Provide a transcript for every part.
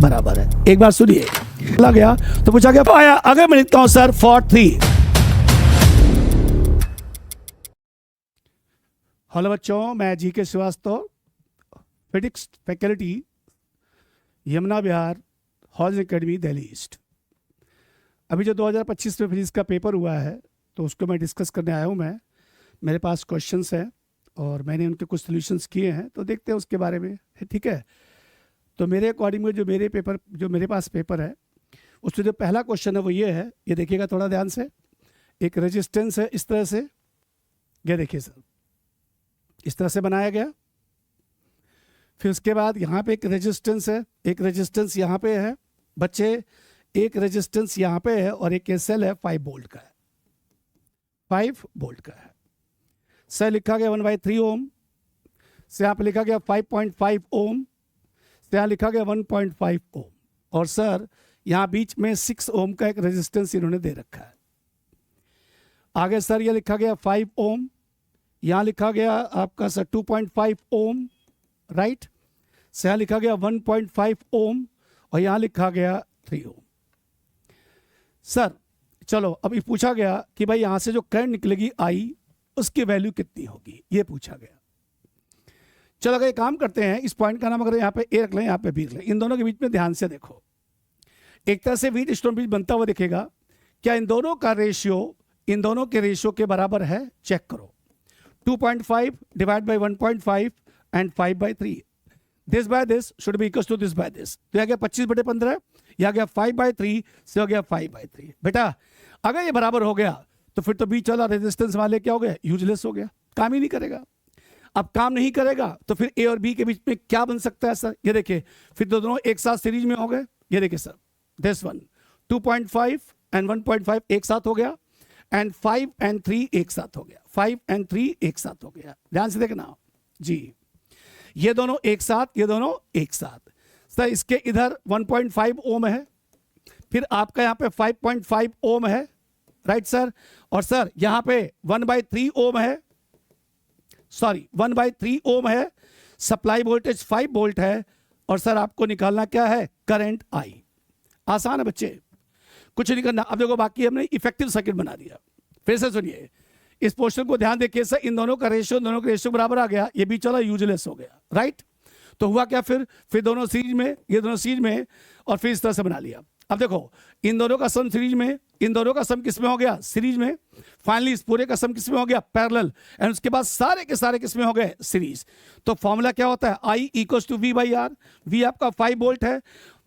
बराबर है। एक बार सुनिए, लग गया तो पूछा गया आया। अगर मैं लिखता हूं सर फॉर 3। हेलो बच्चों, मैं G K Srivastava, physics faculty, Yamuna Vihar, Hodge academy, Delhi east. अभी जो 2025 में फिजिक्स का पेपर हुआ है तो उसको मैं डिस्कस करने आया हूँ। मेरे पास क्वेश्चंस हैं और मैंने उनके कुछ सॉल्यूशंस किए हैं, तो देखते हैं उसके बारे में, ठीक है। तो मेरे अकॉर्डिंग में जो मेरे पास पेपर है उसमें जो पहला क्वेश्चन है वो ये है, ये देखिएगा थोड़ा ध्यान से। एक रेजिस्टेंस है इस तरह से, ये देखिए सर, इस तरह से बनाया गया। फिर उसके बाद यहाँ पे एक रेजिस्टेंस है, एक रेजिस्टेंस यहाँ पे है बच्चे, एक रेजिस्टेंस यहाँ पे है और एक सेल है 5 वोल्ट का है, 5 वोल्ट का है। सर लिखा गया 1/3 ओम, से यहाँ पे लिखा गया 5.5 ओम, से यहाँ लिखा गया 1.5 ओम, और सर यहाँ बीच में 6 ओम का एक रेजिस्टेंस इन्होंने दे रखा है। आगे सर ये लिखा गया 5 ओम, यहाँ लिखा गया आपका सर 2.5 ओम, राइट। से यहाँ लिखा गया 1.5 ओम और यहाँ लिखा गया 3 ओम। सर चलो अभी पूछा गया कि भाई यहाँ से जो करंट निकलेगी आई, उसकी वैल्यू कितनी होगी, ये पूछा गया। चलो अगर ये काम करते हैं, इस पॉइंट का नाम अगर यहाँ पे ए रख लें, यहाँ पे बी रख लें, इन दोनों के बीच में ध्यान से देखो, एक तरह से व्हीट स्टोन ब्रिज बनता हुआ दिखेगा। क्या इन दोनों का रेशियो इन दोनों के रेशियो के बराबर है? चेक करो। 2.5 divide by 1.5 and 5/3, this by this should be equal to this by this. तो यह गया 25/15, यह गया 5/3, से हो गया 5/3। बेटा अगर ये बराबर हो गया तो फिर तो बीच वाला रेजिस्टेंस वाले क्या हो गया, यूजलेस हो गया, काम ही नहीं करेगा। अब काम नहीं करेगा तो फिर ए और बी के बीच में क्या बन सकता है सर? ये देखिए, फिर तो दोनों एक साथ सीरीज में हो गए। ये देखिए सर, दिस वन 2.5 एंड 1.5 एक साथ हो गया, एंड 5 एंड 3 एक साथ हो गया, 5 एंड 3 एक साथ हो गया। ध्यान से देखना जी, ये दोनों एक साथ, ये दोनों एक साथ। सर इसके इधर 1.5 ओम है, फिर आपका यहाँ पे 5.5 ओम है, राइट सर। और सर यहाँ पे 1/3 ओम है, सॉरी 1/3 ओम है। सप्लाई वोल्टेज 5 वोल्ट है, और सर आपको निकालना क्या है? Current I. आसान है बच्चे, कुछ नहीं करना। अब देखो बाकी हमने इफेक्टिव सर्किट बना दिया। फिर से सुनिए, इस पोर्शन को ध्यान देखिए सर, इन दोनों का रेशियो बराबर आ गया, ये बीच वाला यूजलेस हो गया, राइट। तो हुआ क्या, फिर दोनों सीरीज में, ये दोनों सीरीज में, और फिर इस तरह से बना लिया। अब देखो इन दोनों का सम सीरीज में, इन दोनों का सम किस में हो गया? सीरीज में। फाइनली इस पूरे का सम किस में हो गया? पैरेलल। एंड उसके बाद सारे के सारे किस में हो गए? सीरीज। तो फॉर्मूला क्या होता है? I equals to V by R. V आपका 5 वोल्ट है।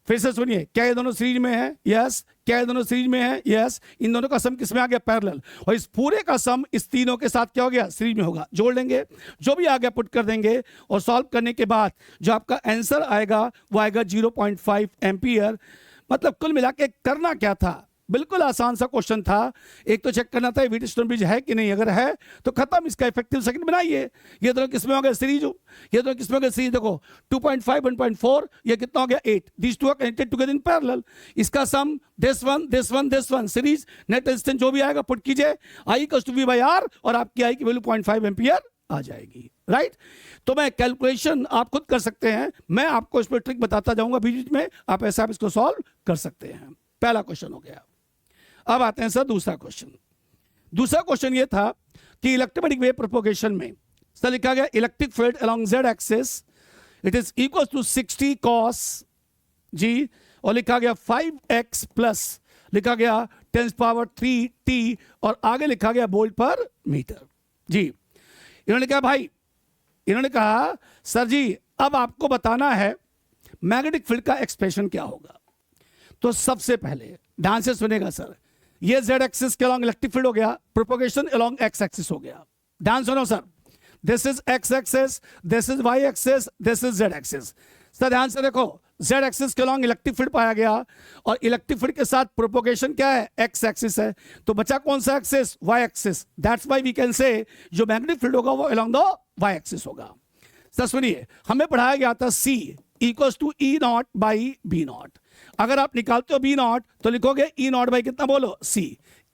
फिर से सुनिए, क्या ये दोनों सीरीज में है? यस। क्या ये दोनों सीरीज में है? यस। इन दोनों का सम किसमें आ गया? पैरेलल। और इस पूरे का सम इस तीनों के साथ क्या हो गया? सीरीज में होगा। जोड़ लेंगे, जो भी आ गया पुट कर देंगे, और सॉल्व करने के बाद जो आपका आंसर आएगा वो आएगा 0.5 एम्पियर। मतलब कुल मिला के करना क्या था? बिल्कुल आसान सा क्वेश्चन था। एक तो चेक करना था व्हीट स्टोन ब्रिज है कि नहीं, अगर है तो खत्म, इसका इफेक्टिव सर्किट बनाइए। ये दोनों किसमें हो गए? सीरीज। ये दोनों किसमें हो गए? सीरीज। देखो 2.5 1.4, ये कितना हो गया? 8। These two are connected together in parallel. इसका sum this one series. Net resistance जो भी आएगा पुट कीजिए, I equals to V by R, और आपकी आई की वैल्यू 0.5 एम्पियर आ जाएगी, राइट। तो मैं कैलकुलेशन आप खुद कर सकते हैं, मैं आपको इस पर ट्रिक बताता जाऊंगा बीच में, आप ऐसा इसको सॉल्व कर सकते हैं। पहला क्वेश्चन हो गया। अब आते हैं सर दूसरा क्वेश्चन। दूसरा क्वेश्चन ये था कि इलेक्ट्रोमैग्नेटिक वेव प्रोपोगेशन में सर लिखा गया electric field along z axis it is equal to 60 cos जी, और लिखा गया 5x प्लस लिखा गया 10⁻³ t, और आगे लिखा गया वोल्ट पर मीटर जी। इन्होंने कहा भाई, इन्होंने कहा सर जी अब आपको बताना है मैग्नेटिक फील्ड का एक्सप्रेशन क्या होगा। तो सबसे पहले ध्यान से सुनेगा सर, ये z एक्सिस के अलोंग इलेक्ट्रिक फील्ड हो गया, प्रोपोगेशन अलोंग x एक्सिस हो गया। ध्यान सुनो sir, this is x axis, this is y axis, this is z axis. Sir ध्यान से देखो, z एक्सिस के अलोंग इलेक्ट्रिक फील्ड पाया गया, और इलेक्ट्रिक फील्ड के साथ प्रोपोगेशन क्या है? x एक्सिस है। तो बचा कौन सा axis? y axis. That's why we can say जो मैग्नेटिक फील्ड होगा वो अलोंग द y एक्सिस होगा। सर सुनिए, हमें पढ़ाया गया था C equals to E0 by B0। अगर आप निकालते हो B0 तो लिखोगे E0 बाई कितना बोलो? C।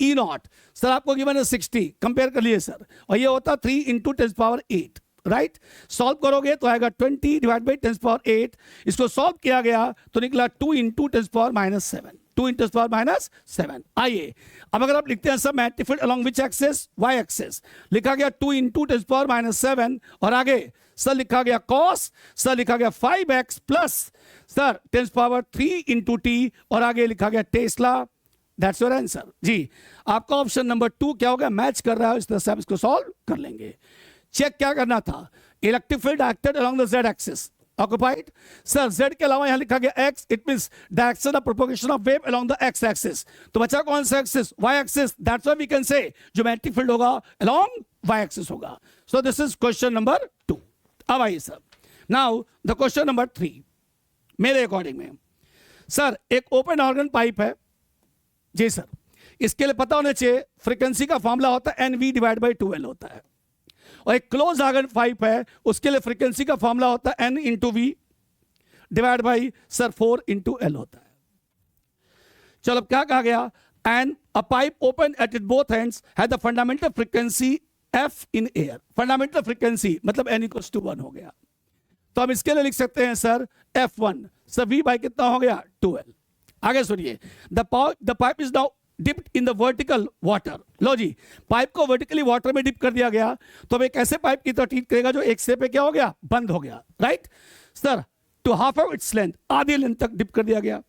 E0 सर आपको गिवन है 60, कंपेयर कर लिए सर, और ये होता 3 × 10⁸। राइट। सॉल्व करोगे तो आएगा 20 डिवाइड बाई 10⁸। इसको सॉल्व किया गया तो निकला 2 इंटू 10⁻⁷, 2 इंटू 10⁻⁷। आइए अब अगर आप लिखते हैं सब magnetic field along which axes, Y axes, लिखा गया 2 इंटू 10⁻⁷, और आगे सर लिखा गया कॉस, सर लिखा गया 5x plus sir 10⁻³ into T, और आगे लिखा गया टेस्ला। दैट्स योर आंसर जी। आपका ऑप्शन नंबर 2 क्या होगा, मैच कर रहा है, इस तरह से आप इसको सॉल्व कर लेंगे। चेक क्या करना था, electric field acted along the z axis, occupied. Sir z के अलावा यहां लिखा गया x, it means direction of propagation of wave along the x axis. तो बचा कौन सा axis, y axis. That's why we can say जो मैग्नेटिक फील्ड होगा अलोंग y एक्सिस होगा। So this is question number 2। अब आइए sir, now the question number 3 मेरे अकॉर्डिंग में। सर एक ओपन ऑर्गन पाइप है जी सर, इसके लिए पता होना चाहिए फ्रीक्वेंसी का फॉर्मूला होता है NV डिवाइड बाई 2L होता है, और एक क्लोज ऑर्गन पाइप है उसके लिए फ्रीक्वेंसी का फॉर्मूला होता है N into V divide by sir 4 into L होता है। चलो अब क्या कहा गया, and a pipe open at it both ends has the fundamental frequency F in air. Fundamental frequency मतलब N = 1 हो गया, तो हम इसके लिए लिख सकते हैं sir F1 sir V by कितना हो गया 2L। आगे सुनिए, the pipe is now dipped in the vertical water. लो जी, पाइप को वर्टिकली वाटर में डिप कर दिया गया, तो अब एक ऐसे पाइप की तरह ट्रीट करेगा जो एक से पे क्या हो गया, बंद हो गया, right sir. To half of its length, आधी लेंथ तक डिप कर दिया गया,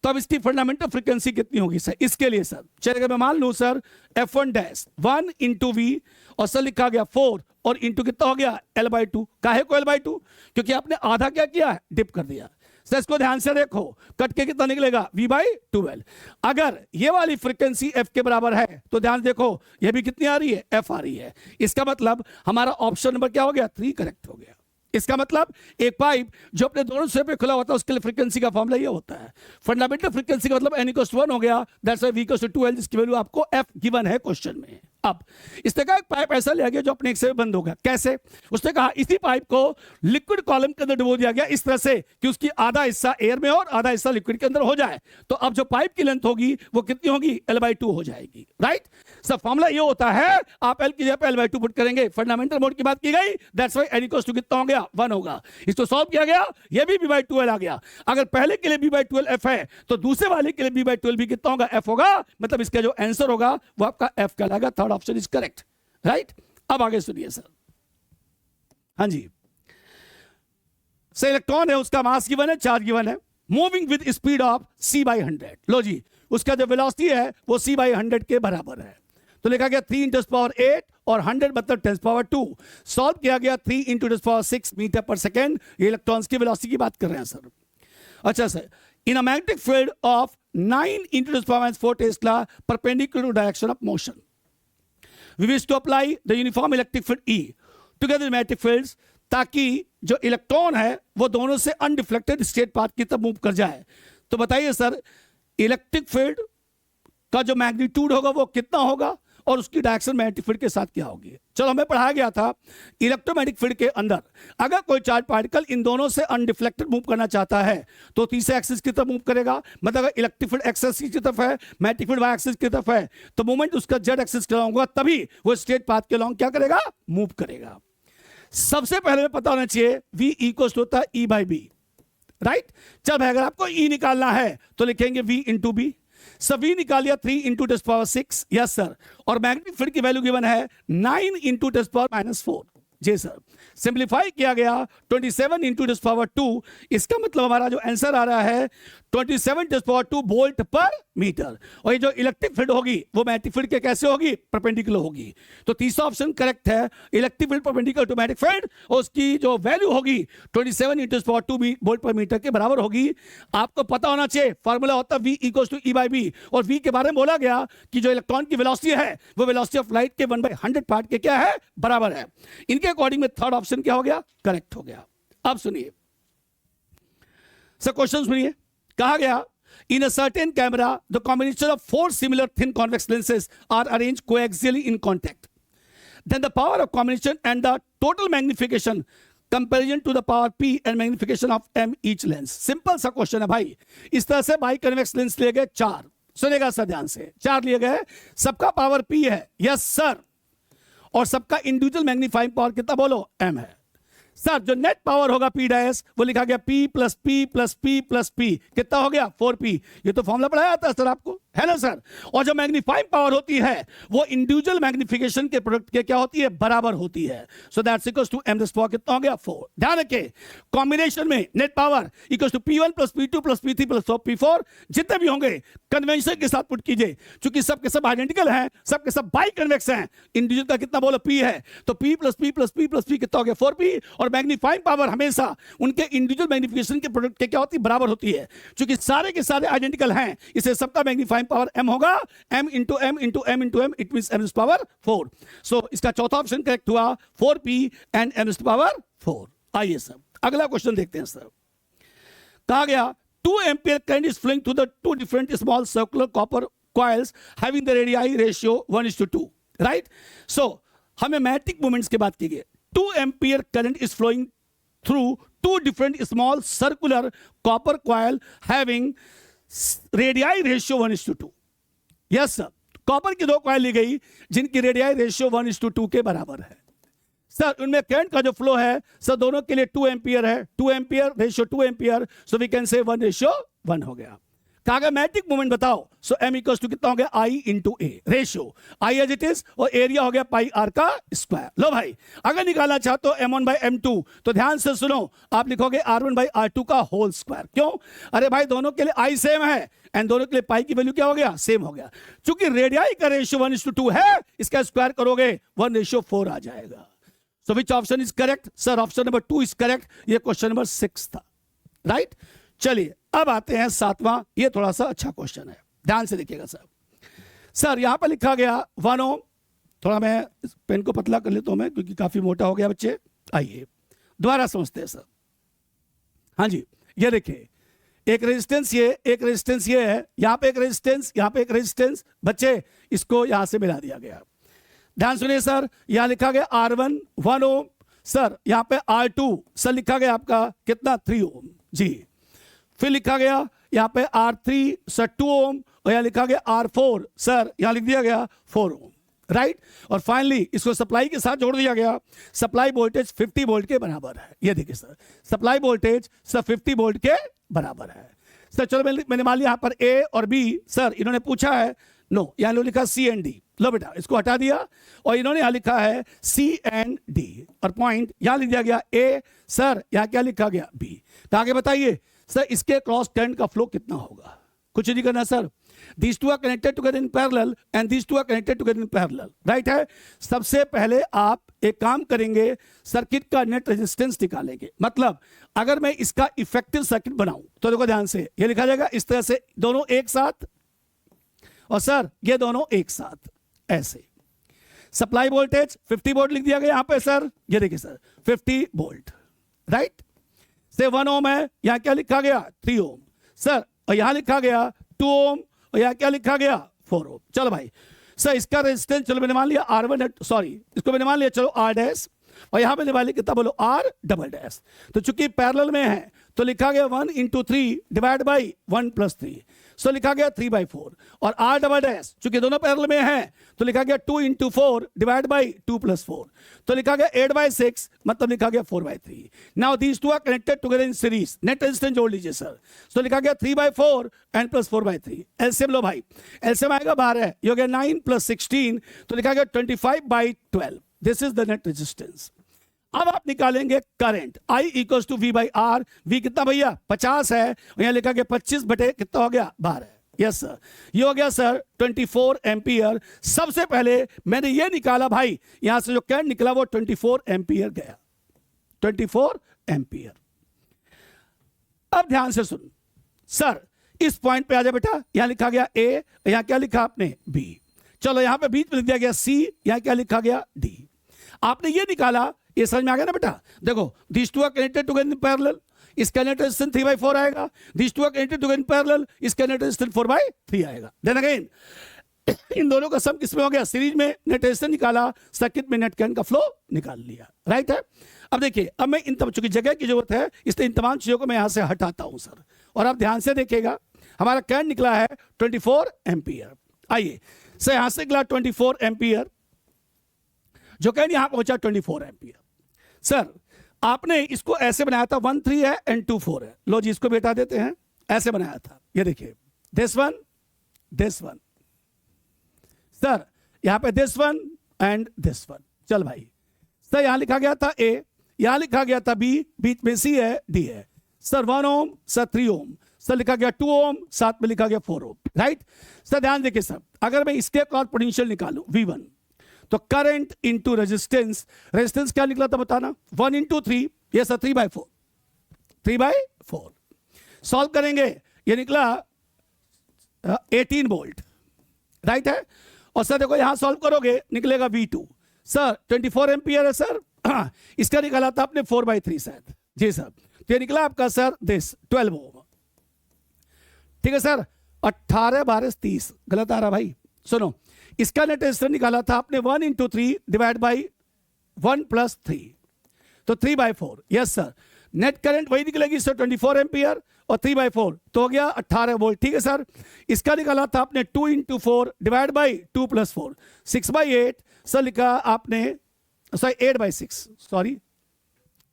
तो अब इसकी फंडामेंटल फ्रीक्वेंसी कितनी होगी सर। इसके लिए सर चलेगा, मैं मान लूं sir F1 dash 1 into V, और सर लिखा गया 4 और इंटू कितना हो गया L/2। काहे को L/2, क्योंकि आपने आधा क्या किया है, डिप कर दिया। सर इसको ध्यान से देखो, कट के कितना निकलेगा V/2L। अगर ये वाली फ्रीक्वेंसी F के बराबर है तो ध्यान देखो ये भी कितनी आ रही है, F आ रही है। इसका मतलब हमारा ऑप्शन नंबर क्या हो गया, 3 करेक्ट हो गया। इसका मतलब एक पाइप जो अपने दोनों सिरे पे खुला होता है उसके लिए फ्रीक्वेंसी का फॉर्मूला ये होता है, फंडामेंटल फ्रीक्वेंसी का मतलब N = 1 हो गया, दैट्स व्हाई V = 2L, जिसकी वैल्यू आपको F गिवन है क्वेश्चन में। अब इसने कहा एक पाइप ऐसा लिया गया जो अपने एक से बंद होगा, कैसे। उसने कहा इसी पाइप को लिक्विड कॉलम के अंदर डुबो दिया गया इस तरह से कि उसकी आधा हिस्सा एयर में और आधा हिस्सा लिक्विड के अंदर हो जाए, तो अब जो पाइप की लेंथ होगी वो कितनी होगी, L/2 हो जाएगी, राइट। सर फॉर्मूला ये होता है, आप L की जगह पे L/2 पुट करेंगे, फंडामेंटल मोड की बात की गई, दैट्स व्हाई N = कितना हो गया, 1 होगा। इसको सॉल्व किया गया, ये भी V/2L आ गया। अगर पहले के लिए V/2L F है तो दूसरे वाले के लिए V/2L भी कितना होगा, F होगा। मतलब इसका जो आंसर होगा वो आपका F कहलाएगा। Third option is correct, right. अब आगे सुनिए सर, हाँ जी सर, इलेक्ट्रॉन है उसका मास गिवन है, चार्ज गिवन है, moving with speed of c/100। लो जी, उसका जो वेलोसिटी है वो c/100 के बराबर है, तो लिखा गया 3 × 10⁸ और 100 मतलब 10⁻²। सॉल्व किया गया 3 × 10⁶ मीटर पर सेकेंड। ये इलेक्ट्रॉन्स की वेलोसिटी की बात कर रहे हैं सर। अच्छा sir, in a magnetic field of 9 × 10⁻⁴ tesla perpendicular to direction of motion, we wish to apply the uniform electric field E together with magnetic fields, ताकि जो इलेक्ट्रॉन है वो दोनों से अनडिफ्लेक्टेड स्ट्रेट पाथ की तरफ मूव कर जाए। तो बताइए सर, इलेक्ट्रिक फील्ड का जो मैग्नीट्यूड होगा वो कितना होगा और उसकी डायरेक्शन मैग्नेटिक फील्ड के साथ क्या होगी। चलो हमें पढ़ाया गया था इलेक्ट्रोमैग्नेटिक फील्ड के अंदर अगर कोई चार्ज पार्टिकल इन दोनों से अनडिफ्लेक्टेड मूव करना चाहता है तो तीसरे एक्सिस की तरफ मूव करेगा। मतलब अगर इलेक्ट्रिक फील्ड एक्स एक्सिस की तरफ है, मैग्नेटिक फील्ड वाई एक्सिस की तरफ है, तो मूवमेंट उसका जेड एक्सिस के लॉन्ग होगा, तभी वो स्ट्रेट पाथ के लॉन्ग क्या करेगा, मूव करेगा। सबसे पहले में पता होना चाहिए V = होता है E/B, राइट। चल भाई, अगर आपको E निकालना है तो लिखेंगे V × B। सभी निकाल लिया 3 × 10⁻⁶, यस सर। और मैग्नेटिक फील्ड की वैल्यू गिवन है 9 × 10⁻⁴, जी सर। सिंप्लीफाई किया गया 27 × 10⁻²। इसका मतलब हमारा जो आंसर आ रहा है 27 × 10⁻² वोल्ट पर मीटर। और ये जो इलेक्ट्रिक फील्ड होगी वो मैग्नेटिक फील्ड के कैसे होगी, परपेंडिकुलर होगी। तो तीसरा ऑप्शन करेक्ट है, electric field perpendicular to magnetic field, और उसकी जो वैल्यू होगी 27 × 10⁻² वोल्ट पर मीटर के बराबर होगी। आपको पता होना चाहिए फॉर्मूला होता है V = E/B, और V के बारे में बोला गया कि जो इलेक्ट्रॉन की वेलोसिटी है वो वेलोसिटी ऑफ लाइट के 1/100 पार्ट के क्या है, बराबर है। इनके अकॉर्डिंग में थर्ड ऑप्शन क्या हो गया, करेक्ट हो गया। अब सुनिए सर, क्वेश्चन सुनिए। कहा गया in a certain camera the combination of 4 similar thin convex lenses are arranged coaxially in contact, then the power of combination and the total magnification comparison to the power P and magnification of M each lens। Simple सा question है भाई। इस तरह से by convex lens लिए गए 4, सुनेगा sir ध्यान से, 4 लिए गए, सबका पावर P है, यस सर, और सबका इंडिविजुअल मैग्नीफाइंग पावर कितना बोलो, m है। सर जो नेट पावर होगा P डैश वो लिखा गया P plus P plus P plus P, कितना हो गया 4P। ये तो फॉर्मूला पढ़ाया था सर आपको, है ना सर। और जो मैग्नीफाइंग पावर होती है वो इंडिविजुअल मैग्निफिकेशन के प्रोडक्ट के क्या होती है, बराबर होती है। So that's equals to m power कितना हो गया 4। ध्यान रखें कॉम्बिनेशन में net power equals to P1 plus P2 plus P3 plus P4 जितने भी होंगे कन्वेंशन के साथ पुट कीजिए, क्योंकि सबके सब आइडेंटिकल हैं, सबके सब बाई कन्वेक्स हैं। इंडिविजुअल का कितना बोलो P है, तो P plus P plus P plus P कितना हो गया 4P। और मैग्नीफाइंग पावर हमेशा उनके इंडिविजुअल मैग्निफिकेशन के प्रोडक्ट के क्या होती है, बराबर होती है। क्योंकि सारे के सारे आइडेंटिकल हैं, इसे सबका मैग्नीफाइंग पावर m होगा, m into m into m into m, it means m power 4। सो इसका चौथा ऑप्शन करेक्ट हुआ 4P एंड m पावर 4। आइए सर अगला क्वेश्चन देखते हैं सर। कहा गया 2 ampere current is flowing through the two different small circular copper coils having the radii ratio 1:2, right. So हमें मैग्नेटिक मोमेंट्स की बात की गई। 2 ampere current is flowing through two different small circular copper coil having radii ratio 1:2। yes sir, copper की दो coil ली गई जिनकी radii ratio 1:2 के बराबर है। सर उनमें करंट का जो फ्लो है सर दोनों के लिए 2 एम्पियर है, 2 ampere ratio 2 ampere, so we can say 1:1 हो गया। कहा मैग्नेटिक मोमेंट बताओ, सो m इक्वल्स टू कितना हो गया I into A, ratio I as it is और एरिया हो गया पाई r का स्क्वायर। लो भाई अगर निकालना चाहते हो m1 बाई m2 तो ध्यान से सुनो, आप लिखोगे r1 बाई r2 का होल स्क्वायर। क्यों, अरे भाई दोनों के लिए I सेम है एंड दोनों के लिए पाई की वैल्यू क्या हो गया, सेम हो गया। चूंकि रेडियाई का रेशियो 1:2 है, इसका स्क्वायर करोगे 1:4 आ जाएगा। So which option is correct, sir option number 2 is correct. ये क्वेश्चन नंबर 6 था, राइट। चलिए अब आते हैं 7वां, ये थोड़ा सा अच्छा क्वेश्चन है, ध्यान से देखिएगा सर। सर यहां पर लिखा गया 1 ओम, थोड़ा मैं इस पेन को पतला कर लेता हूं मैं क्योंकि काफी मोटा हो गया बच्चे। आइए दोबारा समझते हैं सर। हाँ जी ये देखिए एक रेजिस्टेंस ये, एक रेजिस्टेंस ये है, यहां पे एक रेजिस्टेंस, यहां पे एक रेजिस्टेंस, बच्चे इसको यहां से मिला दिया गया। ध्यान सुनिए सर, यहां लिखा गया R1 1 ओम, सर यहां पे R2 सर लिखा गया आपका कितना 3 ओम जी। फिर लिखा गया यहां पे R3 सर 2 ओम और यहां लिखा गया R4 सर यहां लिख दिया गया 4 ओम, राइट। और फाइनली इसको सप्लाई के साथ जोड़ दिया गया। सप्लाई वोल्टेज 50 वोल्ट के बराबर है। ये देखिए sir supply voltage sir 50 volt के बराबर है। सर चलो मैंने मान लिया यहां पर A और B, सर इन्होंने पूछा है नो, यहां लो लिखा C एंड D, लो बेटा इसको हटा दिया और इन्होंने यहां लिखा है C एंड D और पॉइंट यहां लिख दिया गया A, सर यहां क्या लिखा गया B। तो आगे बताइए सर इसके क्रॉस करंट का फ्लो कितना होगा, कुछ नहीं करना sir. These two are connected together in parallel and these two are connected together in parallel, right है। सबसे पहले आप एक काम करेंगे, सर्किट का नेट रेजिस्टेंस निकालेंगे। मतलब अगर मैं इसका इफेक्टिव सर्किट बनाऊं तो देखो ध्यान से, ये लिखा जाएगा इस तरह से, दोनों एक साथ और सर ये दोनों एक साथ ऐसे। सप्लाई वोल्टेज 50 वोल्ट लिख दिया गया यहां पे सर, ये देखिए सर 50 वोल्ट, राइट। से 1 ओम है, यहां क्या लिखा गया 3 ओम सर, और यहां लिखा गया 2 ओम और यहां क्या लिखा गया 4 ओम। चलो भाई सर इसका रेजिस्टेंस चलो मैंने मान लिया R1, सॉरी इसको मैंने मान लिया चलो R डैश और यहां मैंने मान लिया कितना बोलो R डबल डैश। तो चूंकि पैरेलल में है तो लिखा गया 1 इंटू 3 डिवाइड बाई 1 प्लस 3, सो लिखा गया 3/4 और R डबल डैश चूंकि दोनों पैरेलल में है तो लिखा गया 2 इंटू 4 डिवाइड बाई 2 प्लस 4, तो लिखा गया 8/6 मतलब लिखा गया 4/3। Now these two are connected together in series, net resistance जोड़ लीजिए सर, सो लिखा गया 3/4 एंड प्लस 4/3। एलसीएम लो भाई, एलसीएम आएगा 12, ये हो गया 9 प्लस 16 तो लिखा गया 25/12। This is the net resistance. अब आप निकालेंगे current I equals to V by R। V कितना भैया 50 है और यहां लिखा गया 25 बटे कितना हो गया 12। यस सर ये हो गया सर 24 एम्पियर। सबसे पहले मैंने ये निकाला भाई, यहां से जो करंट निकला वो 24 एम्पियर गया, 24 एम्पियर। अब ध्यान से सुन सर, इस पॉइंट पे आ जाए बेटा, यहां लिखा गया A, यहां क्या लिखा आपने B। चलो यहां पे बीच में लिख दिया गया C, यहां क्या लिखा गया D। आपने ये निकाला, ये समझ में आ गया ना बेटा। देखो these two are connected together in parallel, इसका नेट रेजिस्टेंस 3/4 आएगा। these two are connected together in parallel, इसका नेट रेजिस्टेंस 4/3 आएगा। देन अगेन इन दोनों का सम किसमें हो गया, सीरीज में। नेट रेजिस्टेंस निकाला, सर्किट में नेट करंट का फ्लो निकाल लिया, राइट है। अब देखिए अब मैं इन चूंकि जगह की जरूरत है इसलिए इन तमाम चीजों को मैं यहां से हटाता हूं सर, और आप ध्यान से देखिएगा हमारा करंट निकला है 24 एम्पियर। आइए सर यहां से निकला 24 एम्पियर, जो करंट यहां पहुंचा 24 एम्पियर। सर आपने इसको ऐसे बनाया था, 1 3 है एंड 2 4 है। लो जी इसको भी हटा देते हैं, ऐसे बनाया था, ये देखिए दिस वन सर, यहां पे this one and this one. चल भाई सर, यहां लिखा गया था ए, यहां लिखा गया था बी, बीच में सी है डी है। सर 1 ओम, सर 3 ओम, सर लिखा गया 2 ओम, साथ में लिखा गया 4 ओम, राइट। सर ध्यान देखिए सर, अगर मैं इसके अक्रॉस पोटेंशियल निकालूं V1, तो करंट इंटू रेजिस्टेंस, रेजिस्टेंस क्या निकला था बताना, 1 इंटू 3, ये सर 3/4 सॉल्व करेंगे, ये निकला 18 वोल्ट, राइट है। और सर देखो यहां सॉल्व करोगे निकलेगा V2, सर 24 एम्पियर है सर। इसका निकाला था आपने 4/3 शायद, जी सर। तो ये निकला आपका सर दिस 12 ओम, ठीक है सर। 18 12 30 गलत आ रहा भाई, सुनो। इसका नेट रेजिस्टेंस निकाला था आपने 1 इंटू 3 डिवाइड बाई 1 प्लस 3, तो 3/4, यस सर। नेट करंट वही निकलेगी सर 24 एम्पियर और 3/4 तो हो गया 18 वोल्ट, ठीक है सर। इसका निकाला था आपने 2 into 4 divide by 2 plus 4, 6/8 sir लिखा आपने, सॉरी 8/6, सॉरी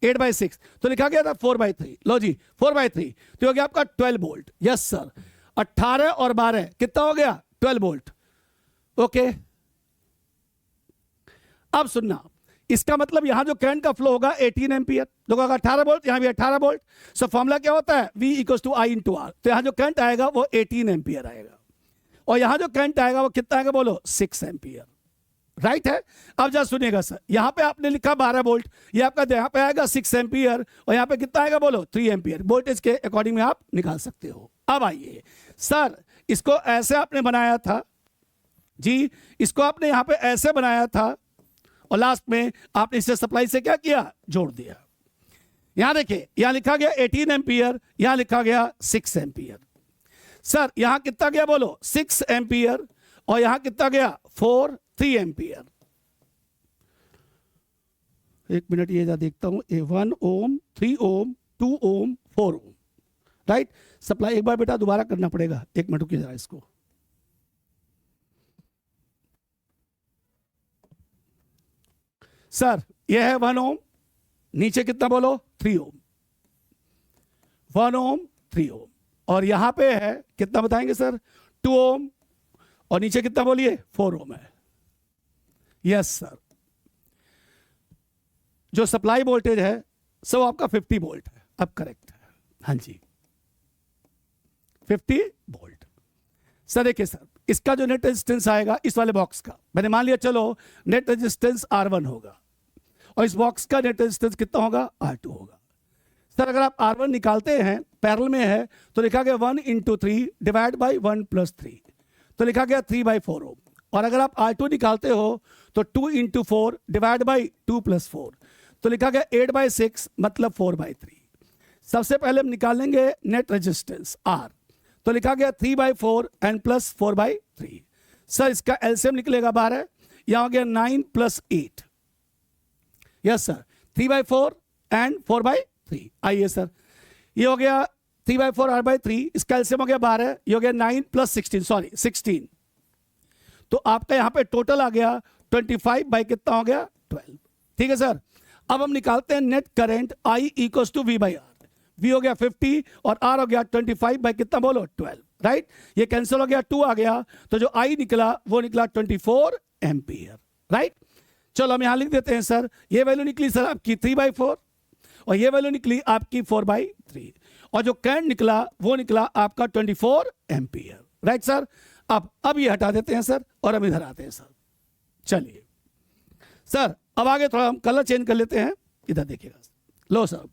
8/6, तो लिखा गया था 4/3। लो जी 4/3 तो हो गया आपका 12 वोल्ट, यस सर। 18 और 12 कितना हो गया, 12 वोल्ट, ओके। अब सुनना, इसका मतलब यहां जो करंट का फ्लो होगा 18 एम्पियर, जो होगा 18 वोल्ट, यहां भी 18 वोल्ट। सो फॉर्मूला क्या होता है, V = I × R। तो यहां जो करंट आएगा वो 18 एम्पियर आएगा, और यहां जो करंट आएगा वो कितना आएगा बोलो, 6 एम्पियर, राइट है। अब जरा सुनिएगा सर, यहां पे आपने लिखा 12 वोल्ट, ये आपका यहां पे आएगा 6 एम्पियर, और यहां पे कितना आएगा बोलो, 3 एम्पियर। वोल्टेज के अकॉर्डिंग में आप निकाल सकते हो। अब आइए सर, इसको ऐसे आपने बनाया था जी, इसको आपने यहां पे ऐसे बनाया था, और लास्ट में आपने इसे सप्लाई से क्या किया, जोड़ दिया। यहां देखिए, यहां लिखा गया 18 एम्पियर, यहां लिखा गया 6 एम्पियर। सर यहां कितना गया बोलो, 6 एम्पियर, और यहां कितना गया 3 एम्पियर। एक मिनट ये जा देखता हूं, 1 ओम, 3 ओम, 2 ओम, 4 ओम, राइट। सप्लाई एक बार बेटा दोबारा करना पड़ेगा, एक मिनट रुकिए जरा इसको। सर यह है 1 ओम, नीचे कितना बोलो, 3 ओम, 1 ओम 3 ओम, और यहां पे है कितना बताएंगे सर, 2 ओम, और नीचे कितना बोलिए, 4 ओम है, यस सर। जो सप्लाई वोल्टेज है सब आपका 50 वोल्ट है, अब करेक्ट है, हाँ जी 50 वोल्ट। सर देखिए सर, इसका जो नेट रेजिस्टेंस आएगा इस वाले बॉक्स का, मैंने मान लिया चलो नेट रेजिस्टेंस R1 होगा, और इस बॉक्स का नेट रेजिस्टेंस कितना होगा, R2 होगा। सर अगर आप R1 निकालते हैं, पैरेलल में है, तो लिखा गया 1 इंटू 3 डिवाइड बाई 1 प्लस 3, तो लिखा गया 3/4 ओम। और अगर आप R2 निकालते हो तो 2 इंटू 4 डिवाइड बाई 2 प्लस 4, तो लिखा गया 8/6 मतलब 4/3। सबसे पहले हम निकालेंगे नेट रेजिस्टेंस R, तो लिखा गया 3/4 एंड प्लस 4/3। सर इसका एलसीएम निकलेगा 12, यहां हो गया 9 + 8, यस सर 3/4 एंड 4/3। आइए सर, ये हो गया 3/4 R/3, इसका एलसीएम हो गया 12, ये हो गया 9 + 16, सॉरी 16, तो आपका यहां पे टोटल आ गया 25 बाई कितना हो गया 12, ठीक है सर। अब हम निकालते हैं net current I = V/R। V हो गया 50 और R हो गया 25 बाई कितना बोलो 12, राइट। ये कैंसिल हो गया, 2 आ गया, तो जो I निकला वो निकला 24 एम्पियर, राइट। चलो हम यहां लिख देते हैं सर, ये वैल्यू निकली सर आपकी 3/4, और ये वैल्यू निकली आपकी 4/3, और जो करंट निकला वो निकला आपका 24 एम्पियर, राइट सर। अब ये हटा देते हैं सर, और अब इधर आते हैं सर। चलिए सर, अब आगे थोड़ा हम कलर चेंज कर लेते हैं, इधर देखिएगा। लो सर,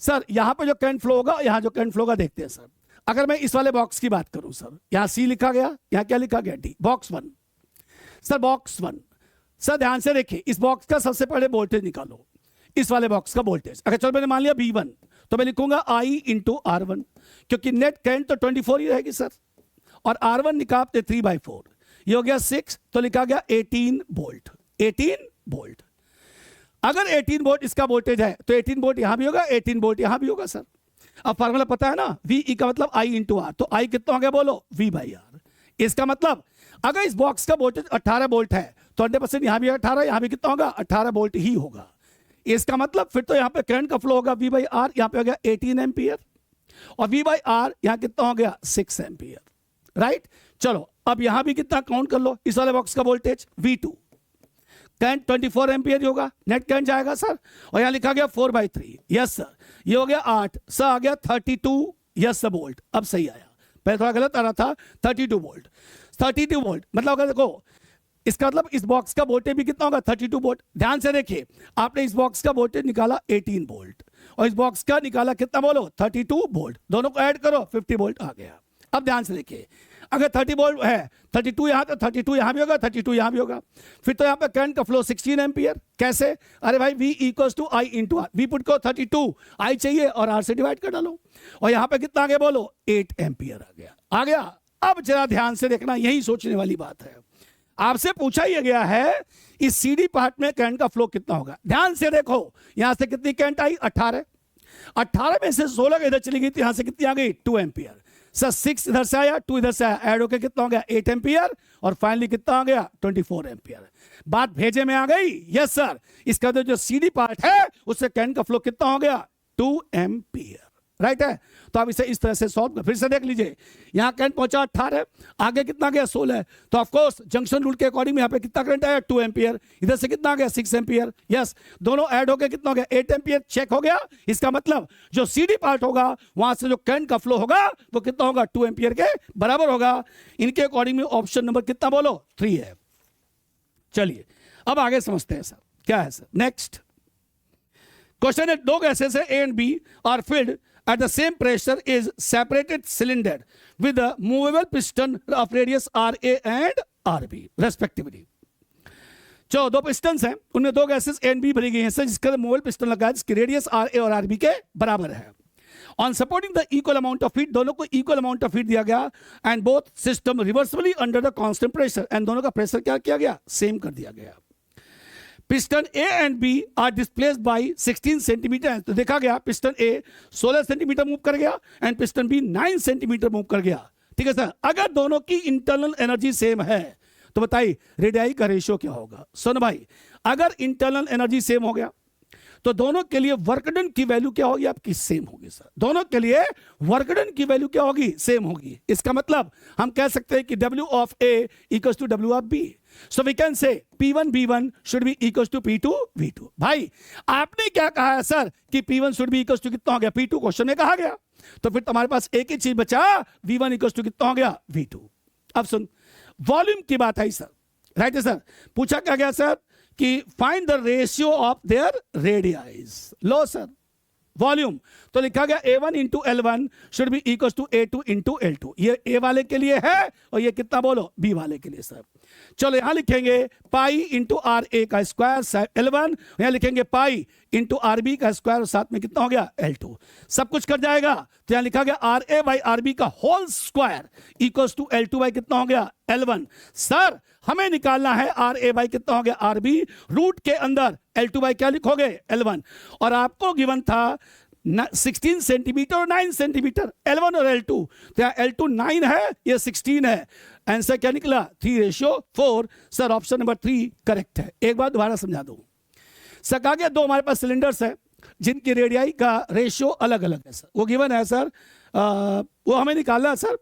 सर यहां पे जो करंट फ्लो होगा, यहां जो करंट फ्लो होगा देखते हैं सर। अगर मैं इस वाले बॉक्स की बात करूं सर, यहां C लिखा गया, यहां क्या लिखा गया D, box 1। Sir box 1, sir ध्यान से देखिए, इस बॉक्स का सबसे पहले वोल्टेज निकालो, इस वाले बॉक्स का वोल्टेज। अगर चलो मैंने मान लिया V1, तो मैं लिखूंगा I × R1, क्योंकि नेट करंट तो 24 ही रहेगी सर, और R1 निकालते 3/4, ये हो गया 6, तो लिखा गया 18 वोल्ट, 18 वोल्ट। अगर 18 वोल्ट इसका वोल्टेज है तो 18 वोल्ट यहां भी होगा, 18 वोल्ट यहां भी होगा सर। अब फार्मूला पता है ना, V का मतलब I × R, तो I कितना हो गया बोलो, V/R। इसका मतलब अगर इस बॉक्स का वोल्टेज 18 वोल्ट है तो 100% यहाँ भी 18, यहाँ भी कितना होगा 18 वोल्ट ही होगा। इसका मतलब फिर तो यहाँ पे करंट का फ्लो होगा V बाई आर, यहाँ पे हो गया 18 एम्पियर, और V बाई आर यहाँ कितना हो गया 6 एम्पियर, राइट। चलो अब यहाँ भी कितना काउंट कर लो, इस वाले बॉक्स का वोल्टेज V2, करंट 24 एम्पियर होगा, नेट करंट जाएगा सर, और यहाँ लिखा गया 4/3, यस सर, ये हो गया 8 सर, आ गया 32, यस सर वोल्ट, अब सही आया, पहले थोड़ा गलत आ रहा था, 32 वोल्ट, 32 वोल्ट मतलब अगर देखो इसका मतलब इस बॉक्स का वोल्टेज भी कितना होगा 32 वोल्ट। ध्यान से देखिए, आपने इस बॉक्स का वोल्टेज निकाला 18 वोल्ट और इस बॉक्स का निकाला कितना बोलो 32 वोल्ट, दोनों को ऐड करो 50 वोल्ट आ गया। अब ध्यान से देखिए, अगर 30 वोल्ट है 32 यहाँ, तो 32 यहाँ भी होगा, 32 यहाँ भी होगा, फिर तो यहाँ पे करंट का फ्लो 16 एम्पियर। कैसे? अरे भाई V equals to I into R, we put को 32, I चाहिए और R से डिवाइड कर डालो, और यहाँ पे कितना आ गया बोलो 8 एम्पियर आ गया। अब जरा ध्यान से देखना, यही सोचने वाली बात है, आपसे पूछा ही गया है इस CD पार्ट में करंट का फ्लो कितना होगा। ध्यान से देखो, यहां से कितनी करंट आई 18 में से 16 इधर चली गई, तो यहां से कितनी आ गई 2 एम्पियर सर, 6 इधर से आया, 2 इधर से आया, ऐड होकर कितना हो गया 8 एम्पियर, और फाइनली कितना आ गया 24 एम्पियर। बात भेजे में आ गई, यस सर। इसका जो CD पार्ट है उससे करंट का फ्लो कितना हो गया 2 एम्पियर, राइट है। तो आप इसे इस तरह से सॉल्व कर, फिर से देख लीजिए, यहां करंट पहुंचा 18, आगे कितना गया 16, तो ऑफ कोर्स जंक्शन रूल के अकॉर्डिंग यहां पे कितना करंट आया 2 एम्पियर, इधर से कितना आ गया 6 एम्पियर, यस, दोनों ऐड हो गए कितना हो गया 8 एम्पियर, चेक हो गया। इसका मतलब जो CD पार्ट होगा वहां से जो करंट का फ्लो होगा वो कितना होगा 2 एम्पियर के बराबर होगा। इनके अकॉर्डिंग में ऑप्शन नंबर कितना बोलो 3 है। चलिए अब आगे समझते हैं सर क्या है सर। नेक्स्ट क्वेश्चन है, दो गैसेस है A and B are filled at the same pressure is separated cylinder with a movable piston of radius RA and RB respectively। जो दो पिस्टन्स हैं उनमें दो गैसेस A and B भरी गई हैं सर, जिसका मूवेबल पिस्टन लगा है जिसकी रेडियस RA और RB के बराबर है। On supporting the equal amount of heat, दोनों को इक्वल अमाउंट ऑफ हीट दिया गया, and both system reversibly under the constant pressure, and दोनों का प्रेशर क्या किया गया सेम कर दिया गया। Piston A and B are displaced by 16 centimetre, तो देखा गया पिस्टन A 16 सेंटीमीटर मूव कर गया and piston B 9 centimetre move कर गया। ठीक है सर, अगर दोनों की इंटरनल एनर्जी सेम है तो बताइए रेडियाई का रेशियो क्या होगा। सुन भाई, अगर इंटरनल एनर्जी सेम हो गया तो दोनों के लिए वर्क डन की वैल्यू क्या होगी आपकी सेम होगी सर, दोनों के लिए वर्क डन की वैल्यू क्या होगी सेम होगी। इसका मतलब हम कह सकते हैं कि W of A equals to W of B, so we can say P1 V1 should be equals to P2 V2। भाई आपने क्या कहा है सर कि P1 should be equals to कितना हो गया P2, क्वेश्चन में कहा गया, तो फिर तुम्हारे पास एक ही चीज बचा, V1 equals to कितना हो गया V2। अब सुन, वॉल्यूम की बात आई सर, राइट है सर। पूछा क्या गया सर कि find the ratio of their radii, लो सर वॉल्यूम, तो लिखा गया A1 into L1 should be equal to A2 into L2। ये A वाले के लिए है और ये कितना बोलो B वाले के लिए सर। चलो यहां लिखेंगे पाई इंटू आर ए का स्क्वायर L1, यहां लिखेंगे पाई इंटू आर बी का स्क्वायर, साथ में कितना हो गया L2, सब कुछ कर जाएगा। तो यहां लिखा गया R A by R B का whole square equals to L2 by कितना हो गया L1। सर हमें निकालना है आर ए बाई कितना हो गया आर बी, रूट के अंदर L2 बाई क्या लिखोगे L1, और आपको गिवन था 16 सेंटीमीटर और 9 सेंटीमीटर, L1 और L2, तो यहाँ L2 9 है, ये 16 है, आंसर क्या निकला 3:4। सर ऑप्शन नंबर 3 करेक्ट है। एक बार दोबारा समझा दूं सर, कहा गया दो हमारे पास सिलेंडर्स है जिनकी रेडियाई का रेशियो अलग अलग है सर, वो गिवन है सर, वो हमें निकालना है सर।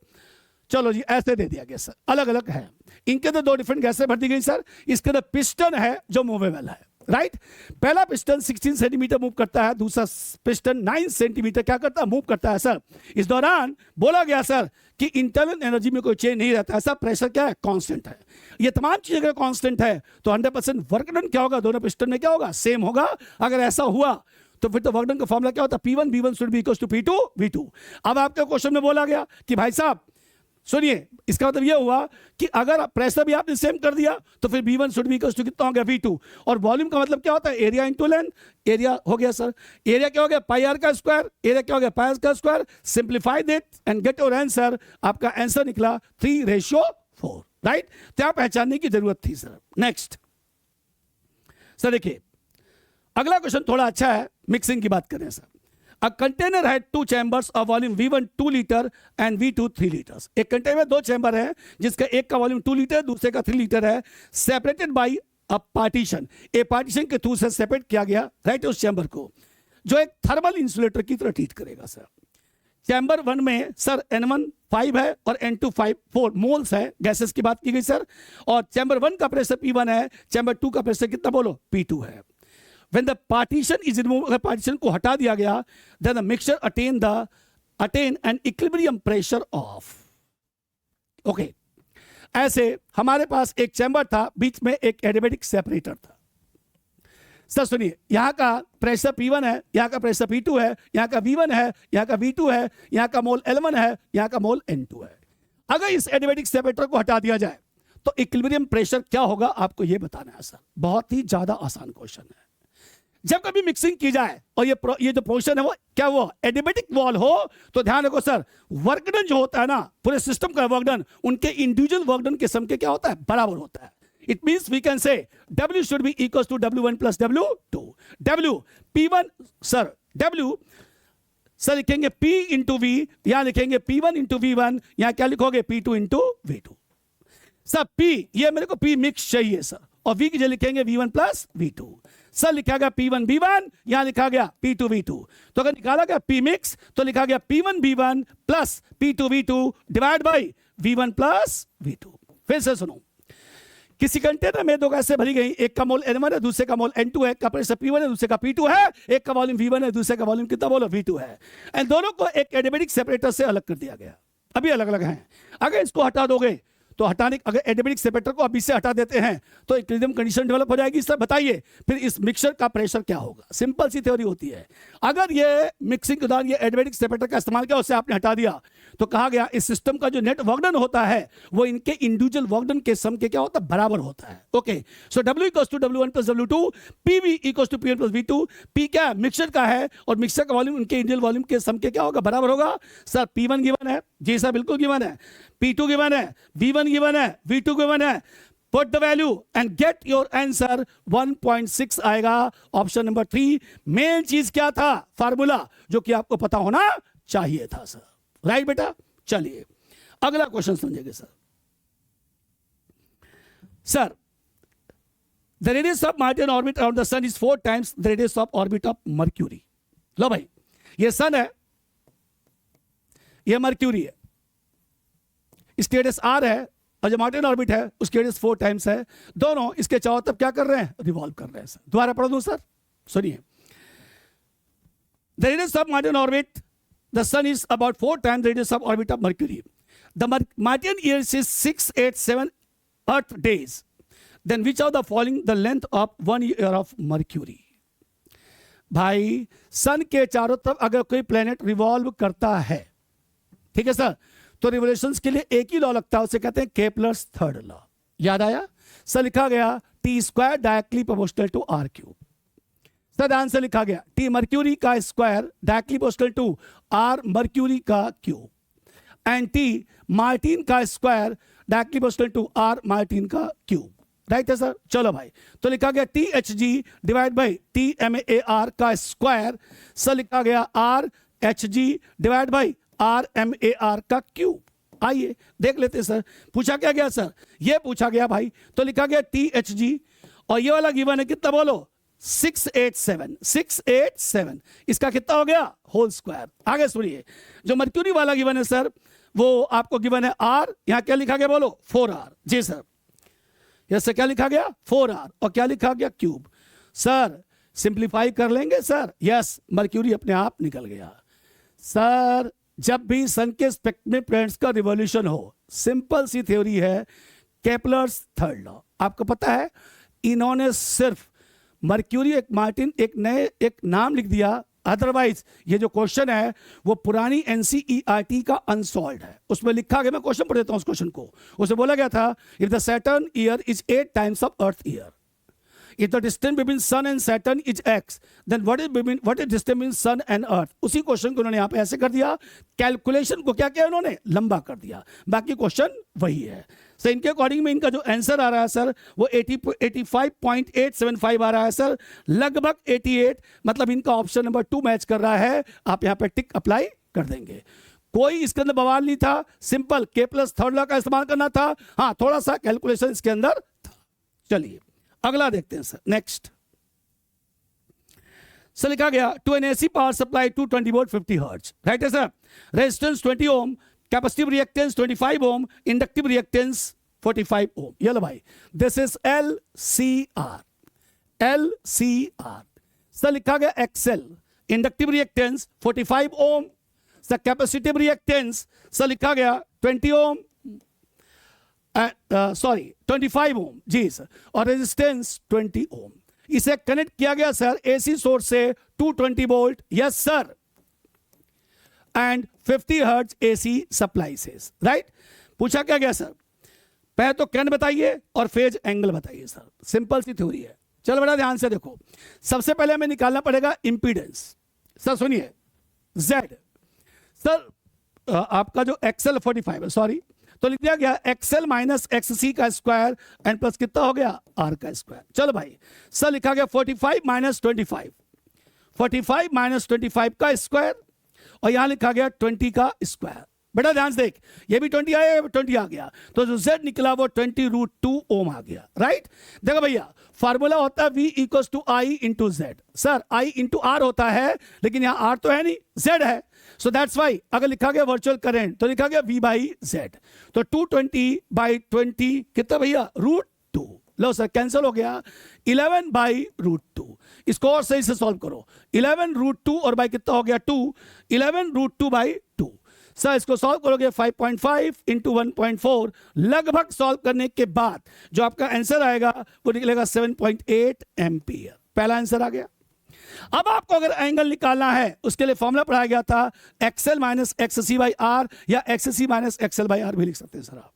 चलो जी ऐसे दे दिया गया सर, अलग अलग है, इनके अंदर दो डिफरेंट गैसें भर दी गई सर। इसके अंदर पिस्टन है जो मूवेबल है, राइट। पहला पिस्टन 16 सेंटीमीटर मूव करता है, दूसरा पिस्टन 9 सेंटीमीटर क्या करता है मूव करता है सर। इस दौरान बोला गया सर कि इंटरनल एनर्जी में कोई चेंज नहीं रहता है सर, प्रेशर क्या है कांस्टेंट है। ये तमाम चीजें अगर कांस्टेंट है तो 100% वर्क डन क्या होगा दोनों पिस्टन में क्या होगा सेम होगा। अगर ऐसा हुआ तो फिर तो वर्क डन का फॉर्मूला क्या होता है P1 V1 should be equals to P2 V2। अब आपके क्वेश्चन में बोला गया कि भाई साहब सुनिए, इसका मतलब यह हुआ कि अगर प्रेशर भी आपने सेम कर दिया तो फिर V1 should be equals to कितना हो गया V2, और वॉल्यूम का मतलब क्या होता है एरिया इनटू लेंथ, एरिया हो गया सर, एरिया क्या हो गया पाई आर का स्क्वायर, एरिया क्या हो गया पाई आर का square, simplify that and get your answer. आपका आंसर निकला 3:4, राइट। तो आप पहचानने की जरूरत थी सर। नेक्स्ट सर देखिए, अगला क्वेश्चन थोड़ा अच्छा है, मिक्सिंग की बात करें sir. A container had two chambers of volume V1 2 litre and V2 3 litres. एक कंटेनर में दो चैम्बर है जिसका एक का वॉल्यूम 2 लीटर दूसरे का 3 लीटर है, separated by a partition. A partition के थ्रू से सेपरेट किया गया, राइट, उस चैम्बर को, जो एक थर्मल इंसुलेटर की तरह ट्रीट करेगा सर। चैम्बर 1 में सर N1 5 है और N2 4 मोल्स है, गैसेस की बात की गई सर। और चैम्बर 1 का प्रेशर P1 है, चैम्बर 2 का प्रेशर कितना बोलो, P2 है। When the partition is removed, अगर पार्टीशन को हटा दिया गया, then the mixture attain an equilibrium pressure of, okay, ऐसे हमारे पास एक चैम्बर था, बीच में एक एडियाबैटिक सेपरेटर था। सर सुनिए, यहाँ का प्रेशर P1 है, यहाँ का प्रेशर P2 है, यहाँ का V1 है, यहाँ का V2 है, यहाँ का मोल L1 है, यहाँ का मोल N2 है। अगर इस एडियाबैटिक सेपरेटर को हटा दिया जाए तो इक्विलिब्रियम प्रेशर क्या होगा, आपको यह बताना है सर। बहुत ही ज्यादा आसान क्वेश्चन है। जब कभी मिक्सिंग की जाए और ये जो पोर्शन है वो क्या, वो एडियाबैटिक वॉल हो, तो ध्यान रखो सर, वर्क डन जो होता है ना, पूरे सिस्टम का वर्क डन उनके इंडिविजुअल वर्क डन के सम के क्या होता है, बराबर होता है। It means we can say W should be equals to W1 plus W2. W P1 sir, W sir लिखेंगे P into V, यहाँ लिखेंगे P1 into V1, यहाँ क्या लिखोगे P2 into V2। Sir P, ये मेरे को P मिक्स चाहिए सर, और V की जगह लिखेंगे V1 plus V2। सर लिखा गया P1 B1, यहाँ लिखा गया P2 V2। तो अगर निकाला गया P मिक्स तो लिखा गया P1 B1 plus P2 V2 divide by V1 plus V2। फिर से सुनो, किसी कंटेनर में दो गैसें भरी गई, एक का मोल N1 है, दूसरे का मोल N2 है, का प्रेशर P1 है, दूसरे का P2 है, एक का वॉल्यूम V1 है, दूसरे का वॉल्यूम कितना बोलो V2 है, एंड दोनों को एक एडियाबैटिक सेपरेटर से अलग कर दिया गया। अभी अलग अलग हैं। अगर इसको हटा दोगे तो हटाने, अगर एडियाबैटिक सेपरेटर को अभी से हटा देते हैं तो इक्विलिब्रियम कंडीशन डेवलप हो जाएगी। सर बताइए फिर इस मिक्सचर का प्रेशर क्या होगा। सिंपल सी थ्योरी होती है। अगर ये मिक्सिंग के दौरान ये एडियाबैटिक सेपरेटर का इस्तेमाल किया, उससे आपने हटा दिया, तो कहा गया इस सिस्टम का जो नेट वर्कडन होता है वो इनके इंडिविजुअल वर्कडन के सम के क्या होता है, बराबर होता है। Okay, so W equals to W1 plus W2, PV equals to P1 plus V2। P क्या मिक्सचर का है और मिक्सचर का वॉल्यूम उनके इंडिविजुअल वॉल्यूम के सम के क्या होगा, बराबर होगा। सर P1 गिवन है, जी सर बिल्कुल गिवन है, P2 गिवन है, V1 गिवन है, V2 गिवन है। Put the value and get your answer 1.6 आएगा। Option number 3। मेन चीज क्या था, फार्मूला, जो कि आपको पता होना चाहिए था सर। राइट बेटा, चलिए अगला क्वेश्चन समझेंगे sir. Sir, the radius of Martian orbit around the sun is 4 times the radius of orbit of Mercury. लो भाई, ये सन है, ये मर्क्यूरी है, इसकी रेडियस R है, और जो मार्टियन ऑर्बिट है उसकी रेडियस 4 times है। दोनों इसके चारों तरफ क्या कर रहे हैं, रिवॉल्व कर रहे हैं सर। दोबारा पढ़ दूं सर, सुनिए। The radius of Martian orbit, the sun is about 4 times the radius of orbit of Mercury. The Martian year is 687 Earth days. Then which of the following the length of 1 year of Mercury? भाई, सन के चारों तरफ अगर कोई planet revolve करता है, ठीक है सर, तो रिवोल्यूशंस के लिए एक ही लॉ लगता है, उसे कहते हैं केपलर्स थर्ड लॉ। याद आया सर? लिखा गया T² directly proportional to R3। Sir answer लिखा गया T मर्क्यूरी का square directly proportional to R mercury का क्यूब, एंड T मार्टिन का square directly proportional to R Martian का क्यूब। राइट है सर? चलो भाई, तो लिखा गया THG डिवाइड बाई TMAR का स्क्वायर। सर लिखा गया RHG डिवाइड बाई RMAR का क्यूब। आइए देख लेते हैं सर, पूछा क्या गया सर, ये पूछा गया भाई। तो लिखा गया THG, और ये वाला गिवन है कितना बोलो, 687। इसका कितना हो गया, होल स्क्वायर। आगे सुनिए, जो मर्क्यूरी वाला गिवन है सर, वो आपको गिवन है R, यहां क्या लिखा गया बोलो, 4R। जी सर, यस क्या लिखा गया, 4R, और क्या लिखा गया, क्यूब। सर सिंप्लीफाई कर लेंगे सर, यस, मर्क्यूरी अपने आप निकल गया। सर जब भी सन के स्पेक्ट्रम में प्लैनेट्स का रिवॉल्यूशन हो, सिंपल सी थ्योरी है, केपलर्स थर्ड लॉ। आपको पता है, इन्होंने सिर्फ मर्क्यूरी एक मार्टिन एक नाम लिख दिया, अदरवाइज ये जो क्वेश्चन है वो पुरानी NCERT का अनसॉल्व्ड है। उसमें लिखा गया, मैं क्वेश्चन पढ़ देता हूं उस क्वेश्चन को। उसे बोला गया था, if the Saturn year is 8 times of earth year, if the distance between sun and Saturn is X, then what is distance between sun and earth. उसी क्वेश्चन को उन्होंने यहाँ पे ऐसे कर दिया, कैलकुलेशन को क्या किया उन्होंने, लंबा कर दिया, बाकी क्वेश्चन वही है। सर इनके अकॉर्डिंग में इनका जो आंसर आ रहा है सर वो 85.875 आ रहा है सर, लगभग 88, मतलब इनका ऑप्शन नंबर 2 मैच कर रहा है। आप यहाँ पे टिक अप्लाई कर देंगे, कोई इसके अंदर बवाल नहीं था, simple K plus third law का इस्तेमाल करना था। हाँ थोड़ा सा कैलकुलेशन इसके अंदर था। चलिए अगला देखते हैं सर, नेक्स्ट सर लिखा गया to an AC power supply 220 volt 50 hertz, right है sir. Resistance 20 ohm, capacitive reactance 25 ohm, inductive reactance 45 ohm. ये लो भाई, दिस इज LCR। सर लिखा गया XL, इंडक्टिव रिएक्टेंस 45 ओम, सर कैपेसिटिव रिएक्टेंस सर लिखा गया 20 ओम, 25 ओम जी सर, और रेजिस्टेंस 20 ओम। इसे कनेक्ट किया गया सर एसी सोर्स से 220 volt, yes sir, and 50 hertz AC supply से, राइट। पूछा क्या गया सर, पहले तो करंट बताइए और फेज एंगल बताइए सर, सिंपल सी थ्योरी है। चलो बड़ा ध्यान से देखो, सबसे पहले हमें निकालना पड़ेगा इंपीडेंस। सर सुनिए, Z सर आपका जो XL 45 है, सॉरी, तो लिख दिया गया XL माइनस XC का स्क्वायर एंड प्लस कितना हो गया R का स्क्वायर। चलो भाई सर लिखा गया 45 माइनस 25, 45 माइनस 25 का स्क्वायर, और यहां लिखा गया 20 का स्क्वायर। बेटा ध्यान से देख, ये भी 20 आया, 20 आ गया, तो जो Z निकला वो 20√2 ओम आ गया, राइट। देखो भैया फार्मूला होता है V equals to I into Z। Sir I into R होता है, लेकिन यहाँ R तो है नहीं, Z है, सो दैट्स वाई अगर लिखा गया वर्चुअल करंट तो लिखा गया V बाई Z। तो 220/20 कितना भैया, √2। लो सर कैंसिल हो गया, 11/√2। इसको और सही से सॉल्व करो, 11√2 और बाई कितना हो गया 2, 11√2/2। सर इसको सॉल्व करोगे 5.5 इंटू 1.4, लगभग सॉल्व करने के बाद जो आपका आंसर आएगा वो निकलेगा 7.8 एम्पियर। पहला आंसर आ गया। अब आपको अगर एंगल निकालना है उसके लिए फॉर्मूला पढ़ाया गया था XL minus XC by R, या XC minus XL by R भी लिख सकते हैं सर आप।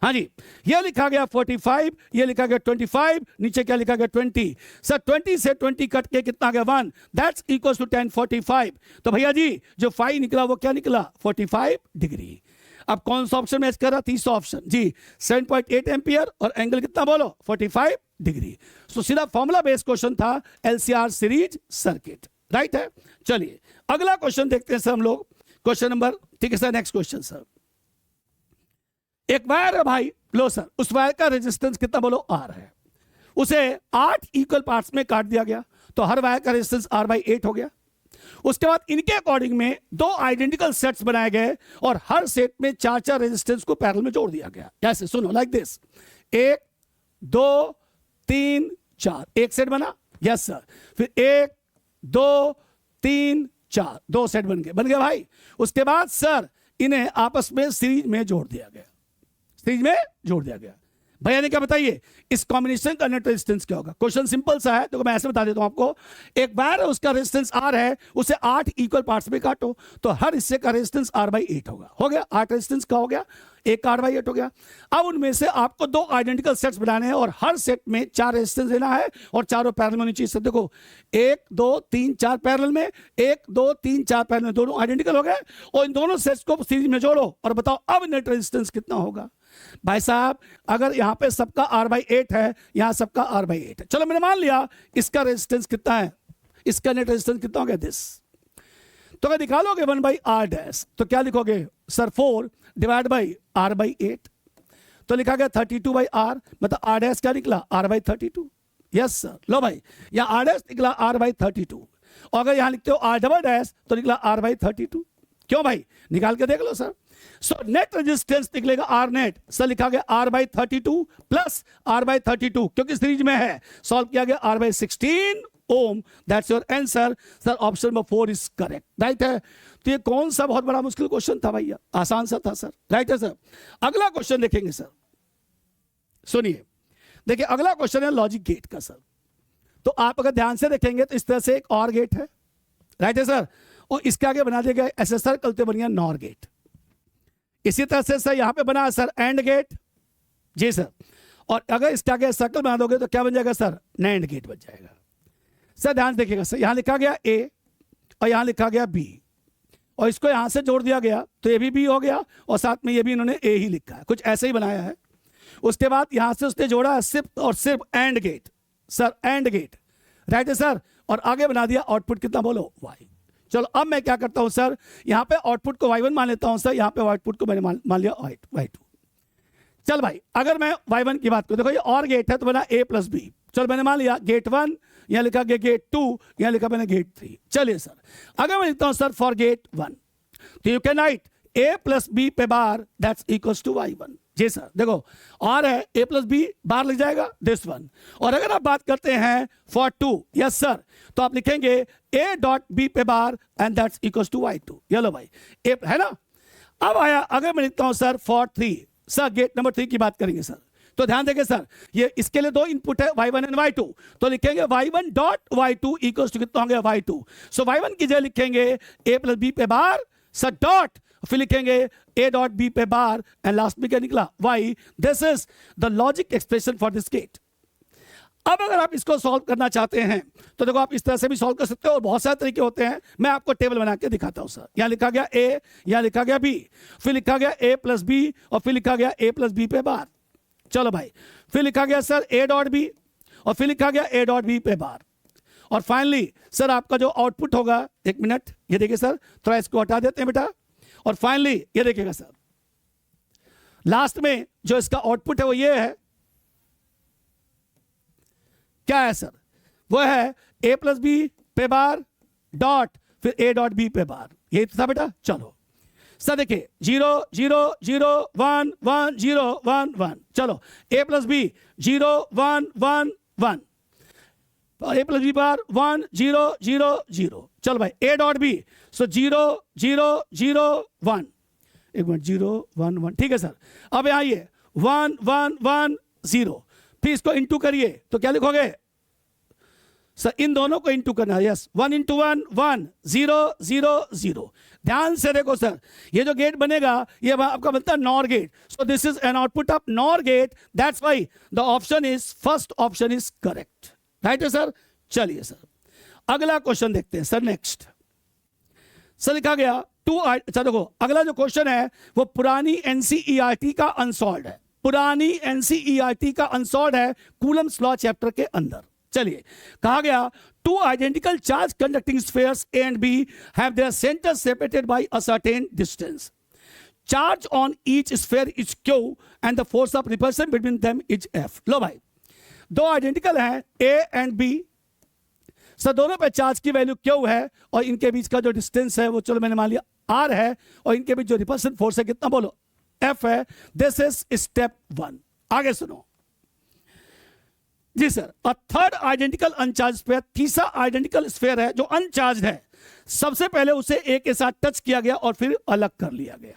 हाँ जी, ये लिखा गया 45, ये लिखा गया 25, नीचे क्या लिखा गया 20। सर 20 से 20 कट के कितना गया 1, दैट्स इक्वल्स टू 10 45। तो भैया जी जो फाई निकला वो क्या निकला 45 डिग्री। अब कौन सा ऑप्शन मैच कर रहा, तीसरा ऑप्शन जी, 7.8 एम्पियर और एंगल कितना बोलो 45 डिग्री। सो सीधा फॉर्मूला बेस्ड क्वेश्चन था, LCR सीरीज सर्किट, राइट है। चलिए अगला क्वेश्चन देखते हैं सर हम लोग, क्वेश्चन नंबर, ठीक है सर, नेक्स्ट क्वेश्चन सर। एक वायर है भाई, लो सर, उस वायर का रेजिस्टेंस कितना बोलो R है, उसे 8 इक्वल पार्ट्स में काट दिया गया, तो हर वायर का रेजिस्टेंस R/8 हो गया। उसके बाद इनके अकॉर्डिंग में 2 आइडेंटिकल सेट्स बनाए गए और हर सेट में 4-4 रेजिस्टेंस को पैरेलल में जोड़ दिया गया। कैसे, सुनो, लाइक दिस, 1 2 3 4, एक सेट बना, यस सर, फिर 1 2 3 4, 2 सेट बन गए भाई। उसके बाद सर इन्हें आपस में सीरीज में जोड़ दिया गया, सीरीज में जोड़ दिया गया। भैया ने क्या बताइए, इस कॉम्बिनेशन का नेट रेजिस्टेंस क्या होगा। क्वेश्चन सिंपल सा है, तो मैं ऐसे बता देता हूं आपको। एक वायर है, उसका रेजिस्टेंस R है, उसे 8 इक्वल पार्ट्स में काटो, तो हर हिस्से का रेजिस्टेंस R/8 होगा। हो गया, 8 रेजिस्टेंस का हो गया, एक का R/8 हो गया। अब उनमें से आपको 2 आइडेंटिकल सेट्स बनाने हैं और हर सेट में 4 रेजिस्टेंस लेना है और चारों पैरेलल में होनी चाहिए। देखो 1 2 3 4 पैरेलल में, 1 2 3 4 पैरेलल में, दोनों आइडेंटिकल हो गए, और इन दोनों सेट्स को सीरीज में जोड़ो और बताओ अब नेट रेजिस्टेंस कितना होगा। भाई साहब अगर यहां पे सबका R/8 है, यहां सबका R/8 है, चलो मैंने मान लिया इसका रेजिस्टेंस कितना है, इसका नेट रेजिस्टेंस कितना हो गया दिस। तो अगर निकालोगे 1/R' तो क्या लिखोगे सर, 4 डिवाइड बाई R/8, तो लिखा गया 32/R, मतलब R' क्या निकला R/32। यस सर, लो भाई यहां R' निकला R/32, और अगर यहां लिखते हो R" तो निकला R/32। क्यों भाई, निकाल के देख लो सर। सो नेट रेजिस्टेंस निकलेगा R नेट, सर लिखा गया R/32 प्लस R/32, क्योंकि सीरीज में है, सॉल्व किया गया R/16 ohm. That's your answer sir, option number 4 is correct, right है। तो ये कौन सा बहुत बड़ा मुश्किल क्वेश्चन था भैया, आसान सा था सर, राइट है सर। अगला क्वेश्चन देखेंगे सर, सुनिए, देखिए अगला क्वेश्चन है लॉजिक गेट का सर। तो आप अगर ध्यान से देखेंगे तो इस तरह से एक और गेट है, राइट है सर, और इसके आगे बना दिया गया ऐसे सर्कल तो बन गया नॉर गेट। इसी तरह से सर यहां पे बना सर एंड गेट, जी सर, और अगर इसके आगे सर्कल बना दोगे तो क्या बन जाएगा सर, नैंड गेट बन जाएगा। सर ध्यान देखिएगा सर, यहां लिखा गया ए और यहां लिखा गया बी, और इसको यहां से जोड़ दिया गया तो ये भी बी हो गया, और साथ में ये भी इन्होंने ए ही लिखा है, कुछ ऐसे ही बनाया है। उसके बाद यहां से उसने जोड़ा है सिर्फ और सिर्फ and gate, sir and gate, right है सर, और आगे बना दिया आउटपुट कितना बोलो, वाई। चलो अब मैं क्या करता हूं सर, यहां पे आउटपुट को y1 मान लेता हूं सर, यहां पे आउटपुट को मैंने मान लिया y2। चल भाई, अगर मैं y1 की बात करूं, देखो ये और गेट है तो बना a प्लस बी। चलो मैंने मान लिया गेट 1, यहां लिखा गया गेट 2, यहां लिखा मैंने गेट 3। चलिए सर, अगर मैं लिखता हूं सर फॉर गेट 1, तो you can write a plus B पे bar that's equals to y1। जी सर, देखो और है a प्लस बी बार लिख जाएगा दिस वन, और अगर आप बात करते हैं फॉर 2, यस सर, तो आप लिखेंगे a डॉट बी पे bar and that's equals to y2। ये लो भाई a है ना। अब आया अगर मैं लिखता हूं sir for 3, sir gate number 3 की बात करेंगे सर, तो ध्यान देंगे सर, ये इसके लिए दो इनपुट है y1 एंड y2, तो लिखेंगे y1 dot y2 equals to कितना होंगे y2। सो y1 की जगह लिखेंगे a प्लस बी पे बार सर डॉट, फिर लिखेंगे a डॉट b पे बार एंड लास्ट में क्या निकला y। This is the logic expression for this gate. अब अगर आप इसको सॉल्व करना चाहते हैं तो देखो आप इस तरह से भी सॉल्व कर सकते हो, और बहुत सारे तरीके होते हैं, मैं आपको टेबल बना के दिखाता हूं सर। यहां लिखा गया a, यहां लिखा गया b, फिर लिखा गया a प्लस बी, और फिर लिखा गया a प्लस बी पे बार। चलो भाई, फिर लिखा गया सर a डॉट बी, और फिर लिखा गया a डॉट बी पे बार, और फाइनली सर आपका जो आउटपुट होगा, एक मिनट ये देखिए सर, थोड़ा इसको हटा देते हैं बेटा, और फाइनली ये देखिएगा सर, लास्ट में जो इसका आउटपुट है वो ये है, क्या है सर, वो है a प्लस बी पे बार डॉट फिर a डॉट बी पे बार, यही तो था बेटा। चलो सर देखिए 0 0 0 1 1 0 1 1, चलो a plus B 0 1 1 1, a plus B bar 1 0 0 0। चलो भाई a डॉट बी, सो 0 0 0 1, एक मिनट 0 1 1, ठीक है सर। अब यहाँ ये 1 1 1 0, फिर इसको इंटू करिए तो क्या लिखोगे सर, इन दोनों को इंटू करना है, यस 1 इंटू 1 1 0 0 0। ध्यान से देखो सर, ये जो गेट बनेगा ये आपका बनता है NOR gate, so this is an output of NOR gate, that's why the option is first option is correct, right है सर। चलिए सर अगला क्वेश्चन देखते हैं सर, नेक्स्ट सर लिखा गया 2। अच्छा देखो अगला जो क्वेश्चन है वो पुरानी एनसीईआरटी का अनसॉल्व्ड है, पुरानी एनसीईआरटी का अनसॉल्व्ड है कूलम्स लॉ चैप्टर के अंदर। चलिए कहा गया 2 identical charge conducting spheres A and B have their centers separated by a certain distance. Charge on each sphere is Q and the force of repulsion between them is F. लो भाई, दो identical हैं A and B, sir दोनों पे charge की value Q है, और इनके बीच का जो डिस्टेंस है वो चलो मैंने मान लिया R है, और इनके बीच जो रिपल्सन फोर्स है कितना बोलो F है। This is step 1। आगे सुनो जी sir, a third identical uncharged sphere, तीसरा आइडेंटिकल स्फीयर है जो अनचार्ज है, सबसे पहले उसे ए के साथ टच किया गया और फिर अलग कर लिया गया,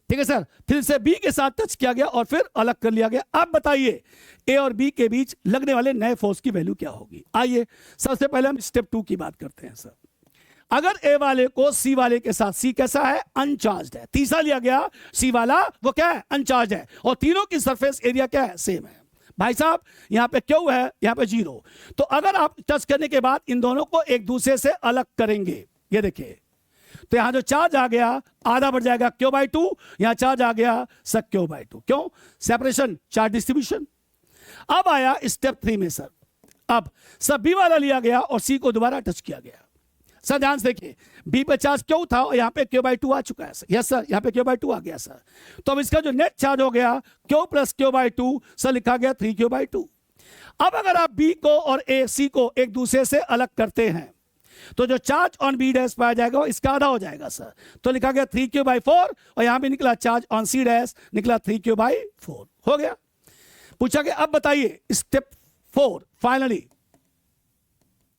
ठीक है सर, फिर से बी के साथ टच किया गया और फिर अलग कर लिया गया। अब बताइए ए और बी के बीच लगने वाले नए फोर्स की वैल्यू क्या होगी। आइए सबसे पहले हम स्टेप 2 की बात करते हैं सर। अगर ए वाले को सी वाले के साथ, सी कैसा है अनचार्ज है, तीसरा लिया गया सी वाला वो क्या है अनचार्ज है, और तीनों की सरफेस एरिया क्या है सेम है। भाई साहब यहां पे क्यों है, यहां पे 0, तो अगर आप टच करने के बाद इन दोनों को एक दूसरे से अलग करेंगे, ये देखिए, तो यहां जो चार्ज आ गया आधा बढ़ जाएगा Q/2, यहां चार्ज आ गया सर Q/2, क्यों सेपरेशन चार्ज डिस्ट्रीब्यूशन। अब आया स्टेप 3 में सर, अब सर बी वाला लिया गया और सी को दोबारा टच किया गया। सर ध्यान से देखिए, बी पे चार्ज क्यों था और यहाँ पे Q/2 आ चुका है सर, यस सर यहाँ पे Q/2 आ गया सर, तो अब इसका जो नेट चार्ज हो गया Q प्लस Q/2 सर लिखा गया 3Q/2। अब अगर आप बी को और ए सी को एक दूसरे से अलग करते हैं तो जो चार्ज ऑन बी डैश पाया जाएगा वो इसका आधा हो जाएगा सर, तो लिखा गया 3Q/4, और यहां भी निकला चार्ज ऑन सी डैश निकला 3Q/4 हो गया। पूछा गया अब बताइए स्टेप 4 फाइनली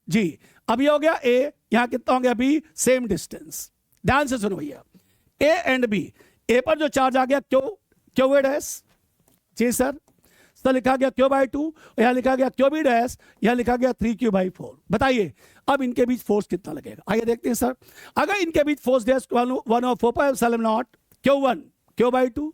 जी, अब ये हो गया ए, यहां कितना हो गया बी, सेम डिस्टेंस। ध्यान से सुनो भैया, ए एंड बी, ए पर जो चार्ज आ गया Q डैश जी सर लिखा गया Q/2, यहां लिखा गया QB डैश, यहां लिखा गया 3Q/4। बताइए अब इनके बीच फोर्स कितना लगेगा, आइए देखते हैं सर। अगर इनके बीच force dash 1/4πε0 Q1 Q/2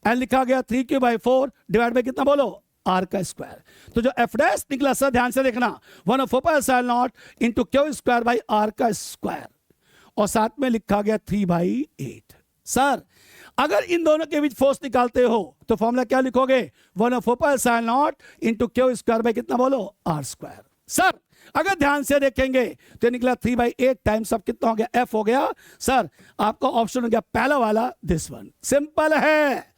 and लिखा गया 3/4 डिवाइड बाई कितना बोलो, आर का स्क्वायर। तो जो एफ डैश निकला सर ध्यान से देखना 1/4 into Q square by R का स्क्वायर, और साथ में लिखा गया 3/8। सर अगर इन दोनों के बीच फोर्स निकालते हो तो फॉर्मूला क्या लिखोगे, 1/4 इंटू क्यू स्क्वायर बाई कितना बोलो, आर स्क्वायर। सर अगर ध्यान से देखेंगे तो निकला 3/8 टाइम्स अब कितना हो गया, एफ हो गया। सर आपका ऑप्शन हो गया पहला वाला, दिस वन। सिंपल है,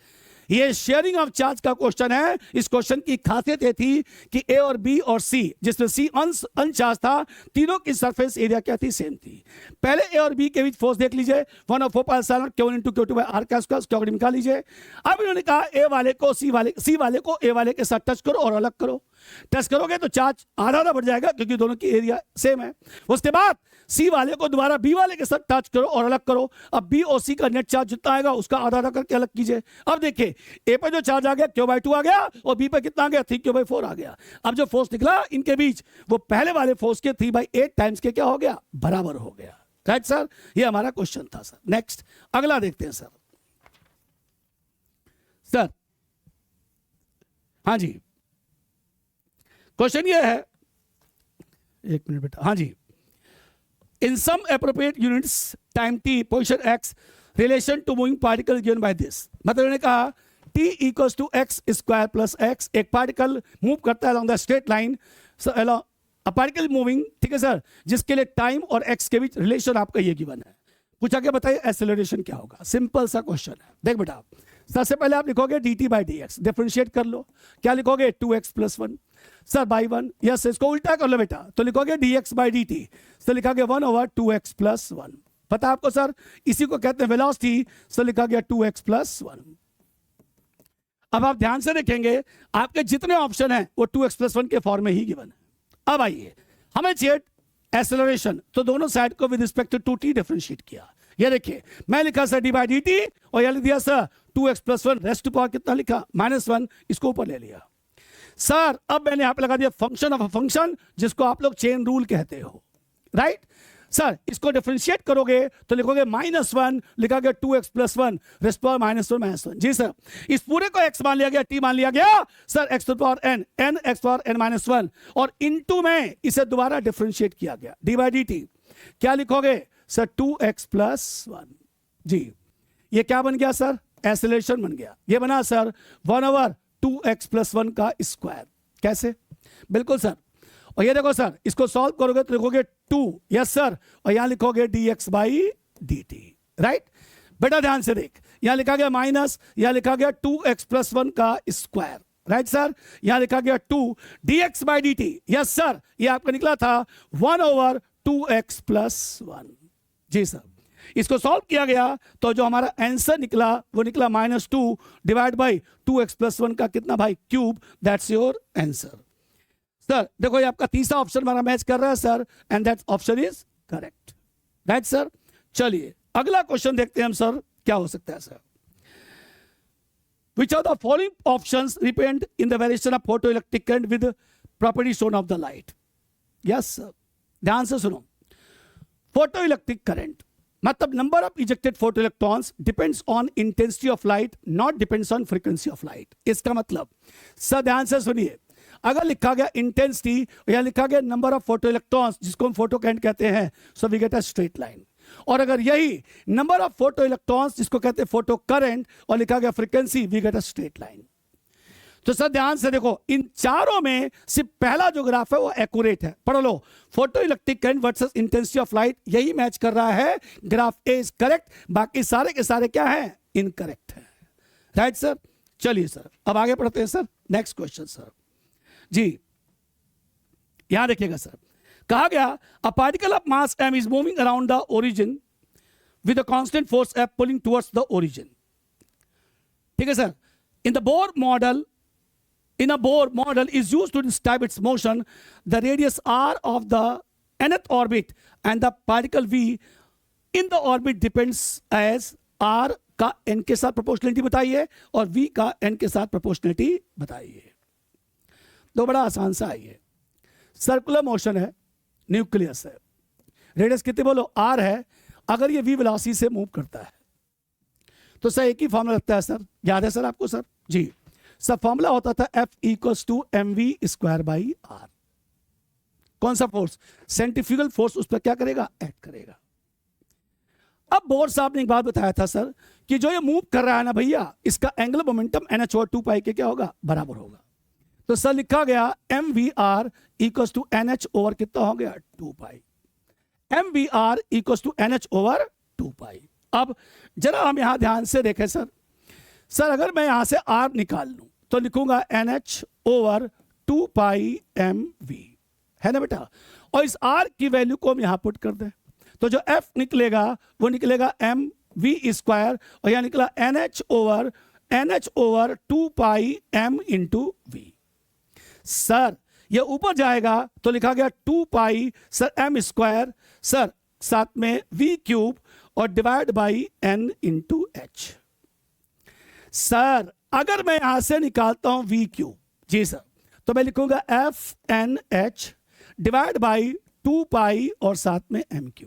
ये शेयरिंग ऑफ चार्ज का क्वेश्चन है। इस क्वेश्चन की खासियत ये थी कि ए और बी और सी, जिसमें सी अनचार्ज था, तीनों की सरफेस एरिया क्या थी, सेम थी। पहले ए और बी के बीच फोर्स देख लीजिए, 1/4 Q1 into Q2 by R का स्क्वायर निकाल लीजिए। अब इन्होंने कहा ए वाले को सी वाले को ए वाले के साथ टच करो और अलग करो। टच करोगे तो चार्ज आधा बढ़ जाएगा क्योंकि दोनों की एरिया सेम है। उसके बाद सी वाले को दोबारा बी वाले के साथ टच करो और अलग करो। अब बी और सी का नेट चार्ज जितना आएगा उसका आधा करके अलग कीजिए। अब देखिए ए पे जो चार्ज आ गया Q/2 आ गया और बी पे कितना आ गया, 3Q/4 आ गया। अब जो फोर्स निकला इनके बीच वो पहले वाले फोर्स के 3/8 टाइम्स के क्या हो गया, बराबर हो गया। राइट सर, ये हमारा क्वेश्चन था सर। नेक्स्ट अगला देखते हैं सर। सर हाँ जी, क्वेश्चन ये है, एक मिनट बेटा, हाँ जी। In some appropriate units, time t, position x, relation to moving particle given by this. मतलब उन्होंने कहा t equals to x square plus x, एक पार्टिकल मूव करता है along the straight line, so along a particle moving, ठीक है sir, जिसके लिए टाइम और x के बीच रिलेशन आपका ये गिवन है। पूछा क्या, बताइए एक्सेलरेशन क्या होगा। सिंपल सा क्वेश्चन है। देख बेटा, सबसे पहले आप लिखोगे dt/dx, डिफरेंशिएट कर लो। क्या लिखोगे, 2x+1 सर बाई 1। यस, इसको उल्टा कर लो बेटा, तो लिखोगे dx/dt, तो लिखा गया 1/2x+1। पता आपको सर, इसी को कहते हैं वेलोसिटी, तो लिखा गया 2x+1। अब आप ध्यान से देखेंगे आपके जितने ऑप्शन हैं वो 2x+1 के फॉर्म में ही गिवन है। अब आइए, हमें चाहिए एक्सेलरेशन, तो दोनों साइड को with respect to t differentiate किया। ये देखिए मैं लिखा सर d/dt और यह लिख दिया sir 2x+1 rest to power कितना लिखा, -1, इसको ऊपर ले लिया। सर अब मैंने यहां पे लगा दिया फंक्शन ऑफ अ फंक्शन, जिसको आप लोग चेन रूल कहते हो। राइट सर, इसको डिफरेंशिएट करोगे तो लिखोगे -1, लिखा गया 2x+1 रेस्ट पावर -1 जी सर। इस पूरे को x मान लिया गया, t मान लिया गया sir, x to the power n, n x to the power n-1, और इनटू में इसे दोबारा डिफरेंशिएट किया गया d/dt। क्या लिखोगे सर, 2x+1 जी। ये क्या बन गया सर, एक्सेलरेशन बन गया। ये बना सर 1/2x+1 का स्क्वायर। कैसे, बिल्कुल सर। और ये देखो सर, इसको सॉल्व करोगे तो लिखोगे 2, यस सर, और यहां लिखोगे dx/dt। राइट बेटा, ध्यान से देख, यहां लिखा गया माइनस, यहां लिखा गया 2x+1 का स्क्वायर। राइट सर, यहां लिखा गया 2 dx/dt। यस सर, ये आपका निकला था 1/2x+1 जी सर। इसको सॉल्व किया गया तो जो हमारा आंसर निकला वो निकला -2 डिवाइड बाई 2x+1 का कितना भाई, cube. That's your answer. Sir देखो ये आपका तीसरा ऑप्शन हमारा मैच कर रहा है sir, and that option is correct. Right sir, चलिए अगला क्वेश्चन देखते हैं हम सर, क्या हो सकता है sir. Which of the following options depend in the variation of photoelectric current with property shown of the light? Yes sir, ध्यान से सुनो। फोटोइलेक्ट्रिक करंट मतलब number of ejected photoelectrons depends on intensity of light, not depends on frequency of light. इसका मतलब sir ध्यान से सुनिए, अगर लिखा गया इंटेंसिटी या लिखा गया नंबर ऑफ फोटोइलेक्ट्रॉन्स, जिसको हम फोटो करंट कहते हैं, so we get a straight line. और अगर यही नंबर ऑफ फोटो इलेक्ट्रॉन्स, जिसको कहते हैं फोटो करंट, और लिखा गया frequency, we get a straight line. तो सर ध्यान से देखो, इन चारों में सिर्फ पहला जो ग्राफ है वो एक्यूरेट है। पढ़ लो, photo electric current versus intensity of light, यही मैच कर रहा है। ग्राफ ए इज करेक्ट, बाकी सारे के सारे क्या है, इनकरेक्ट है। राइट सर, चलिए सर अब आगे पढ़ते हैं सर। नेक्स्ट क्वेश्चन सर जी, यहां देखिएगा सर, कहा गया a particle of mass m is moving around the origin with a constant force F pulling towards the origin. ठीक है sir, in the Bohr model, in a Bohr model is used to describe its motion, the radius r of the nth orbit and the particle v in the orbit depends as r का n के साथ proportionality बताइए और v का n के साथ proportionality बताइए। दो बड़ा आसान सा है, सर्कुलर मोशन है, न्यूक्लियस है, रेडियस कितने बोलो r है। अगर ये v वेलोसिटी से मूव करता है तो सर एक ही फॉर्मूला लगता है सर, याद है सर आपको सर जी? सब फॉर्मूला होता था F equals to mv² by R. कौन सा फोर्स? सेंट्रीफ्यूगल फोर्स उस पर क्या करेगा? एक्ट करेगा। अब बोर साहब ने एक बात बताया था सर कि जो ये मूव कर रहा है ना भैया, इसका एंगुलर मोमेंटम NH ओवर 2 पाई के क्या होगा? बराबर होगा। तो सर लिखा गया mvr equals to NH over कितना हो गया? 2 pi. mvr equals to NH over 2 pi. अब जरा हम यहां ध्यान से देखें सर। सर अगर मैं यहां से r निकाल लूं तो लिखूंगा NH ओवर 2 पाई mv, है ना बेटा? और इस r की वैल्यू को हम यहां पुट कर दें तो जो f निकलेगा वो निकलेगा mv², और यहां निकला NH ओवर 2 पाई m इंटू v। सर ये ऊपर जाएगा तो लिखा गया 2 पाई सर m², सर साथ में v³ और divide by n into h। Sir अगर मैं यहां से निकालता हूं v³ जी सर, तो मैं लिखूंगा FNH डिवाइड बाई 2 पाई और साथ में m³।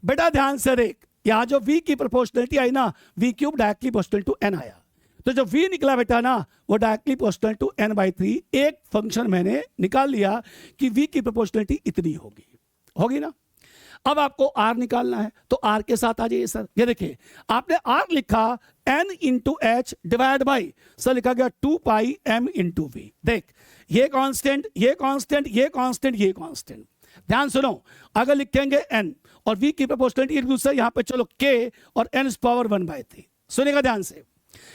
बेटा ध्यान से देख, यहां जो v की प्रोपोर्शनलिटी आई ना, v³ directly proportional to n आया, तो जो v निकला बेटा ना वो डायरेक्टली प्रोपोर्शनल टू n/3। एक फंक्शन मैंने निकाल लिया कि v की प्रोपोर्शनलिटी इतनी होगी ना। अब आपको r निकालना है तो r के साथ आ जाइए सर। ये देखिए आपने r लिखा n into H divide by sir लिखा गया 2 पाई m इंटू v। देख ये कांस्टेंट, ये कांस्टेंट, ये कांस्टेंट, ये कांस्टेंट। ध्यान सुनो, अगर लिखेंगे n और v की प्रोपोर्शनलिटी एक दूसरे, यहां पे चलो k और n पावर 1/3। सुनेगा ध्यान से,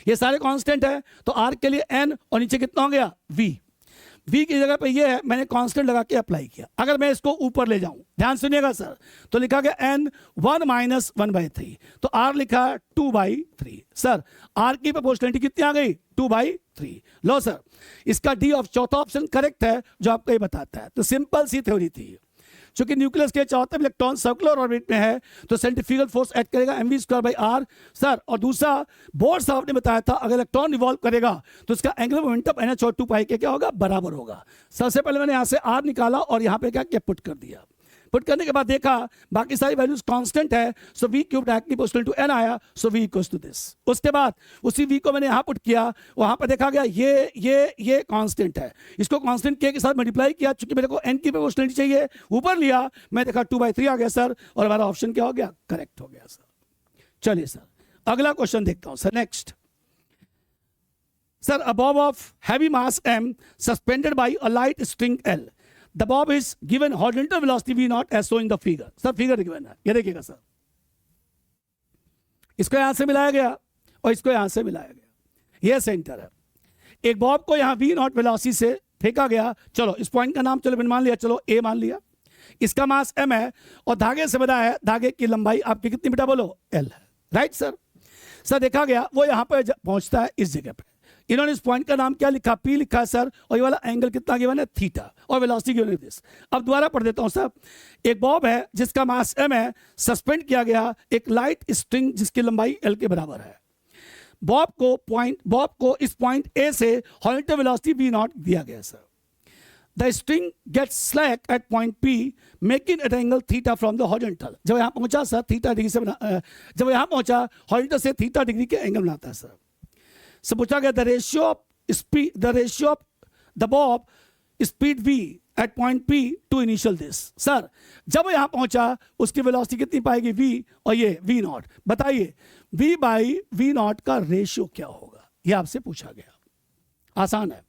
ये सारे कांस्टेंट है तो r के लिए n और नीचे कितना हो गया? v। v की जगह पे ये है, मैंने कांस्टेंट लगा के अप्लाई किया। अगर मैं इसको ऊपर ले जाऊं, ध्यान सुनिएगा सर, तो लिखा गया n 1 माइनस 1/3, तो r लिखा 2/3। सर r की प्रोपोर्शनलिटी कितनी आ गई? 2/3। लो सर, इसका डी ऑफ चौथा ऑप्शन करेक्ट है जो आपको ये बताता है। तो सिंपल सी थ्योरी थी, चूंकि न्यूक्लियस के चौथे इलेक्ट्रॉन सर्कुलर ऑर्बिट में है तो सेंट्रीफ्यूगल फोर्स एक्ट करेगा mv² बाई आर। सर और दूसरा बोर साहब ने बताया था अगर इलेक्ट्रॉन रिवॉल्व करेगा तो इसका एंगुलर मोमेंटम NH और 2 पाई के क्या होगा? बराबर होगा। सबसे पहले मैंने यहां से r निकाला और यहां पे क्या किया? पुट कर दिया। पुट करने के बाद देखा बाकी सारी वैल्यूज कांस्टेंट है, so v³ directly proportional to n आया, so v equals to this. उसके बाद उसी v को मैंने यहां पुट किया, वहां पर देखा गया ये कांस्टेंट है, इसको कांस्टेंट k के साथ मल्टीप्लाई किया, चूंकि मेरे को n की प्रोपोर्शनलिटी चाहिए, ऊपर लिया, मैं देखा 2/3 आ गया सर, और हमारा ऑप्शन क्या हो गया? करेक्ट हो गया सर। चलिए सर अगला क्वेश्चन देखता हूं sir. Next sir, a Bob of heavy mass m suspended bye a light string L, the bob is given horizontal velocity v0 as shown in the figure। Sir figure given है, ये देखिएगा sir, इसको यहां से मिलाया गया और इसको यहां से मिलाया गया, ये सेंटर है। एक बॉब को यहां v0 वेलोसिटी से फेंका गया, चलो इस पॉइंट का नाम चलो मान लिया, चलो a मान लिया, इसका मास m है और धागे से बना है, धागे की लंबाई आपकी कितनी बेटा बोलो? l है, राइट सर। सर देखा गया वो यहां पर पहुंचता है इस जगह पे, इन्होंने इस पॉइंट का नाम क्या लिखा? P लिखा है सर, और ये वाला एंगल कितना गिवन है? थीटा, और वेलोसिटी गिवन है दिस। अब दोबारा पढ़ देता हूं सर। एक बॉब है जिसका मास m है, सस्पेंड किया गया एक लाइट स्ट्रिंग जिसकी लंबाई l के बराबर है। बॉब को इस पॉइंट A से हॉरिजॉन्टल वेलोसिटी v0 दिया गया sir. The string gets slack at point P making at angle theta from the horizontal. जब यहां पहुंचा सर थीटा डिग्री से जब यहां पहुंचा हॉरिजॉन्टल से थीटा डिग्री के एंगल बनाता है सर। से पूछा गया the ratio of the bob speed v at point P to initial this. Sir जब यहां पहुंचा उसकी वेलोसिटी कितनी पाएगी? v, और ये v0। बताइए v/v0 का रेशियो क्या होगा? ये आपसे पूछा गया, आसान है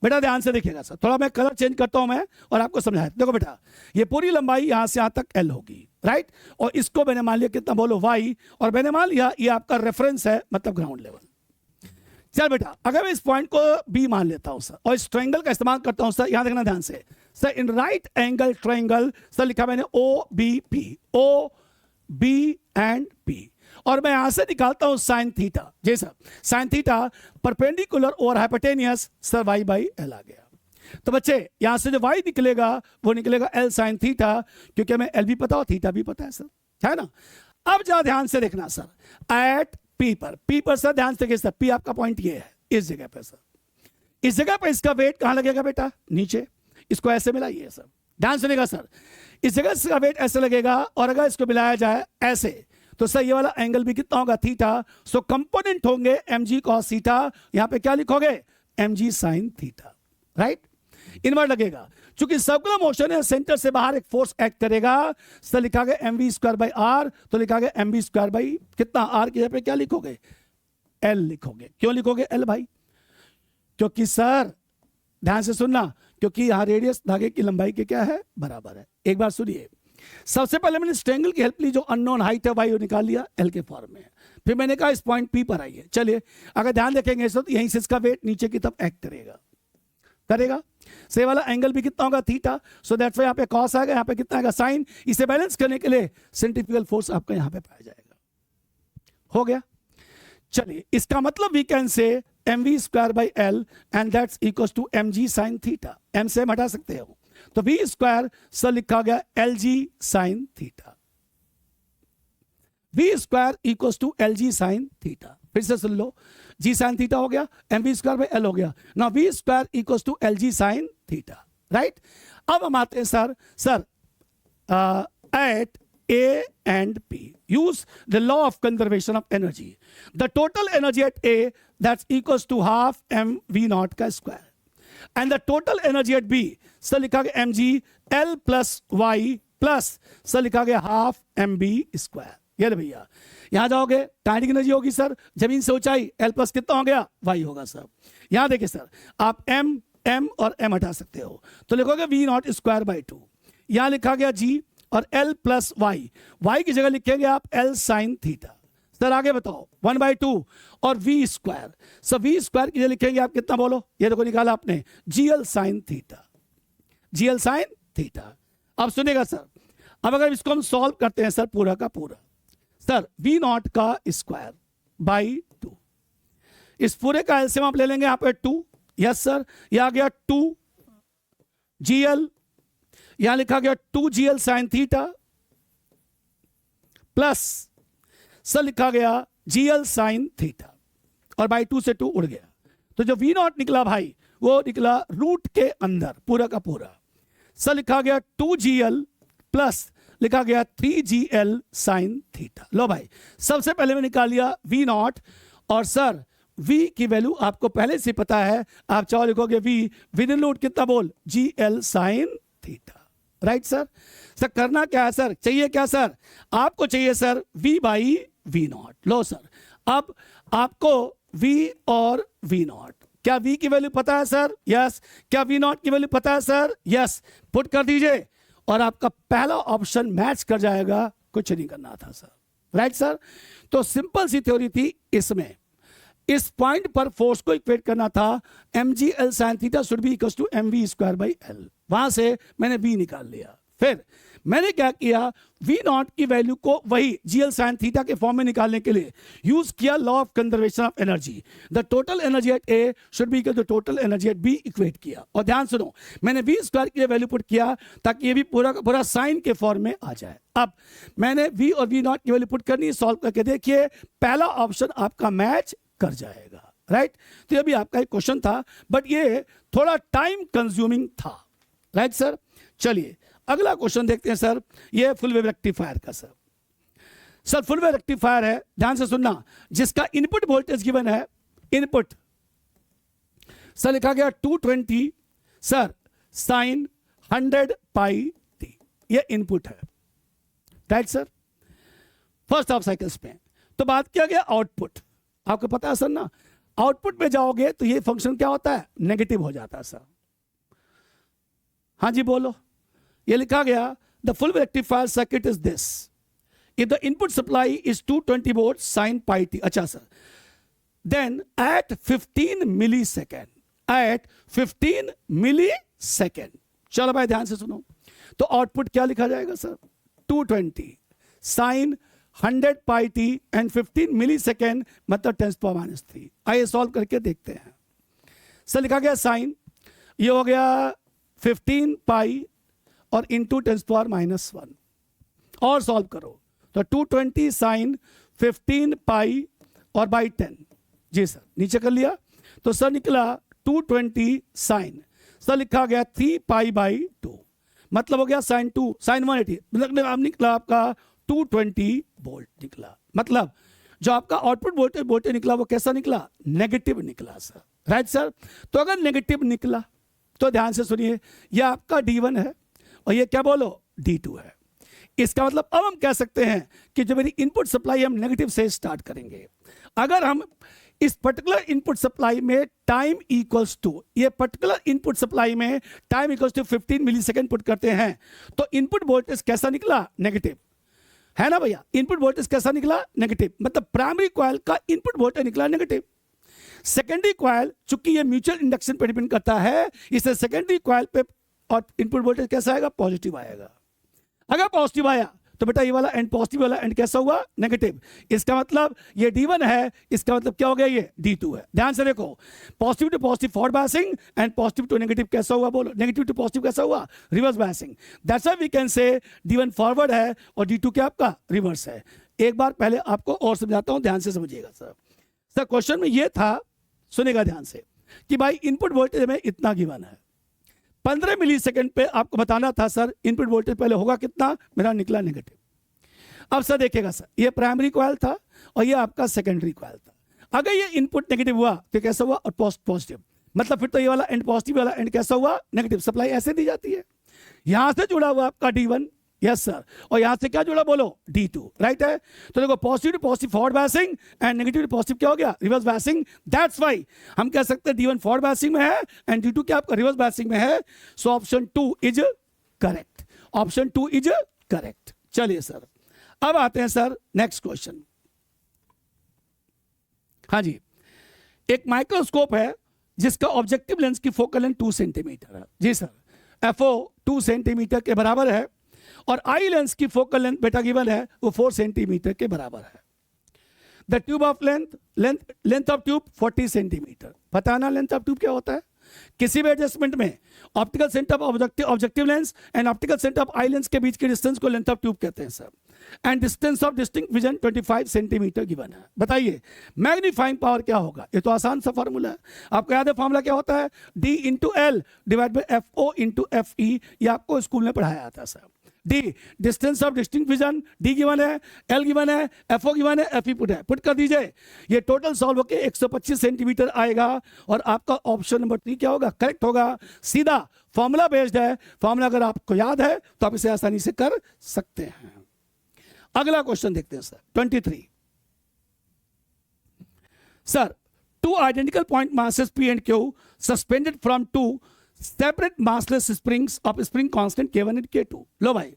बेटा, ध्यान से देखिएगा सर। थोड़ा मैं कलर चेंज करता हूं मैं और आपको समझाया। देखो बेटा, ये पूरी लंबाई यहां से यहां तक l होगी, राइट, और इसको मैंने मान लिया कितना बोलो? y, और मैंने मान लिया ये आपका रेफरेंस है, मतलब ग्राउंड लेवल। चल बेटा, अगर मैं इस पॉइंट को B मान लेता हूं सर और इस ट्रायंगल का इस्तेमाल करता हूं सर, यहां देखना ध्यान से sir, in right angle triangle sir लिखा मैंने O B एंड P, और मैं यहां से निकालता हूं साइन थीटा। जी सर, साइन थीटा परपेंडिकुलर और हाइपोटेनियस सर y/l आ गया। तो बच्चे यहां से जो y निकलेगा वो निकलेगा l साइन थीटा, क्योंकि हमें l भी पता और थीटा भी पता है सर, है ना। अब जरा ध्यान से देखना सर, एट P पर सर ध्यान से देखिए सर, P आपका पॉइंट ये है, इस जगह पे सर, इस जगह पे इसका वेट कहां लगेगा बेटा? नीचे। इसको ऐसे मिलाइए सर, ध्यान सुनिएगा सर, इस जगह इसका वेट ऐसे लगेगा, और अगर इसको मिलाया जाए ऐसे तो सर ये वाला एंगल भी कितना होगा, थीटा। सो कंपोनेंट होंगे mg cos थीटा, यहां पे क्या लिखोगे, mg sin theta, right. Invert लगेगा, चूंकि सर्कुलर मोशन है, सेंटर से बाहर एक फोर्स एक्ट करेगा, सर लिखा गया mv स्क्वायर बाई आर, तो लिखा गया mv स्क्वायर बाई कितना, आर की जगह पे क्या लिखोगे, एल लिखोगे। क्यों लिखोगे एल भाई, क्योंकि सर ध्यान से सुनना, क्योंकि यहां रेडियस धागे की लंबाई के क्या है, बराबर है। एक बार सुनिए, सबसे पहले मैंने स्ट्रेंगल की हेल्प ली, जो अननोन हाइट है वाई निकाल लिया, एल के फॉर्म में। फिर मैंने कहा इस पॉइंट पी पर आइए। चलिए अगर ध्यान देखेंगे तो यहीं से इसका वेट नीचे की तरफ एक्ट करेगा। से वाला एंगल भी कितना होगा, थीटा। सो दैट्स व्हाई यहाँ पे कॉस आएगा, यहाँ पे कितना आएगा, साइन। इसे बैलेंस करने के लिए सेंट्रीफ्यूगल फोर्स आपका यहाँ पे पाया जाएगा। हो गया। चलिए इसका मतलब we can say mv square by L and that's equals to mg sine theta. m से हम हटा सकते हो, तो v स्क्वायर सर लिखा गया lg sine theta. v square equals to lg sine theta. फिर से सुन लो, g साइन थीटा हो गया, mv स्क्वायर बाई एल हो गया। Now v square equals to lg sine theta, right. अब हम आते हैं sir at A and P. Use the law of conservation of energy. The total energy at A, that's equals to half mv naught का square. And the total energy at B, sir लिखा गया mg L plus y plus sir लिखा गया half mb square. ये भैया यहां जाओगे, kinetic energy होगी सर, जमीन से ऊंचाई L plus कितना हो गया, y होगा सर। यहां देखिए सर, आप m और m हटा सकते हो, तो लिखोगे v नॉट स्क्वायर बाई 2। यहां लिखा गया g और L प्लस y की जगह लिखेंगे आप L साइन थीटा। सर आगे बताओ, 1/2 और v square, sir v square की जगह लिखेंगे आप कितना, बोलो, ये देखो निकाला आपने, GL साइन थीटा। अब सुनिएगा सर, अब अगर इसको हम सॉल्व करते हैं सर पूरा का पूरा, सर v नॉट का स्क्वायर बाई 2, इस पूरे का एलसीएम आप ले लेंगे यहाँ पे 2, यस सर, यह आ गया 2 GL, यहां लिखा गया 2gl sign theta plus sir लिखा गया gl साइन थीटा, और बाई 2 से 2 उड़ गया, तो जो v नॉट निकला भाई वो निकला रूट के अंदर पूरा का पूरा। सर लिखा गया 2gl प्लस लिखा गया 3gl साइन थीटा। लो भाई, सबसे पहले मैं निकाल लिया v नॉट, और सर v की वैल्यू आपको पहले से पता है, आप चाहो लिखोगे v विद इन रूट कितना, बोल, gl sine theta, right sir. Sir करना क्या है सर, चाहिए क्या सर, आपको चाहिए sir v by V naught. लो सर, अब आपको v और v नॉट, क्या v की वैल्यू पता है सर, यस। क्या v नॉट की वैल्यू पता है सर, यस। पुट कर दीजिए और आपका पहला ऑप्शन मैच कर जाएगा, कुछ नहीं करना था सर, राइट सर। तो सिंपल सी थ्योरी थी इसमें, इस पॉइंट पर फोर्स को इक्वेट करना था, mg L sin theta should be equal to mv square by L। वहां से मैंने v निकाल लिया, फिर मैंने क्या किया, v नॉट की वैल्यू को वही gl sin थीटा के फॉर्म में निकालने के लिए यूज किया law of conservation of energy. The total energy at A should be equal to total energy at B equate किया। और ध्यान सुनो, मैंने v स्क्वायर की वैल्यू पुट किया ताकि ये भी पूरा का पूरा साइन के फॉर्म में आ जाए। अब मैंने v और v नॉट की वैल्यू पुट करनी, सॉल्व करके देखिए, पहला ऑप्शन आपका मैच कर जाएगा, राइट। तो ये भी आपका एक क्वेश्चन था, बट ये थोड़ा टाइम कंज्यूमिंग था, राइट सर। चलिए अगला क्वेश्चन देखते हैं सर, ये फुल वेव रेक्टिफायर का सर फुल वेव रेक्टिफायर है, ध्यान से सुनना, जिसका इनपुट वोल्टेज गिवन है, इनपुट सर लिखा गया 220 सर साइन 100 पाई टी, ये इनपुट है, right sir, first half cycles में। तो बात किया गया आउटपुट, आपको पता है सर ना, आउटपुट में जाओगे तो ये फंक्शन क्या होता है, नेगेटिव हो जाता है सर। हाँ जी बोलो, ये लिखा गया the full rectifier circuit is this, if the input supply is 220 volt sine pi T, अच्छा सर, देन एट 15 मिली सेकेंड, एट 15 मिली सेकेंड, चलो भाई ध्यान से सुनो, तो आउटपुट क्या लिखा जाएगा sir, 220 sine 100 pi T and 15 millisecond मतलब 10⁻⁻3। आइए सॉल्व करके देखते हैं। सर लिखा गया साइन, ये हो गया 15 पाई और इंटू 10⁻⁻1, और सॉल्व करो तो 220 साइन 15 पाई और बाई 10, जी सर नीचे कर लिया, तो सर निकला 220 साइन, सर लिखा गया 3 पाई बाई 2, मतलब हो गया साइन 2 साइन 180, मतलब निकला आपका 220 वोल्ट निकला। मतलब जो आपका आउटपुट वोल्टेज निकला वो कैसा निकला? नेगेटिव निकला सर, राइट सर। तो अगर नेगेटिव निकला तो ध्यान से सुनिए, ये आपका D1 है और ये क्या बोलो D2 है। इसका मतलब अब हम कह सकते हैं कि जो मेरी इनपुट सप्लाई हम नेगेटिव से स्टार्ट करेंगे। अगर हम इस पर्टिकुलर इनपुट सप्लाई में टाइम इक्वल्स टू, ये पर्टिकुलर इनपुट सप्लाई में time equals to 15 millisecond put करते हैं तो इनपुट वोल्टेज कैसा निकला? नेगेटिव, है ना भैया। इनपुट वोल्टेज कैसा निकला? नेगेटिव। मतलब प्राइमरी कॉइल का इनपुट वोल्टेज निकला नेगेटिव। सेकेंडरी कॉइल चूंकि ये म्यूचुअल इंडक्शन पर डिपेंड करता है, इससे सेकेंडरी कॉइल पे और इनपुट वोल्टेज कैसा आएगा? पॉजिटिव आएगा। अगर पॉजिटिव आया तो बेटा ये वाला एंड पॉजिटिव वाला एंड कैसा हुआ? नेगेटिव। इसका मतलब ये D1 है, इसका मतलब क्या हो गया? ये D2 है। ध्यान से देखो, positive to positive forward biasing and positive to negative कैसा हुआ? बोलो, नेगेटिव टू पॉजिटिव कैसा हुआ? Reverse biasing. That's why we can say D1 forward है और D2 क्या आपका? रिवर्स है। एक बार पहले आपको और समझाता हूं, ध्यान से समझिएगा सर। सर क्वेश्चन में ये था, सुनेगा ध्यान से, कि भाई इनपुट वोल्टेज में इतना गिवन है, 15 मिलीसेकंड पे आपको बताना था सर इनपुट वोल्टेज पहले होगा कितना? मेरा निकला नेगेटिव। अब सर देखिएगा सर, ये प्राइमरी कॉइल था और ये आपका सेकेंडरी कॉइल था। अगर ये इनपुट नेगेटिव हुआ तो कैसा हुआ? और पॉजिटिव। मतलब फिर तो ये वाला एंड पॉजिटिव वाला एंड कैसा हुआ? नेगेटिव। सप्लाई ऐसे दी जाती है। यहां से जुड़ा हुआ आपका D1, यस सर, और यहां से क्या जुड़ा? बोलो D2, राइट है। तो देखो positive to positive forward biasing and negative to positive क्या हो गया? Reverse biasing. दैट्स व्हाई हम कह सकते हैं D1 फॉरवर्ड बायसिंग में है एंड D2 क्या आपका? रिवर्स बायसिंग में है। So option 2 is correct. Option 2 is correct. चलिए सर, अब आते हैं सर नेक्स्ट क्वेश्चन। हाँ जी, एक माइक्रोस्कोप है जिसका ऑब्जेक्टिव लेंस की फोकल लेंथ 2 सेंटीमीटर है। जी सर, FO 2 सेंटीमीटर के बराबर है और आई लेंस की फोकल लेंथ बेटा गिवन है वो 4 सेंटीमीटर के बराबर है। The tube of length of tube 40 centimetre. पता ना लेंथ ऑफ ट्यूब क्या होता है? किसी भी एडजस्टमेंट में optical centre of objective lens and optical centre of eye lens के बीच के डिस्टेंस को लेंथ ऑफ ट्यूब कहते हैं sir. And distance of distinct vision 25 centimetre given है। बताइए मैग्नीफाइंग पावर क्या होगा? ये तो आसान सा फॉर्मूला है, आपको याद है फॉर्मूला क्या होता है? D into L divide by FO into FE। ये आपको स्कूल में पढ़ाया था sir. D distance of distinct vision, D given है, L गिवन है, FO गिवन है, FE पुट है। पुट कर दीजिए, ये टोटल सॉल्व होकर 125 सेंटीमीटर आएगा और आपका ऑप्शन नंबर 3 क्या होगा? करेक्ट होगा। सीधा फॉर्मूला बेस्ड है, फॉर्मूला अगर आपको याद है तो आप इसे आसानी से कर सकते हैं। अगला क्वेश्चन देखते हैं sir 23। Sir, two identical point masses P and Q suspended from two separate massless springs of spring constant K1 and K2। लो भाई,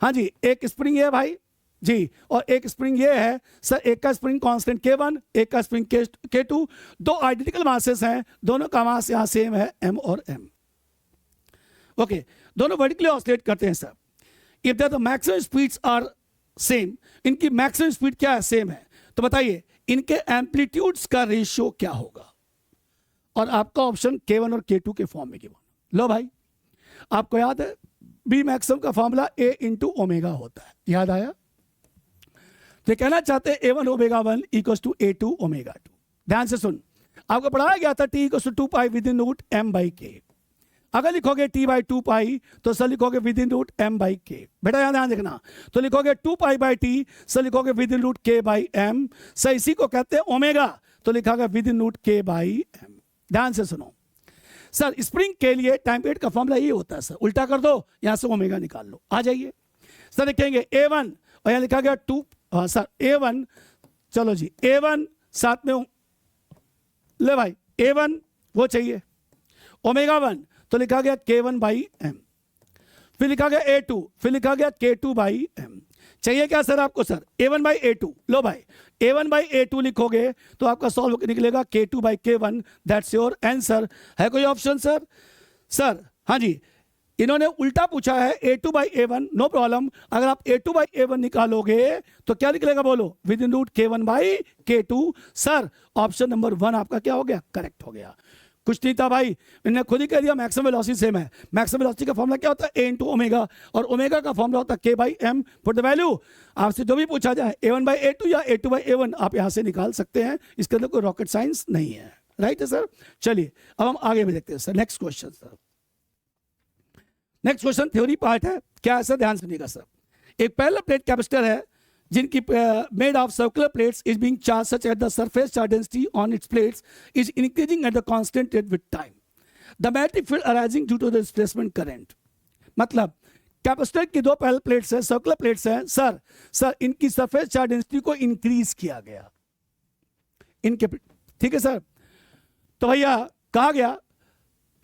हाँ जी, एक स्प्रिंग है भाई जी और एक स्प्रिंग ये है सर। एक का स्प्रिंग कांस्टेंट K1, एक का स्प्रिंग K2। दो आइडेंटिकल मासेस हैं, दोनों का मास यहां सेम है M और M। ओके, दोनों वर्टिकली ऑसिलेट करते हैं sir. If the maximum speeds are same, इनकी मैक्सिमम स्पीड क्या है? सेम है। तो बताइए इनके एम्पलीट्यूड्स का रेशियो क्या होगा? और आपका ऑप्शन K1 और K2 के फॉर्म में गिवन। लो भाई, आपको याद है बी मैक्सिमम का फॉर्मूला A इंटू ओमेगा होता है, याद आया? तो कहना चाहते हैं A1 omega 1 equals to A2 omega 2। ध्यान से सुन, आपको पढ़ाया गया था T equals to 2 pi within root M by K। अगर लिखोगे T बाई 2 पाई तो सर लिखोगे within root M by K। बेटा यहाँ ध्यान देखना, तो लिखोगे 2 पाई बाई T, सर लिखोगे within root K by M। Sir इसी को कहते हैं ओमेगा, तो लिखा गया within root K by M। ध्यान से सुनो सर, स्प्रिंग के लिए टाइम पीरियड का फॉर्मूला ये होता है सर, उल्टा कर दो, यहां से ओमेगा निकाल लो। आ जाइए सर, लिखेंगे A1 और यहां लिखा गया 2 सर A1, चलो जी A1 साथ में ले भाई, A1 वो चाहिए, ओमेगा 1 तो लिखा गया K1 बाई M, फिर लिखा गया A2, फिर लिखा गया K2 बाई M। चाहिए क्या सर आपको? Sir A1 by A2। लो भाई, A1 बाई A2 लिखोगे तो आपका सॉल्व होकर निकलेगा K2 by K1। That's your answer. है कोई ऑप्शन सर? सर हाँ जी, इन्होंने उल्टा पूछा है A2 by A1, no problem. अगर आप A2 बाई A1 निकालोगे तो क्या निकलेगा? बोलो, within root K1 by K2। Sir option number 1 आपका क्या हो गया? करेक्ट हो गया। कुछ नहीं था भाई, इन्होंने खुद ही कह दिया मैक्सिमम वेलोसिटी सेम है। मैक्सिमम वेलोसिटी का फॉर्मूला क्या होता है? A इंटू ओमेगा, और ओमेगा का फॉर्मूला होता है K by M। Put the value, आपसे जो भी पूछा जाए A1 बाई A2 या A2 बाई A1 आप यहां से निकाल सकते हैं, इसके अंदर कोई रॉकेट साइंस नहीं है। राइट है सर? चलिए अब हम आगे भी देखते हैं sir. Next question sir, next question theory part है। क्या है सर? ध्यान सुनिएगा सर। एक पैरेलल प्लेट कैपेसिटर है जिनकी made of circular plates is being charged such at the surface charge density on its plates is increasing at the constant rate with time, the magnetic field arising due to the displacement current. मतलब capacitor की दो parallel plates है, circular plates हैं sir इनकी surface charge density को increase किया गया इनके, ठीक है सर। तो भैया कहा गया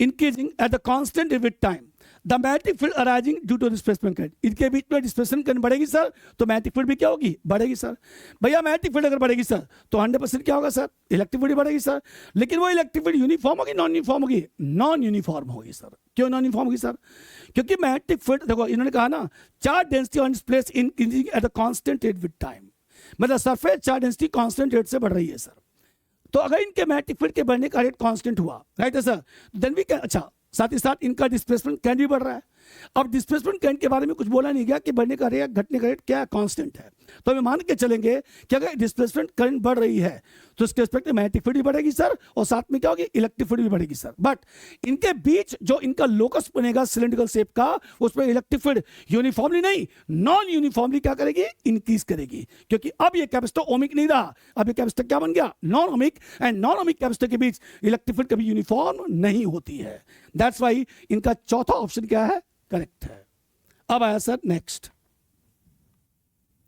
increasing at the constant rate with time, the magnetic field arising due to displacement current. इनके बीच में डिस्प्लेसमेंट करंट बढ़ेगी सर तो मैग्नेटिक फील्ड भी क्या होगी, बढ़ेगी सर। भैया मैग्नेटिक फील्ड अगर बढ़ेगी सर तो 100% क्या होगा सर, इलेक्ट्रिक फील्ड बढ़ेगी सर। लेकिन वो इलेक्ट्रिक फील्ड यूनिफॉर्म होगी नॉन यूनिफॉर्म होगी, नॉन यूनिफॉर्म होगी सर। क्यों नॉन यूनिफॉर्म होगी सर, क्योंकि मैग्नेटिक फील्ड देखो इन्होंने कहा ना charge density on place increasing at the constant rate with time, मतलब surface charge density constant rate से बढ़ रही है सर। तो अगर इनके मैग्नेटिक फील्ड के बढ़ने का रेट कांस्टेंट हुआ, राइट है सर, देन वी कैन, अच्छा साथ ही साथ इनका डिस्प्लेसमेंट करंट भी बढ़ रहा है। अब डिस्प्लेसमेंट करंट के बारे में कुछ बोला नहीं गया कि बढ़ने का रेट घटने का रेट क्या है, कांस्टेंट है। तो हमें मान के चलेंगे कि अगर डिस्प्लेसमेंट करंट बढ़ रही है तो उसके रिस्पेक्ट में मैग्नेटिक फील्ड भी बढ़ेगी सर और साथ में क्या होगी, इलेक्ट्रिक फील्ड भी बढ़ेगी सर। बट इनके बीच जो इनका लोकस बनेगा सिलेंड्रिकल शेप का, उसमें इलेक्ट्रिक फील्ड यूनिफॉर्मली नहीं नॉन यूनिफॉर्मली क्या करेगी, इंक्रीज करेगी। क्योंकि अब ये कैपेसिटर ओमिक नहीं रहा, अब ये कैपेसिटर क्या बन गया, non ohmic. And non ohmic capacitor के बीच इलेक्ट्रिक फील्ड कभी यूनिफॉर्म नहीं होती है। दैट्स वाई इनका चौथा ऑप्शन क्या है, करेक्ट है। अब आया सर नेक्स्ट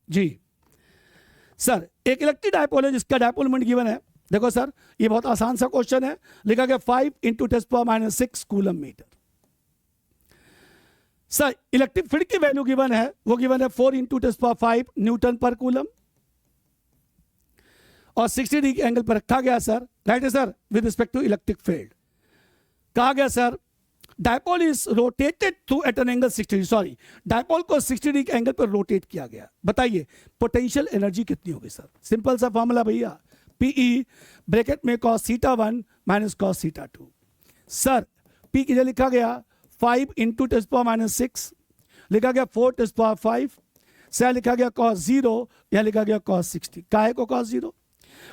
जी सर, एक इलेक्ट्रिक डायपोल है जिसका डायपोल मोमेंट गिवन है। देखो सर ये बहुत आसान सा क्वेश्चन है, लिखा गया 5 × 10⁻⁶ coulomb metre. Sir electric field की वैल्यू गिवन है, वो गिवन है 4 × 10⁵ न्यूटन पर कूलम और 60 डिग्री एंगल पर रखा गया सर, राइट है sir, with respect to electric field. कहा गया sir dipole is rotated through at an angle 60 degree, sorry dipole को 60 डिग्री एंगल पर रोटेट किया गया। बताइए पोटेंशियल एनर्जी कितनी होगी सर, सिंपल सा फॉर्मूला भैया, पीई ब्रैकेट में cos θ1 - cos θ2। सर पी की जगह लिखा गया 5 × 10⁻⁶, लिखा गया 4 × 10⁵, से लिखा गया cos 0, यहां लिखा गया cos 60। काहे को cos 0,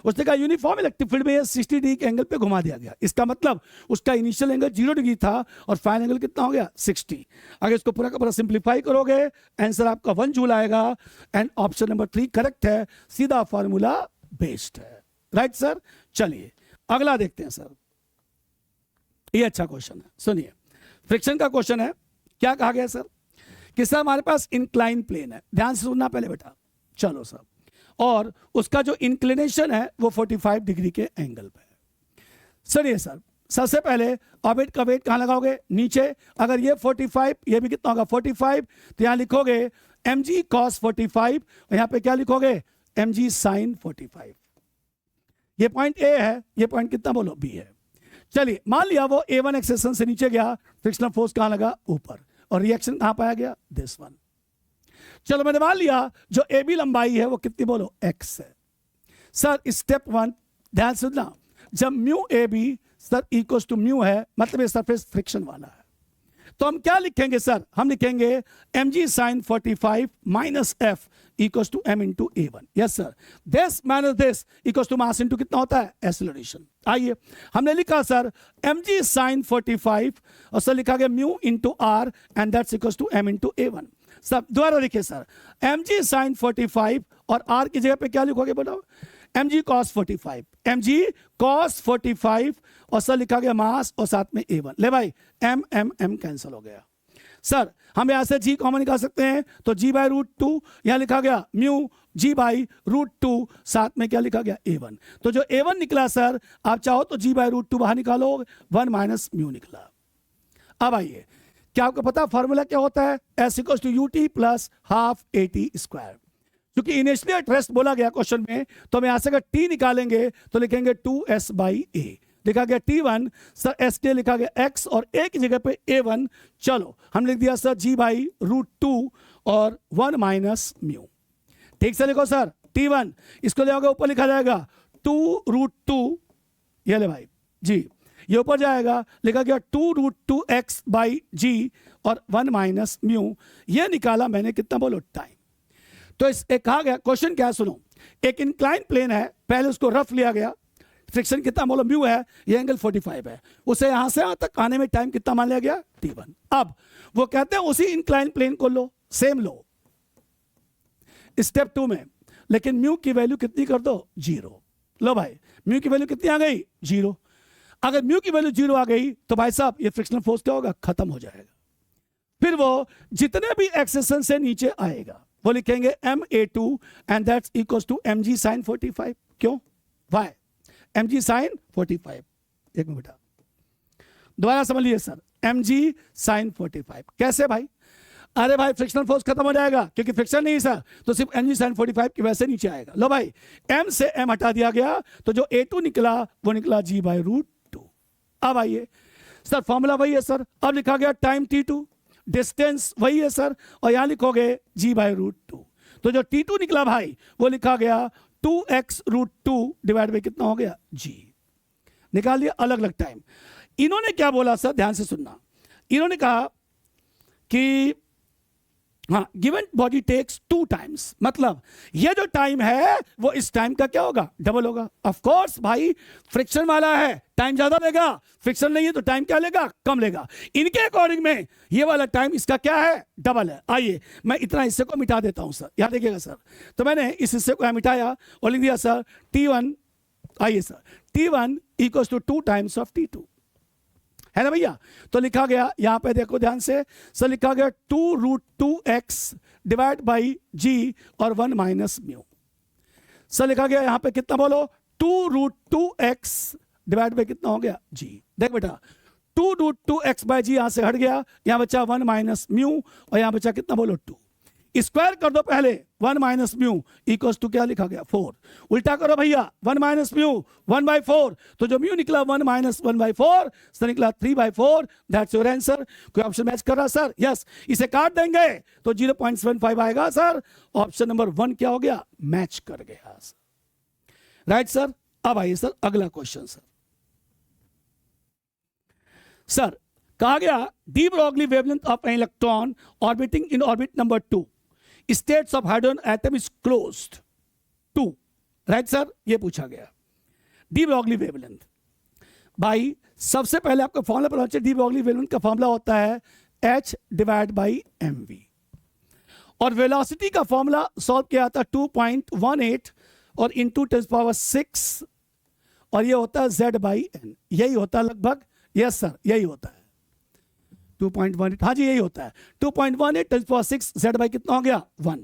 उसने कहा यूनिफॉर्म इलेक्ट्रिक फील्ड में 60 डिग्री के एंगल पे घुमा दिया गया। इसका मतलब उसका इनिशियल एंगल 0 डिग्री था और फाइनल एंगल कितना हो गया, 60। अगर इसको पूरा का पूरा सिंप्लीफाई करोगे आंसर आपका 1 जूल आएगा। एंड ऑप्शन नंबर 3 करेक्ट है, सीधा फॉर्मूला बेस्ड है, राइट सर। चलिए अगला देखते हैं सर, ये अच्छा क्वेश्चन है, सुनिए। फ्रिक्शन का क्वेश्चन है। क्या कहा गया सर कि सर हमारे पास इंक्लाइन प्लेन है, ध्यान से सुनना पहले बेटा, चलो सर, और उसका जो इंक्लिनेशन है वो 45 डिग्री के एंगल पे है। सुनिए सर, सबसे पहले ऑर्बिट का वेट कहां लगाओगे, नीचे। अगर ये 45, ये भी कितना होगा 45, तो यहां लिखोगे mg cos 45 और यहां पे क्या लिखोगे mg sin 45। ये पॉइंट ए है, ये पॉइंट कितना बोलो बी है। चलिए मान लिया वो A1 एक्सेशन से नीचे गया, फ्रिक्शनल फोर्स कहां लगा, ऊपर, और रिएक्शन कहां पाया गया, दिस वन। चलो मैंने मान लिया जो ए बी लंबाई है वो कितनी बोलो, x है। सर स्टेप 1 ध्यान से सुनना, जब mu A B sir equals to mu है, मतलब ये सरफेस फ्रिक्शन वाला है, तो हम क्या लिखेंगे सर, हम लिखेंगे mg sin 45 minus f equals to m into a1। Yes sir, this minus this equals to mass into कितना होता है, एक्सेलरेशन। आइए हमने लिखा सर mg sin 45 और सर लिखा गया mu into r and that's equals to m into a1। सब दोबारा लिखिए सर, mg sin 45 और r की जगह पे क्या लिखोगे बताओ, mg cos 45, mg cos 45 और सर लिखा गया मास और साथ में a1। ले भाई m कैंसिल हो गया। सर हम यहां से g कॉमन निकाल सकते हैं, तो g/√2 यहां लिखा गया म्यू g/√2, साथ में क्या लिखा गया a1। तो जो a1 निकला सर, आप चाहो तो g/√2 बाहर निकालो, 1 माइनस म्यू निकला। अब आइए, क्या आपको पता फॉर्मूला क्या होता है, S = ut + ½ at²। क्योंकि इनिशियली एट रेस्ट बोला गया क्वेश्चन में, तो हम यहां से अगर t निकालेंगे तो लिखेंगे 2s/a। लिखा गया t1, सर s के लिखा गया x और a की जगह पे a1। चलो हम लिख दिया सर g/√2 और 1 माइनस म्यू। ठीक से लिखो सर, t1 इसको ले ऊपर लिखा जाएगा 2√2, ये ले भाई जी, ये ऊपर जाएगा, लिखा गया 2√2x/g और 1 माइनस म्यू। ये निकाला मैंने, कितना बोलो टाइम। तो इस एक कहा गया क्वेश्चन क्या है, सुनो, एक इंक्लाइन प्लेन है, पहले उसको रफ लिया गया, फ्रिक्शन कितना बोलो म्यू है, ये एंगल 45 है, उसे यहां से यहां तक आने में टाइम कितना मान लिया गया, t1। अब वो कहते हैं उसी इंक्लाइन प्लेन को लो, सेम लो, स्टेप 2 में, लेकिन म्यू की वैल्यू कितनी कर दो, 0। लो भाई, म्यू की वैल्यू कितनी आ गई, 0। अगर म्यू की वैल्यू 0 आ गई तो भाई साहब ये फ्रिक्शनल फोर्स क्या होगा, खत्म हो जाएगा। फिर वो जितने भी एक्सेशन से नीचे आएगा वो लिखेंगे ma2 and that's equals to mg sin 45। क्यों, वाई, mg sin 45। एक मिनट बेटा, दोबारा समझ लीजिए सर, mg sin 45 कैसे भाई? अरे भाई फ्रिक्शनल फोर्स खत्म हो जाएगा क्योंकि फ्रिक्शन नहीं सर, तो सिर्फ mg sin 45 की वजह से नीचे आएगा। लो भाई, m से m हटा दिया गया तो जो a2 निकला वो निकला g/√2। अब आइए सर, फॉर्मूला वही है सर, अब लिखा गया टाइम t2, डिस्टेंस वही है सर, और यहां लिखोगे g/√2। तो जो t2 निकला भाई वो लिखा गया 2x√2 डिवाइड बाई कितना हो गया, g। निकाल लिया अलग अलग टाइम। इन्होंने क्या बोला सर, ध्यान से सुनना, इन्होंने कहा कि हाँ, गिवन बॉडी टेक्स 2 टाइम्स, मतलब ये जो टाइम है वो इस टाइम का क्या होगा, डबल होगा। ऑफ कोर्स भाई, फ्रिक्शन वाला है टाइम ज्यादा लेगा, फ्रिक्शन नहीं है तो टाइम क्या लेगा, कम लेगा। इनके अकॉर्डिंग में ये वाला टाइम इसका क्या है, डबल है। आइए मैं इतना हिस्से को मिटा देता हूं सर, यहां देखिएगा सर। तो मैंने इस हिस्से को मिटाया और लिख दिया सर t1, आइए sir, t1 equals to 2 times of t2, है ना भैया। तो लिखा गया, यहां पे देखो ध्यान से सर, लिखा गया 2√2x डिवाइड बाई g और 1 माइनस म्यू। सर लिखा गया यहां पे कितना बोलो, 2√2x डिवाइड बाई कितना हो गया, g। देख बेटा, 2√2x बाई g यहां से हट गया, यहां बचा 1 माइनस म्यू और यहां बचा कितना बोलो, 2। स्क्वायर कर दो पहले, 1 माइनस म्यू इक्वल्स टू क्या लिखा गया, 4। उल्टा करो भैया, 1 माइनस म्यू 1/4, तो जो म्यू निकला 1 माइनस 1/4 सर निकला 3/4। That's your answer. कोई ऑप्शन मैच कर रहा सर? यस। इसे काट देंगे तो 0.75 आएगा सर। ऑप्शन नंबर 1 क्या हो गया, मैच कर गया सर। Right sir. अब आइए सर अगला क्वेश्चन सर। सर कहा गया de Broglie wavelength of an electron orbiting in orbit number 2, states of hydrogen atom is closed to. Right sir, ये पूछा गया डी ब्रॉगली वेवलेंथ। भाई सबसे पहले आपको फॉर्मूला पता चाहिए, डी ब्रॉगली वेवलेंथ का फॉर्मूला होता है h डिवाइड बाई mv, और वेलोसिटी का फॉर्मूला सॉल्व किया था 2.18 और इंटू 10⁻6, और ये होता है z/n, यही होता है लगभग। यस सर, यही होता है 2.18, हाँ जी यही होता है 2.18 10⁻6 z/ कितना हो गया, 1।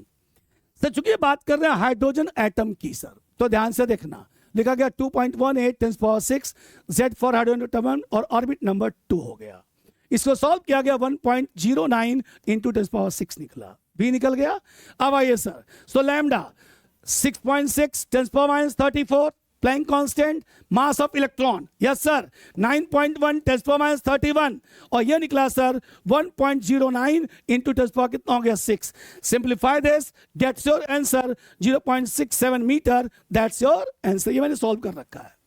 सर चूंकि बात कर रहे हैं हाइड्रोजन एटम की सर, तो ध्यान से देखना, लिखा गया 2.18 10⁻6 z फॉर हाइड्रोजन एटम और ऑर्बिट नंबर 2 हो गया। इसको सॉल्व किया गया 1.09 इंटू 10⁻6 निकला, भी निकल गया। अब आइए sir, so lambda 6.6 10⁻34 Planck constant, mass of electron yes sir 9.1 10⁻31, और ये निकला सर 1.09 इंटू 10 कितना हो गया 6। Simplify this, gets your answer 0.67 metre. That's your answer. ये मैंने सॉल्व कर रखा है।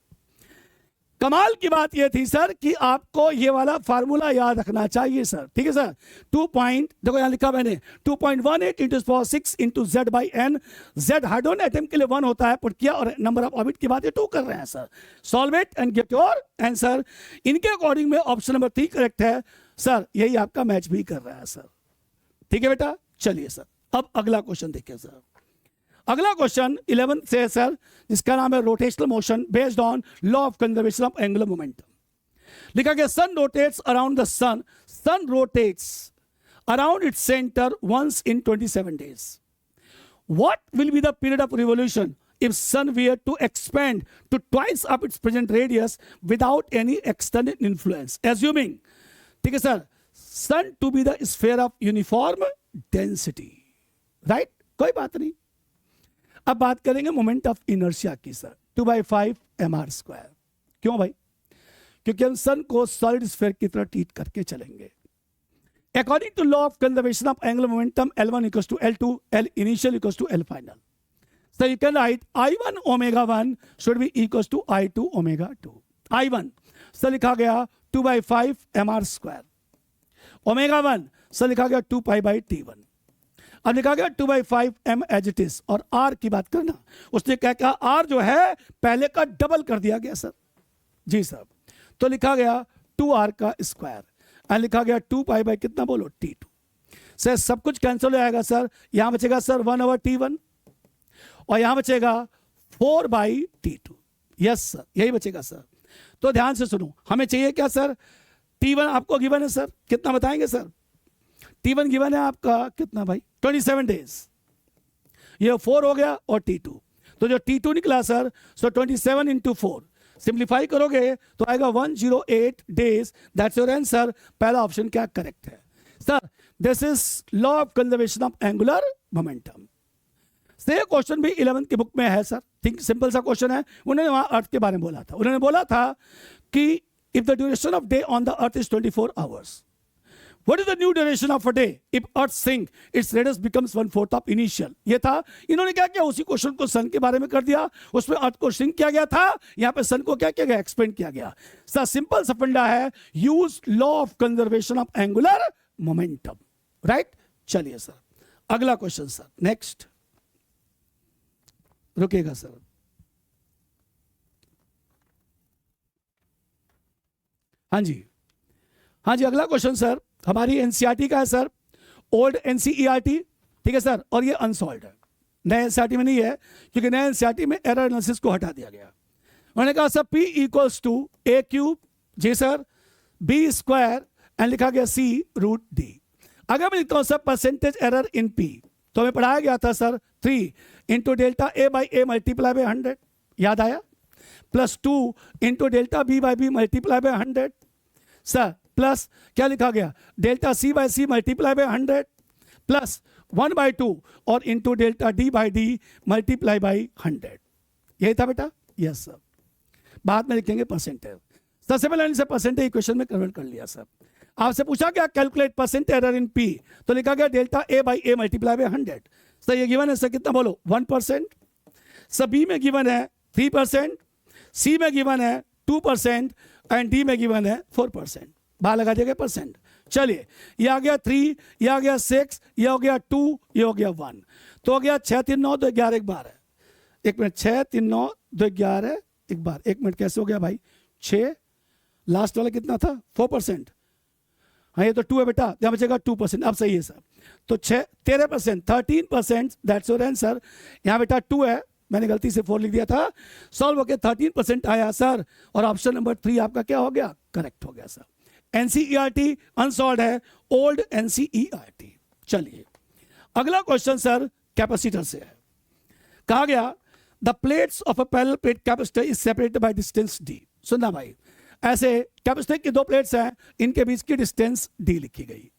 कमाल की बात यह थी सर कि आपको ये वाला फार्मूला याद रखना चाहिए सर, ठीक है सर। देखो यहां लिखा मैंने 2.18 into 6 into z/n। z hydrogen atom के लिए 1 होता है, पुट किया, और नंबर ऑफ ऑर्बिट की बात 2 कर रहे हैं sir. Solve it and get your answer. इनके अकॉर्डिंग में ऑप्शन नंबर 3 करेक्ट है सर, यही आपका मैच भी कर रहा है सर। ठीक है बेटा, चलिए सर अब अगला क्वेश्चन देखिए सर। अगला क्वेश्चन 11 से है सर, जिसका नाम है rotational motion based on law of conservation of angular momentum. लिखा गया sun rotates around the sun, sun rotates around its centre once in 27 days. What will be the period of revolution if sun were to expand to twice of its present radius without any external influence, assuming, ठीक है sir, sun to be the sphere of uniform density, right? कोई बात नहीं। अब बात करेंगे moment of inertia की sir, 2/5 mr²। क्यों भाई? क्योंकि हम सन को सॉलिड स्फीयर की तरह ट्रीट करके चलेंगे। According to law of conservation of angular momentum, L1 equals to L2, L initial equals to L final. So you can write I1 ω1 should be equals to I2 ω2। I1 sir लिखा गया 2/5 mr², ω1 sir लिखा गया 2π/T1। अब लिखा गया 2/5 m as it is, और r की बात करना, उसने क्या कहा, r जो है पहले का डबल कर दिया गया सर। जी साहब, तो लिखा गया 2r का स्क्वायर, और लिखा गया 2π/कितना बोलो, T2। सर सब कुछ कैंसिल हो जाएगा सर, यहां बचेगा सर 1/T1, और यहां बचेगा 4/T2। यस सर, यही बचेगा सर। तो ध्यान से सुनो, हमें चाहिए क्या सर? T1 आपको गिवन है सर, कितना बताएंगे सर? T1 गिवन है आपका कितना भाई? 27 डेज। ये 4 हो गया और T2, तो जो T2 निकला सर, सो 27 इंटू 4 सिंप्लीफाई करोगे तो आएगा 108 डेज। That's your answer. पहला ऑप्शन क्या करेक्ट है sir? This is law of conservation of angular momentum. से क्वेश्चन भी 11th की बुक में है सर। थिंक सिंपल सा क्वेश्चन है। उन्होंने वहां अर्थ के बारे में बोला था। उन्होंने बोला था कि if the duration of day on the earth is 24 hours, what is the new duration of a day if earth sink its radius becomes 1/4 of initial? ये था। इन्होंने क्या किया, उसी क्वेश्चन को सन के बारे में कर दिया, उसमें अर्थ को श्रिंक किया गया था, यहां पे सन को क्या किया गया, एक्सपेंड किया गया। सर सिंपल सा फंडा है, use law of conservation of angular momentum, right. चलिए सर अगला क्वेश्चन सर, नेक्स्ट। रुकेगा सर। हाँ जी, हाँ जी, अगला क्वेश्चन सर हमारी एनसीईआरटी का है सर, ओल्ड एनसीईआरटी, ठीक है सर, और ये अनसॉल्व है, नए एनसीईआरटी में नहीं है, क्योंकि नए एनसीईआरटी में एरर एनालिसिस को हटा दिया गया। उन्होंने कहा sir P equals to A³ जी सर, B² एंड लिखा गया C√D। अगर मैं लिखता हूं sir percentage error in P, तो हमें पढ़ाया गया था sir 3 into delta A/A multiply by 100, याद आया, plus 2 into delta B/B multiply by 100 sir, plus क्या लिखा गया, delta C/C multiply by 100 plus 1/2 और into delta D/D multiply by 100। यही था बेटा? Yes sir. बाद में लिखेंगे परसेंटेज। सबसे पहले इनसे परसेंटेज इक्वेशन में कन्वर्ट कर लिया सर। आपसे पूछा गया calculate percent error in P, तो लिखा गया delta A/A multiply by 100। Sir ये गिवन है सर, कितना बोलो, 1%। सर B में गिवन है 3%, C में गिवन है 2% एंड D में गिवन है 4%। बाहर लगा दिया गया परसेंट। चलिए ये आ गया 3, ये आ गया 6, ये हो गया 2, ये हो गया 1, तो हो गया 6 3 9 2 11 एक बार है। एक मिनट, 6 3 9 2 11 एक बार, एक मिनट कैसे हो गया भाई? 6 लास्ट वाला कितना था? 4%। हाँ ये तो 2 है बेटा, यहाँ बचेगा 2%। अब सही है सर, तो 6 13%, 13%, दैट्स योर आंसर। यहाँ बेटा 2 है, मैंने गलती से 4 लिख दिया था। सॉल्व होके 13% आया सर, और ऑप्शन नंबर 3 आपका क्या हो गया, करेक्ट हो गया सर। एनसीईआरटी अनसॉल्व है, ओल्ड एनसीईआरटी। चलिए अगला क्वेश्चन सर कैपेसिटर से है। कहा गया the plates of a parallel plate capacitor is separated by distance d। सुनना भाई, ऐसे कैपेसिटर की 2 प्लेट्स हैं, इनके बीच की डिस्टेंस d लिखी गई।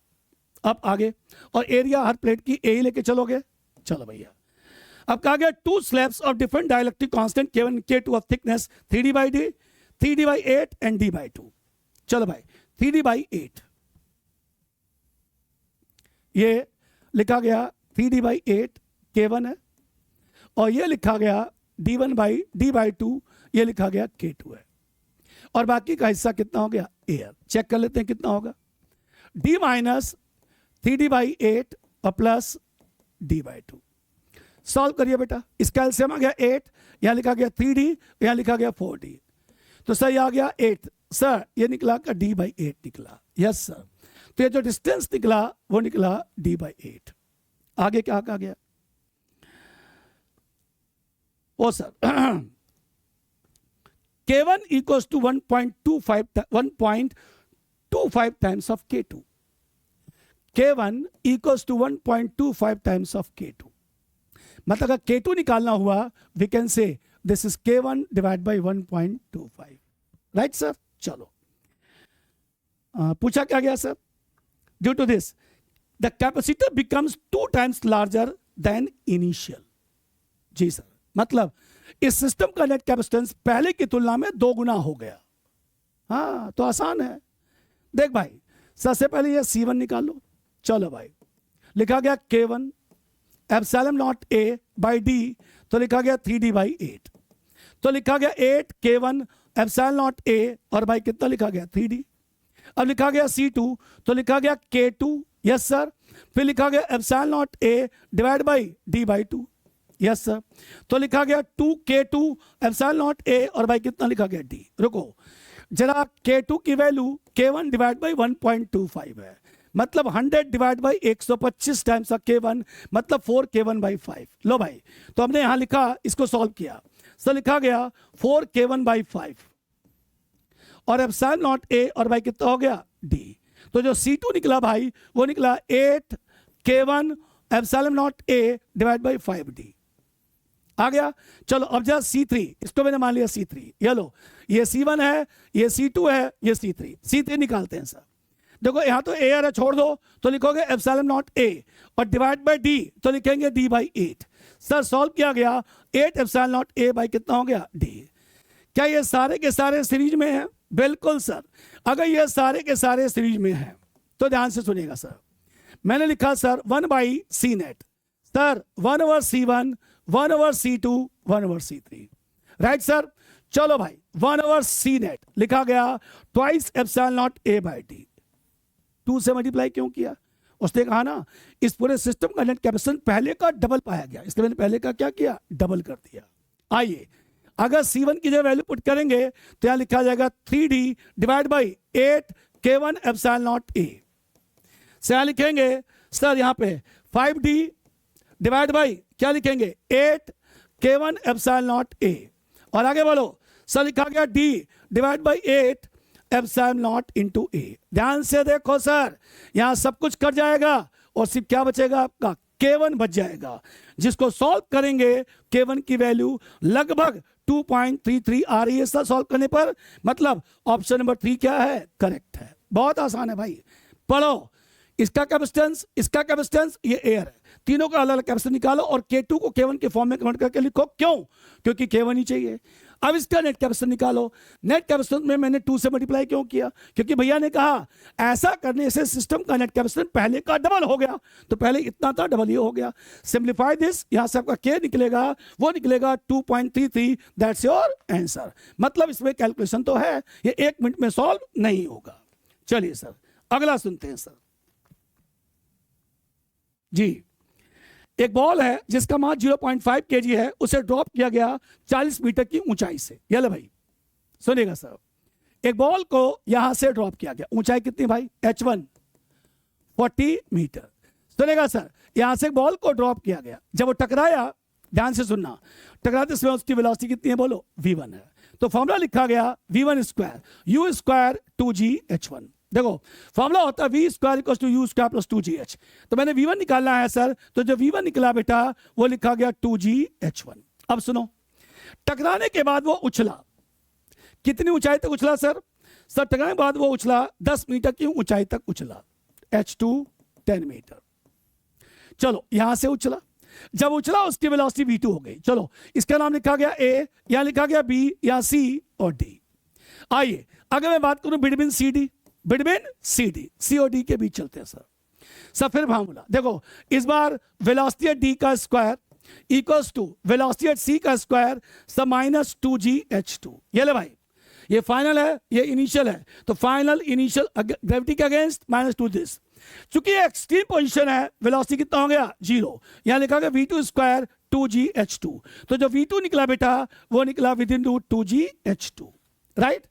अब आगे, और एरिया हर प्लेट की a ही लेके चलोगे। चलो भैया, अब कहा गया 2 slabs of different dielectric constant K1 K2 of thickness 3d/d, 3d/8 and d/2। चलो भाई 3d/8, ये लिखा गया 3d/8 K1 है, और ये लिखा गया d1/d/2, ये लिखा गया K2 है, और बाकी का हिस्सा कितना हो गया, एयर। चेक कर लेते हैं कितना होगा, d माइनस 3d/8 और प्लस d/2। सॉल्व करिए बेटा, इसका एलसीएम आ गया 8, यहां लिखा गया 3d, यहां लिखा गया 4d, तो सही आ गया 8। सर ये निकला का d/8 निकला। यस सर, तो ये जो डिस्टेंस निकला वो निकला d/8। आगे क्या कहा गया, ओ sir K1 equals to 1.25 times of K2। K1 equals to 1.25 times of K2। मतलब अगर K2 निकालना हुआ, we can say this is K1 divide by 1.25, right sir. चलो पूछा क्या गया sir, due to this the capacitor becomes 2 times larger than initial. जी sir, मतलब इस सिस्टम का नेट कैपेसिटेंस पहले की तुलना में 2 गुना हो गया। हाँ तो आसान है, देख भाई, सबसे पहले ये C1 निकाल लो। चलो भाई, लिखा गया K1 epsilon not A by D, तो लिखा गया 3d/8, तो लिखा गया 8 K1 एप्सिलॉन नॉट A, और भाई कितना लिखा गया 3d। अब लिखा गया C2, तो लिखा गया K2, यस सर, फिर लिखा गया epsilon not A divide by d/2, yes sir, तो लिखा गया 2K2 एप्सिलॉन नॉट A, और भाई कितना लिखा गया d। रुको जरा, K2 की वैल्यू K1 डिवाइड बाई 1.25 है, मतलब 100 डिवाइड बाई 125 टाइम्स K1 मतलब 4K1/5। लो भाई, तो हमने यहां लिखा, इसको सॉल्व किया, सर लिखा गया 4K1/5 और एप्सिलॉन नॉट A और भाई कितना हो गया D। तो जो C2 निकला भाई वो निकला 8K1 epsilon not A divide by 5D। आ गया। चलो अब जरा C3, इसको मैंने मान लिया C3, ये लो, ये C1 है, ये C2 है, ये C3 निकालते हैं सर। देखो यहां तो A है, छोड़ दो, तो लिखोगे एप्सिलॉन नॉट A और डिवाइड बाय D तो लिखेंगे D/8। सर सॉल्व किया गया, 8 एप्सिलॉन नॉट A बाई कितना हो गया D। क्या ये सारे के सारे सीरीज में है? बिल्कुल सर। अगर ये सारे के सारे सीरीज में है तो ध्यान से सुनिएगा सर, मैंने लिखा sir 1/C net, sir 1/C1, 1/C2, 1/C3, right sir. चलो भाई 1/C नेट लिखा गया twice epsilon not A by D। 2 से मल्टीप्लाई क्यों किया? उसने कहा ना इस पूरे सिस्टम का नेट कैपेसिटेंस पहले का डबल पाया गया, इसलिए मैंने पहले का क्या किया, डबल कर दिया। आइए अगर C1 की जगह वैल्यू पुट करेंगे तो यहां लिखा जाएगा 3D divide by 8K1 epsilon not A। से यहां लिखेंगे सर यहां पे 5D डिवाइड बाई क्या लिखेंगे 8K1 एप्सिलॉन नॉट A और आगे बोलो सर लिखा गया D divide by 8 epsilon not into A। ध्यान से देखो सर, यहां सब कुछ कट जाएगा और सिर्फ क्या बचेगा आपका K1 बच जाएगा, जिसको सॉल्व करेंगे K1 की वैल्यू लगभग 2.33 आ रही है सर सॉल्व करने पर। मतलब ऑप्शन नंबर 3 क्या है, करेक्ट है। बहुत आसान है भाई, पढ़ो। इसका कैपेसिटेंस ये एयर है, तीनों का अलग अलग कैपेसिटेंस निकालो और K2 को K1 के फॉर्म में कन्वर्ट करके लिखो। क्यों? क्योंकि K1 ही चाहिए। अब इसका नेट कैपेसिटेंस निकालो। नेट कैपेसिटेंस में मैंने 2 से मल्टीप्लाई क्यों किया? क्योंकि भैया ने कहा ऐसा करने से सिस्टम का नेट कैपेसिटेंस पहले का डबल हो गया, तो पहले इतना था डबल ही हो गया। सिंप्लीफाई दिस, यहां से आपका K निकलेगा, वो निकलेगा 2.33, दैट्स योर आंसर। मतलब इसमें कैलकुलेशन तो है, ये 1 मिनट में सॉल्व नहीं होगा। चलिए सर अगला सुनते हैं सर जी। एक बॉल है जिसका मास 0.5 kg है, उसे ड्रॉप किया गया 40 मीटर की ऊंचाई से। ये ले भाई सुनिएगा सर, एक बॉल को यहां से ड्रॉप किया गया, ऊंचाई कितनी भाई H1 40 मीटर। सुनिएगा सर, यहां से बॉल को ड्रॉप किया गया, जब वो टकराया, ध्यान से सुनना, टकराते समय उसकी वेलोसिटी कितनी है बोलो, V1 है। तो फॉर्मूला लिखा गया V1 square U square 2GH1। देखो फॉर्मूला होता है V square equal to U square plus 2GH। तो मैंने V1 निकालना है सर, तो जो V1 निकला बेटा वो लिखा गया 2GH1। अब सुनो, टकराने के बाद वो उछला, कितनी ऊंचाई तक उछला सर? सर टकराने के बाद वो उछला 10 मीटर की ऊंचाई तक उछला, H2 10 मीटर। चलो यहां से उछला, जब उछला उसकी वेलोसिटी V2 हो गई। चलो इसका नाम लिखा गया A, यहां लिखा गया B, यहां C और D। आइए अगर मैं बात करूं बिटवीन C और D के बीच चलते हैं सर फिर फार्मूला देखो, इस बार वेलोसिटी एट D का square equals to velocity at C का स्क्वायर सब माइनस 2GH2। ये ले भाई, ये फाइनल है, ये इनिशियल है, तो फाइनल इनिशियल ग्रेविटी के अगेंस्ट माइनस 2 दिस। चूंकि ये एक्सट्रीम पोजीशन है, वेलोसिटी कितना हो गया 0, यहां लिखा गया V2 स्क्वायर 2GH2। तो जो V2 निकला बेटा वो निकला विद इन 2GH2, राइट।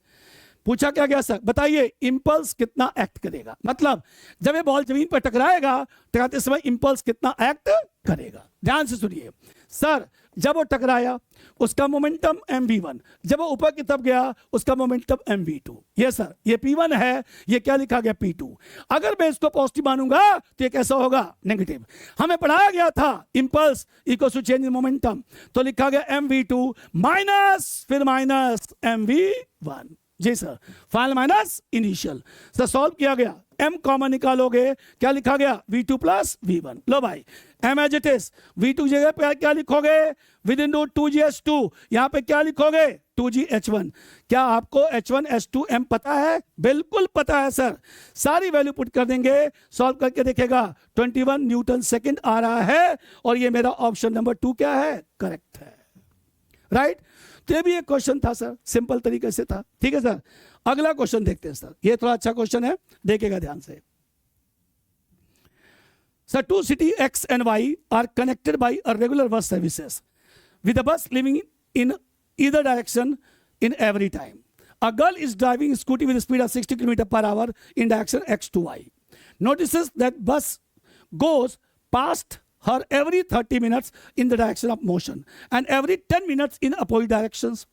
पूछा क्या गया सर, बताइए इंपल्स कितना एक्ट करेगा, मतलब जब ये बॉल जमीन पर टकराएगा, टकराते समय इंपल्स कितना एक्ट करेगा। ध्यान से सुनिए सर, जब वो टकराया उसका मोमेंटम mv1, जब वो ऊपर की तरफ गया उसका मोमेंटम mv2। ये सर ये p1 है, ये क्या लिखा गया p2। अगर मैं इसको पॉजिटिव मानूंगा तो ये कैसा होगा, नेगेटिव। हमें पढ़ाया गया था impulse equal to change in momentum, तो लिखा गया mv2 माइनस फिर माइनस mv1। जी sir, final minus initial. Sir solve किया गया, m कॉमन निकालोगे, क्या लिखा गया V2 प्लस V1। लो भाई m as it is, V2 जगह पे क्या लिखोगे विद इन 2GH2, यहां पे क्या लिखोगे 2GH1। क्या आपको H1H2M पता है? बिल्कुल पता है सर, सारी वैल्यू पुट कर देंगे, सॉल्व करके देखेगा 21 न्यूटन सेकंड आ रहा है, और ये मेरा ऑप्शन नंबर 2 क्या है, करेक्ट है, राइट। तो ये भी एक क्वेश्चन था सर, सिंपल तरीके से था। ठीक है सर, अगला क्वेश्चन देखते हैं सर, ये थोड़ा अच्छा क्वेश्चन है, देखिएगा ध्यान से। Sir 2 cities X and Y are connected by a regular bus services with a bus leaving in either direction in every time. A girl is driving a scooty with a speed of 60 km per hour in direction X to Y. notices that bus goes past her every 30 minutes in the direction of motion and every 10 minutes in opposite directions.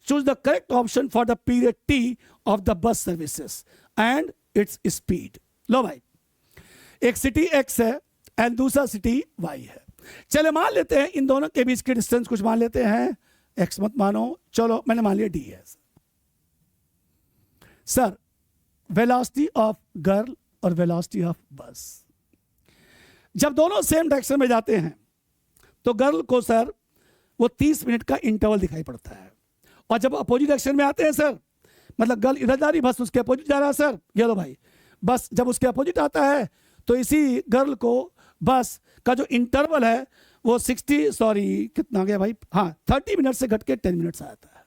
Choose the correct option for the period T of the bus services and its speed. लो भाई, एक city X है and दूसरा city Y है. चले मान लेते हैं इन दोनों के बीच की डिस्टेंस कुछ मान लेते हैं. X मत मानो, चलो मैंने मान लिया D है. सर, वेलोसिटी ऑफ गर्ल और वेलोसिटी ऑफ बस, जब दोनों सेम डायरेक्शन में जाते हैं तो गर्ल को सर वो 30 मिनट का इंटरवल दिखाई पड़ता है, और जब अपोजिट डायरेक्शन में आते हैं सर, मतलब गर्ल इधर जा रही, बस उसके अपोजिट जा रहा है सर. ये लो भाई, बस जब उसके अपोजिट आता है तो इसी गर्ल को बस का जो इंटरवल है वो 30 मिनट से घट के 10 मिनट से आता है.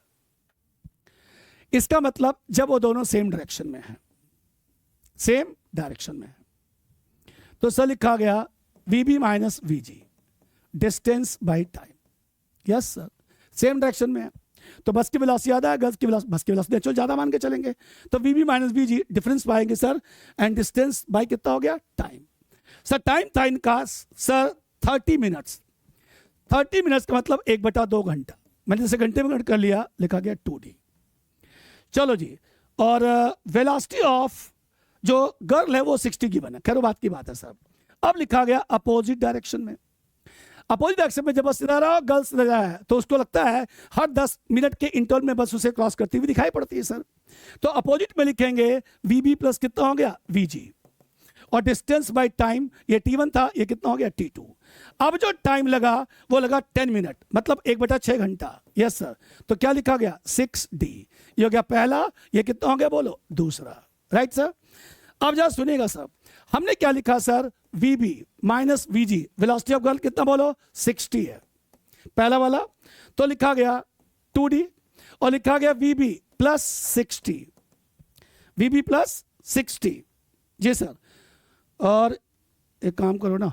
इसका मतलब जब वो दोनों सेम डायरेक्शन में है, सेम डायरेक्शन में है, तो सर लिखा गया VB minus VG, distance by time. Yes sir, same direction में है तो बस की वेलोसिटी ज़्यादा है, बस की वेलोसिटी एक्चुअल ज़्यादा मान के चलेंगे, तो VB माइनस VG डिफरेंस पाएंगे सर, एंड डिस्टेंस बाय कितना हो गया, टाइम. सर टाइम था इनका सर 30 मिनट्स. 30 मिनट्स का मतलब 1/2 घंटा. मैंने जैसे घंटे में कर लिया, लिखा गया 2D. चलो जी, और वेलोसिटी ऑफ जो गर्ल है वो 60 गिवन है. खैर बात की बात है साहब. अब लिखा गया अपोजिट डायरेक्शन में. अपोजिट डायरेक्शन में जब बस इधर आओ, गर्ल्स इधर है, तो उसको लगता है हर 10 मिनट के इंटरवल में बस उसे क्रॉस करती हुई दिखाई पड़ती है सर. तो अपोजिट में लिखेंगे VB प्लस कितना हो गया, VG, और डिस्टेंस बाय टाइम ये T1 था, ये कितना हो गया, T2. अब जो टाइम लगा वो लगा 10 मिनट, मतलब 1/6 घंटा. यस सर, तो क्या लिखा गया, 6D. ये हो गया पहला, ये कितना हो गया बोलो, दूसरा. Right sir. अब जरा सुनिएगा सर, हमने क्या लिखा sir, VB minus VG, velocity of girl कितना बोलो, 60 है पहला वाला, तो लिखा गया 2D, और लिखा गया VB प्लस 60, VB प्लस 60. जी सर, और एक काम करो ना,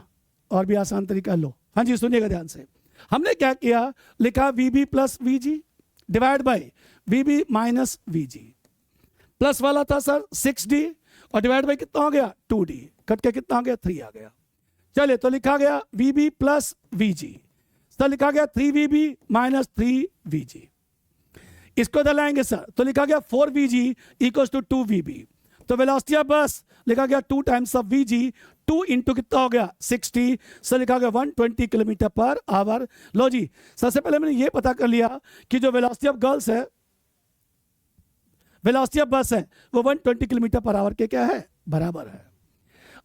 और भी आसान तरीका लो. हाँ जी सुनिएगा ध्यान से, हमने क्या किया, लिखा VB plus VG divide by VB minus VG. Plus वाला था सर 6D, और डिवाइड बाय कितना हो गया, 2D, कट के कितना हो गया, 3 आ गया. चलिए, तो लिखा गया VB प्लस VG, सर लिखा गया 3VB माइनस 3VG. इसको इधर लाएंगे सर, तो लिखा गया 4VG इक्वल्स टू 2VB. तो वेलोसिटी ऑफ बस लिखा गया 2 टाइम्स ऑफ VG, 2 इंटू कितना हो गया, 60, सर लिखा गया 120 किलोमीटर पर आवर. लो जी, सबसे पहले मैंने ये पता कर लिया कि जो वेलोसिटी ऑफ गर्ल्स है, वेलोसिटी ऑफ बस है, वो 120 किलोमीटर पर आवर के क्या है, बराबर है.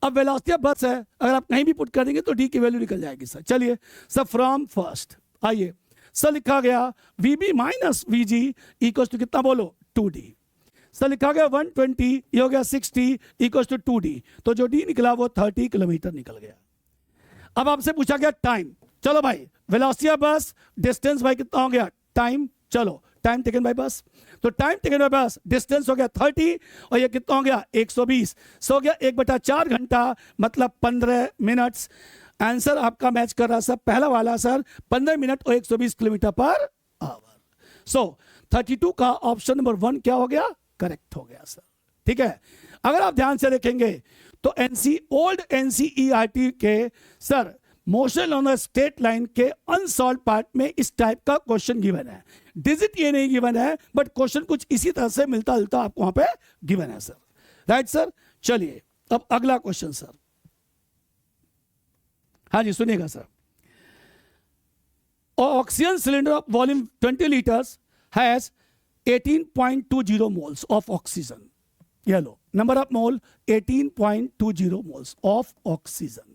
अब वेलोसिटी ऑफ बस है, अगर आप कहीं भी पुट कर देंगे तो D की वैल्यू निकल जाएगी सर. चलिए सर, फ्रॉम फर्स्ट आइए सर, लिखा गया VB minus VG equals to कितना बोलो, 2D. सर लिखा गया 120, ये हो गया 60 इक्वल्स टू 2D, तो जो D निकला वो 30 किलोमीटर निकल गया. अब आपसे पूछा गया टाइम. चलो भाई, वेलोसिटी ऑफ बस, डिस्टेंस बाय कितना हो गया, टाइम. चलो, टाइम टेकन बाय बस, तो टाइम टेकन बाय बस, डिस्टेंस हो गया 30, और ये कितना हो गया, 120, सो हो गया 1/4 घंटा, मतलब 15 मिनट्स. आंसर आपका मैच कर रहा सर पहला वाला सर, 15 मिनट और 120 किलोमीटर पर आवर. सो 32 का ऑप्शन नंबर 1 क्या हो गया, करेक्ट हो गया सर. ठीक है, अगर आप ध्यान से देखेंगे तो ओल्ड NCERT के sir motion on the straight line के अनसॉल्व पार्ट में इस टाइप का क्वेश्चन गिवन है. डिजिट ये नहीं गिवन है, बट क्वेश्चन कुछ इसी तरह से मिलता जुलता आपको वहां पे गिवन है सर. Right sir. चलिए अब अगला क्वेश्चन सर. हाँ जी सुनिएगा sir. Oxygen cylinder of volume 20 litres has 18.20 moles of oxygen. Yellow. Number of mole 18.20 moles of oxygen.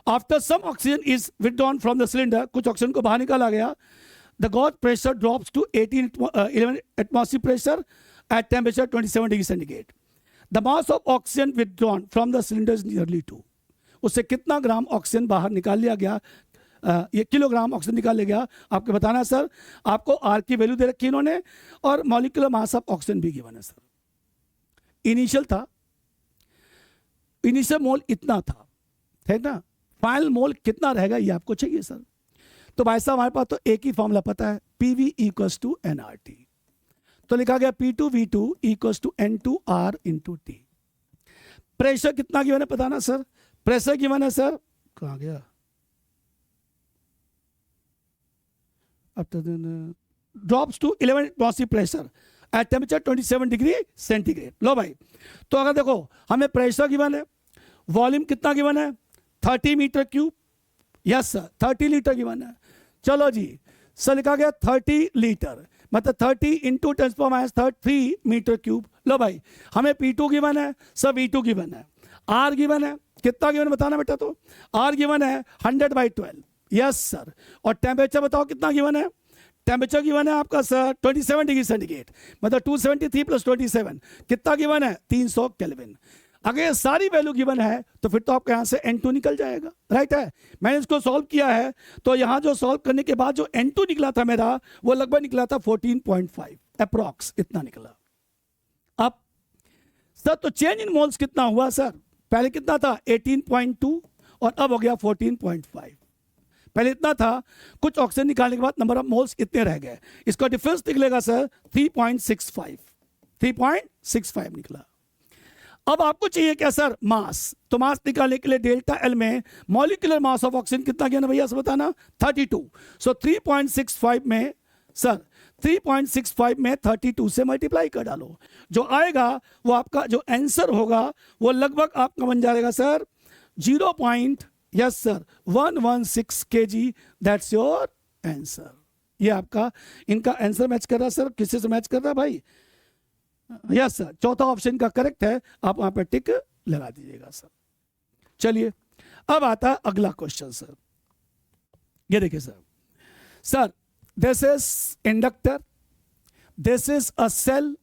After some oxygen is withdrawn from the cylinder, कुछ oxygen को बाहर निकाला गया. The gauge pressure drops to 11 atmosphere pressure at temperature 27 degree centigrade. The mass of oxygen withdrawn from the cylinder is nearly 2. उससे कितना gram oxygen बाहर निकाल लिया गया, ये किलोग्राम ऑक्सीजन निकाल लिया गया. आपको बताना सर, आपको R की वैल्यू दे रखी है इन्होंने, और मॉलिक्यूलर मास ऑफ ऑक्सीजन भी गिवन है सर. इनिशियल था, इनिशियल मोल इतना था, है ना, फाइनल मोल कितना रहेगा ये आपको चाहिए सर. तो भाई साहब हमारे पास तो एक ही फॉर्मूला पता है, PV इक्वल्स टू nRT. तो लिखा गया P2V2 equals to N2R into T. Pressure कितना गिवन है बताना सर, प्रेशर गिवन है सर, कहाँ गया, drops to 11 atmosphere pressure at temperature 27 degree centigrade. लो भाई, तो अगर देखो हमें प्रेशर गिवन है, वॉल्यूम कितना गिवन है 30 metre cube, yes sir 30 litre given है। चलो जी सर लिखा गया 30 लीटर मतलब 30 इंटू 10⁻³ मीटर क्यूब। लो भाई हमें P2 गिवन है सर, V2 गिवन है, R गिवन है, कितना गिवन बताना बेटा, तो R गिवन है 100/12, यस सर। और टेम्परेचर बताओ कितना गिवन है, टेम्परेचर गिवन है आपका सर 27 डिग्री सेंटीग्रेड मतलब 273 + 27 कितना गिवन है 300 केल्विन। अगर ये सारी वैल्यू गिवन है तो फिर तो आपका यहाँ से N2 निकल जाएगा, राइट है। मैंने इसको सॉल्व किया है तो यहाँ जो सॉल्व करने के बाद जो N2 निकला था मेरा वो लगभग निकला था 14.5 अप्रॉक्स, इतना निकला। अब सर तो चेंज इन मोल्स कितना हुआ सर, पहले कितना था 18.2 और अब हो गया 14.5। पहले इतना था, कुछ ऑक्सीजन निकालने के बाद नंबर ऑफ मोल्स इतने रह गए, इसका डिफरेंस निकलेगा सर 3.65 निकला। अब आपको चाहिए क्या सर, मास, तो मास निकालने के लिए डेल्टा एल में मॉलिक्यूलर मास ऑफ ऑक्सीजन कितना गया ना भैया से बताना 32। सो 3.65 में सर 3.65 में 32 से मल्टीप्लाई कर डालो, जो आएगा वो आपका जो आंसर होगा वो लगभग आपका बन जाएगा sir 0.116 kg, that's your answer. ये आपका इनका आंसर मैच कर रहा है सर, किससे मैच कर रहा है भाई, यस सर, चौथा ऑप्शन का करेक्ट है, आप वहां पर टिक लगा दीजिएगा सर। चलिए अब आता है अगला क्वेश्चन सर, ये देखिए sir, sir this is inductor, this is a cell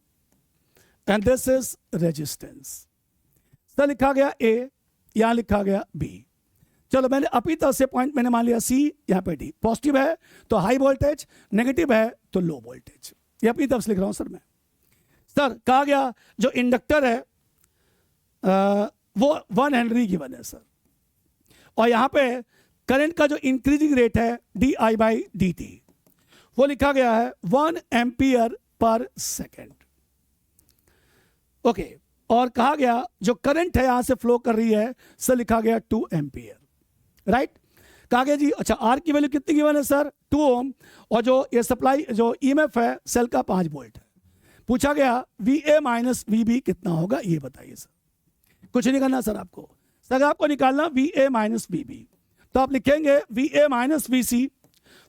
and this is resistance. Sir लिखा गया ए, यहां लिखा गया बी। चलो मैंने अपनी तरफ से पॉइंट मैंने मान लिया सी, यहां पे डी। पॉजिटिव है तो हाई वोल्टेज, नेगेटिव है तो लो वोल्टेज, ये अपनी तरफ से लिख रहा हूं सर मैं। सर कहा गया जो इंडक्टर है वो 1 हेनरी गिवन है सर, और यहां पे करंट का जो इंक्रीजिंग रेट है di/dt वो लिखा गया है 1 एम्पियर पर सेकेंड। ओके, और कहा गया जो करंट है यहां से फ्लो कर रही है सर लिखा गया 2 एम्पियर, राइट। कहा गया जी अच्छा आर की वैल्यू कितनी गिवन है सर 2 ओम, और जो ये सप्लाई जो ईएमएफ है सेल का 5 वोल्ट है। पूछा गया VA माइनस VB कितना होगा, ये बताइए सर। कुछ नहीं करना सर आपको, सर आपको निकालना VA माइनस VB, तो आप लिखेंगे VA माइनस VC,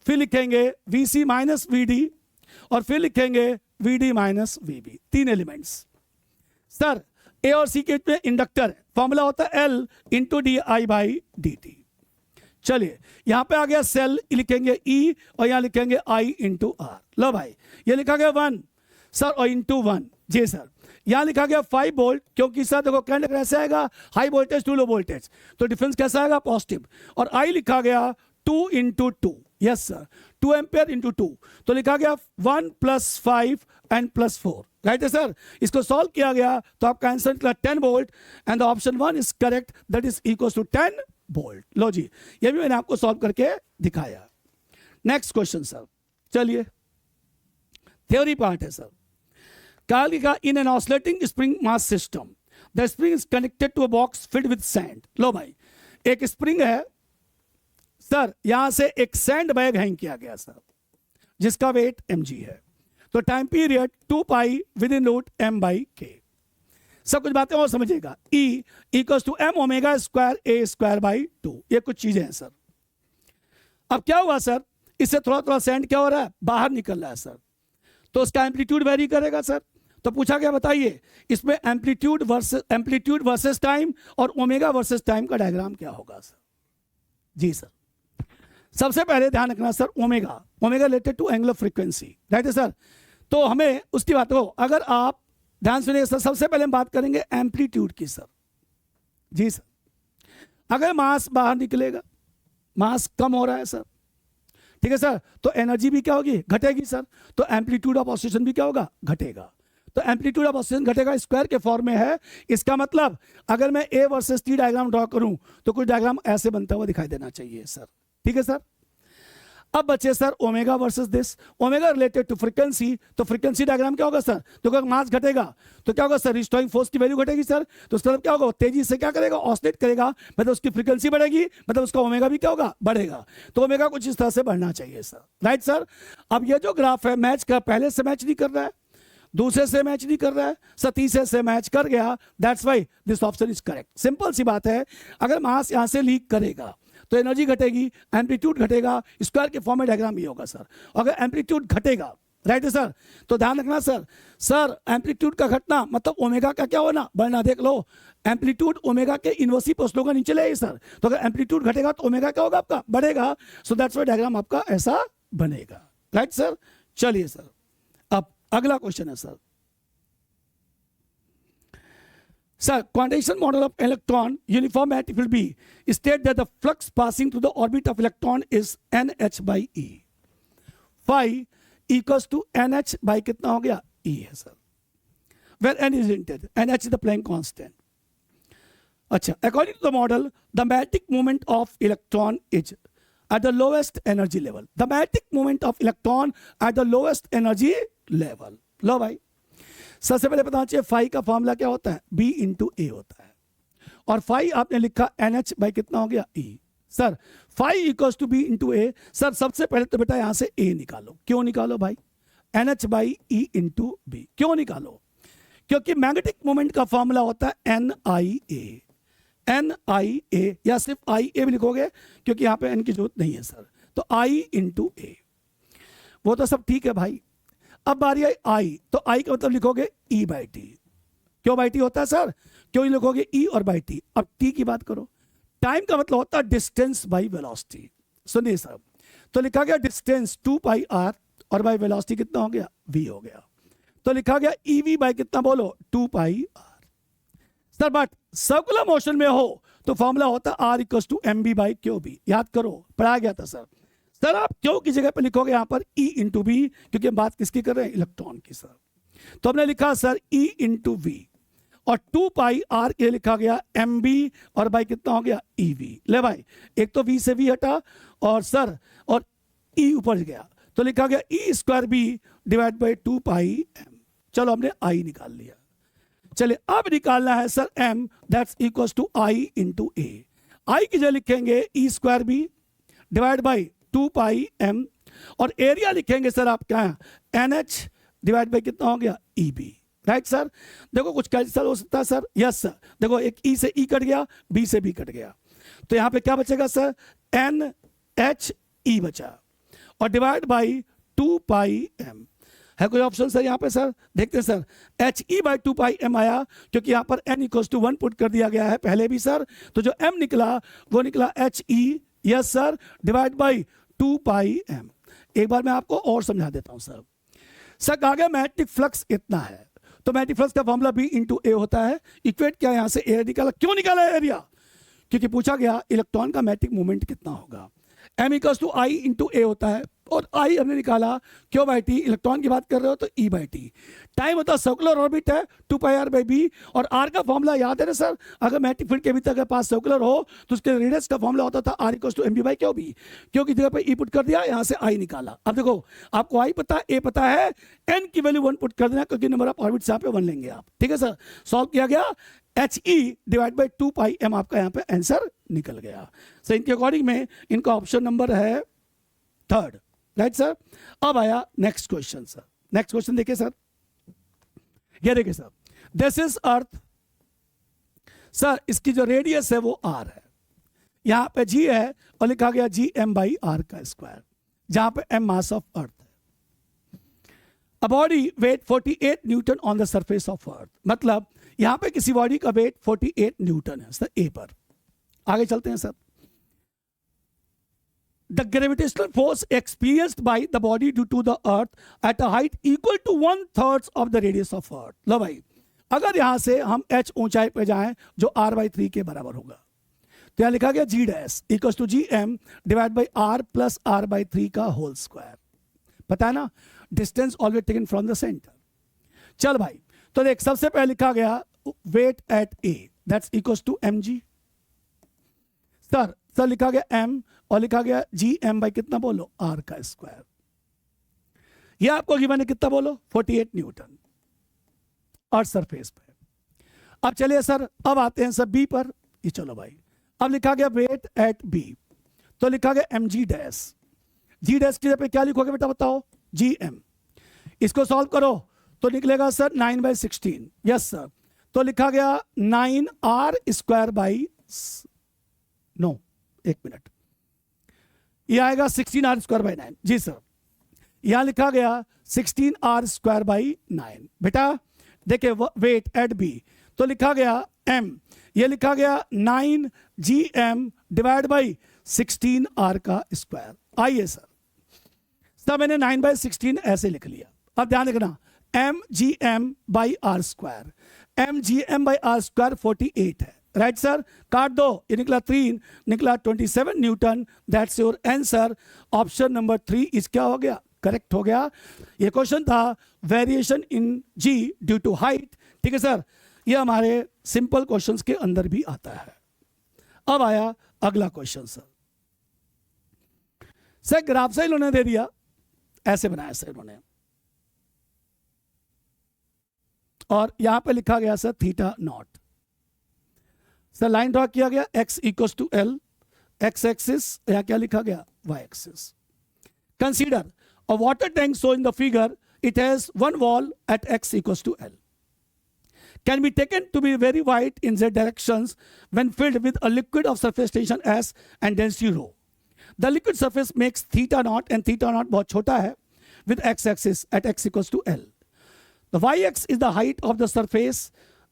फिर लिखेंगे VC माइनस VD और फिर लिखेंगे VD minus VB, 3 elements. Sir A और सी के बीच में इंडक्टर है, फॉर्मूला होता है L इंटू di/dt। चलिए यहां पे आ गया सेल, लिखेंगे E और यहां लिखेंगे I इंटू R। लो भाई ये लिखा गया 1 सर और इंटू 1, जी सर। यहां लिखा गया 5 वोल्ट, क्योंकि सर देखो करंट कैसे आएगा high voltage to low voltage, तो डिफरेंस कैसा आएगा पॉजिटिव। और I लिखा गया 2 into 2, yes sir 2 ampere into 2, तो लिखा गया 1 + 5 एंड +4, राइट है सर। इसको सॉल्व किया गया तो आपका आंसर निकला 10 volt and the option 1 is correct, that is equal to 10 volt. लो जी ये भी मैंने आपको सॉल्व करके दिखाया। नेक्स्ट क्वेश्चन सर, चलिए थ्योरी पार्ट है सर। कहा in an oscillating spring mass system the spring is connected to a box filled with sand. लो भाई एक स्प्रिंग है सर, यहां से एक सैंड बैग हैंग किया गया सर जिसका वेट mg है, तो time period 2 pi within root m/k। सब कुछ बातें और समझिएगा। E equals to m omega square a²/2, ये कुछ चीजें हैं सर। अब क्या हुआ सर, इससे थोड़ा थोड़ा सैंड क्या हो रहा है बाहर निकल रहा है सर, तो उसका एम्पलीट्यूड वेरी करेगा सर। तो पूछा गया बताइए इसमें एम्पलीट्यूड वर्सेस टाइम और ओमेगा वर्सेस टाइम का डायग्राम क्या होगा सर। जी सर, सबसे पहले ध्यान रखना sir omega related to angular frequency, right है सर। तो हमें उसकी बात हो, अगर आप ध्यान सुनिए सर, सबसे पहले हम बात करेंगे एम्पलीट्यूड की सर। जी सर, अगर मास बाहर निकलेगा, मास कम हो रहा है सर, ठीक है सर, तो एनर्जी भी क्या होगी घटेगी सर, तो एम्पलीट्यूड ऑफ ऑसिलेशन भी क्या होगा घटेगा। तो एम्पलीट्यूड ऑफ ऑसिलेशन घटेगा स्क्वायर के फॉर्म में है। इसका मतलब अगर मैं A versus T diagram draw करूं तो कुछ डायग्राम ऐसे बनता हुआ दिखाई देना चाहिए सर, ठीक है सर। अब बचे sir omega versus this, omega related to frequency, तो फ्रीक्वेंसी डायग्राम क्या होगा सर, तो अगर मास घटेगा तो क्या होगा सर, रिस्टोरिंग फोर्स की वैल्यू घटेगी सर, तो उसका मतलब क्या होगा, तेजी से क्या करेगा, ऑसिलेट करेगा, मतलब उसकी फ्रीक्वेंसी बढ़ेगी, मतलब उसका ओमेगा भी क्या होगा, बढ़ेगा। तो ओमेगा कुछ इस तरह से बढ़ना चाहिए सर, राइट सर। अब ये जो ग्राफ है मैच कर, पहले से मैच नहीं कर रहा है, दूसरे से मैच नहीं कर रहा है सर, तीसरे से मैच कर गया, that's why this option is correct. Simple सी बात है, अगर मास यहां से लीक करेगा तो एनर्जी घटेगी, एम्पलीट्यूड घटेगा, स्क्वायर के फॉर्म में डायग्राम ये होगा सर। अगर एम्पलीट्यूड घटेगा, राइट है सर, तो ध्यान रखना सर, सर एम्पलीट्यूड का घटना मतलब ओमेगा का क्या होना, बढ़ना। देख लो एम्पलीट्यूड ओमेगा के इनवर्स ही पोस्ट होगा, नीचे ले सर, तो अगर एम्पलीट्यूड घटेगा तो ओमेगा क्या होगा आपका, बढ़ेगा। सो दैट्स व्हाई डायग्राम आपका ऐसा बनेगा, राइट सर। चलिए सर, अब अगला क्वेश्चन है sir, Sir, quantization model of electron uniformity will be state that the flux passing through the orbit of electron is nh by e. Phi equals to nh by कितना हो गया, e है sir, where n is integer, nh is the Planck constant. अच्छा, according to the model, the magnetic moment of electron is at the lowest energy level. The magnetic moment of electron at the lowest energy level. लो भाई, सबसे पहले पता चाहिए phi का formula क्या होता है, बी इंटू ए होता है, और फाई आपने लिखा एन एच बाई कितना हो गया, E. Sir phi equals to B into A, sir सबसे पहले तो बेटा यहां से ए निकालो। क्यों निकालो भाई, N H by E into B क्यों निकालो, क्योंकि मैग्नेटिक मोमेंट का फॉर्मूला होता है एन आई ए, एन आई ए, या सिर्फ आई ए भी लिखोगे क्योंकि यहां पे एन की जरूरत नहीं है सर, तो आई इंटू ए, वो तो सब ठीक है भाई। अब बारी आई आई, तो आई का मतलब लिखोगे ई बाई टी। क्यों बाई टी होता है सर, क्यों ही लिखोगे ई और बाई टी। अब टी की बात करो, टाइम का मतलब होता है डिस्टेंस बाई वेलोसिटी। सुनिए सर, तो लिखा गया डिस्टेंस 2 पाई आर और बाई वेलोसिटी कितना हो गया, वी हो गया, तो लिखा गया ई वी बाई कितना बोलो, 2 pi R. Sir but circular motion में हो तो फॉर्मूला होता है R equal to M B by Q B, याद करो पढ़ाया गया था सर। सर आप क्यों की जगह पे लिखोगे यहां पर E इंटू बी, क्योंकि हम बात किसकी कर रहे हैं, इलेक्ट्रॉन की सर। तो हमने लिखा सर E इंटू वी, और 2 पाई आर के लिखा गया एम बी, और बाई कितना हो गया, ई वी। ले भाई, एक तो वी से वी हटा और सर और E ऊपर गया, तो लिखा गया E square B divide by 2 pi M. चलो हमने आई निकाल लिया। चलिए अब निकालना है sir M, that's equal to I into A. I की जगह लिखेंगे E square B divide by 2 pi M, और एरिया लिखेंगे सर आप क्या, एन एच डिवाइड बाई कितना हो गया, ई बी, राइट सर। देखो कुछ कैंसिल हो सकता है सर, यस सर, देखो एक ई से ई कट गया, बी से बी कट गया, तो यहां पे क्या बचेगा सर, एन एच ई बचा, और डिवाइड बाई 2 पाई एम। है कोई ऑप्शन सर यहाँ पे सर, देखते हैं sir, H E by 2 pi M आया, क्योंकि यहाँ पर एन इक्वल्स टू 1 पुट कर दिया गया है पहले भी सर, तो जो एम निकला वो निकला H E, yes sir, divide by 2 pi M. एक बार मैं आपको और समझा देता हूं सर। सर कहा गया मैग्नेटिक फ्लक्स इतना है, तो मैग्नेटिक फ्लक्स का फॉर्मूला बी इंटू ए होता है। इक्वेट किया यहां से एरिया निकाला, क्यों निकाला एरिया, क्योंकि पूछा गया इलेक्ट्रॉन का मैग्नेटिक मूवमेंट कितना होगा, M equals to I into A होता है, और आई हमने निकाला क्यों बाई टी, इलेक्ट्रॉन की बात कर रहे हो तो ई बाई टी। टाइम होता है सर्कुलर ऑर्बिट है 2 पाई आर बाई बी, और आर का फॉर्मूला याद है ना सर, अगर मैग्नेटिक फील्ड के भीतर के पास सर्कुलर हो तो उसके रेडियस का फॉर्मूला होता था R equals to M B by Q B. क्यों की जगह पे ई पुट कर दिया, यहां से आई निकाला। अब देखो आपको आई पता है, ए पता है, एन की वैल्यू 1 पुट कर देना, क्योंकि नंबर ऑफ ऑर्बिट्स यहाँ पे 1 लेंगे आप, ठीक है सर। सॉल्व किया गया, H E divide by 2 pi M आपका यहाँ पे आंसर निकल गया। सो इनके अकॉर्डिंग में इनका ऑप्शन नंबर है 3rd, राइट सर। अब आया next question sir, next question देखिए सर, ये देखिए sir, this is earth sir, इसकी जो रेडियस है वो आर है, यहां पे जी है और लिखा गया जी एम बाई आर का स्क्वायर, जहां पे एम मास ऑफ अर्थ है। A body weight 48 Newton on the surface of earth, मतलब यहां पे किसी बॉडी का वेट 48 न्यूटन है सर ए पर। आगे चलते हैं sir. The gravitational force experienced by the body due to the earth at a height equal to 1/3 of the radius of earth। लो भाई, अगर यहां से हम h ऊंचाई पे जाएं जो r/3 के बराबर होगा, तो यहां लिखा गया g dash equal to G M divide by r plus r/3 का होल स्क्वायर। पता है ना, distance always taken from the centre. चल भाई, तो देख सबसे पहले लिखा गया weight at A that's equal to mg। Sir लिखा गया m और लिखा गया जी एम बाई कितना बोलो, आर का स्क्वायर। यह आपको गिवन है कितना बोलो, 48 न्यूटन और सरफेस पे। अब चलिए सर, अब आते हैं सर बी पर। ये चलो भाई, अब लिखा गया वेट एट बी, तो लिखा गया एम जी डैश। जी डैश की जगह पे क्या लिखोगे बेटा बताओ, जी एम। इसको सॉल्व करो तो निकलेगा सर 9/16, यस सर। तो लिखा गया 9r स्क्वायर बाई, नो एक मिनट, ये आएगा 16r square by 9, ji sir. यहां लिखा गया 16r स्क्वायर बाई 9। बेटा देखिए वेट एट बी, तो लिखा गया m, ये लिखा गया 9gm डिवाइड बाई 16r का स्क्वायर। आइए सर, तब मैंने 9/16 ऐसे लिख लिया। अब ध्यान रखना, mgm by R square, mgm by R square 48 है, राइट सर। काट दो, ये निकला 3, निकला 27 Newton. That's your answer. Option number 3 इस क्या हो गया, करेक्ट हो गया। ये क्वेश्चन था variation in G due to height, ठीक है सर। ये हमारे सिंपल क्वेश्चंस के अंदर भी आता है। अब आया अगला क्वेश्चन सर। सर ग्राफ से इन्होंने दे दिया, ऐसे बनाया सर इन्होंने, और यहां पे लिखा गया sir theta naught. Sir line draw किया गया x equals to L, X axis, यहां क्या लिखा गया, y axis. Consider a water tank shown in the figure, it has one wall at x equals to L. Can be taken to be very wide in z directions when filled with a liquid of surface tension S and density rho. The liquid surface makes theta naught, and theta naught बहुत छोटा है, with x axis at x equals to L. The yx is the height of the surface,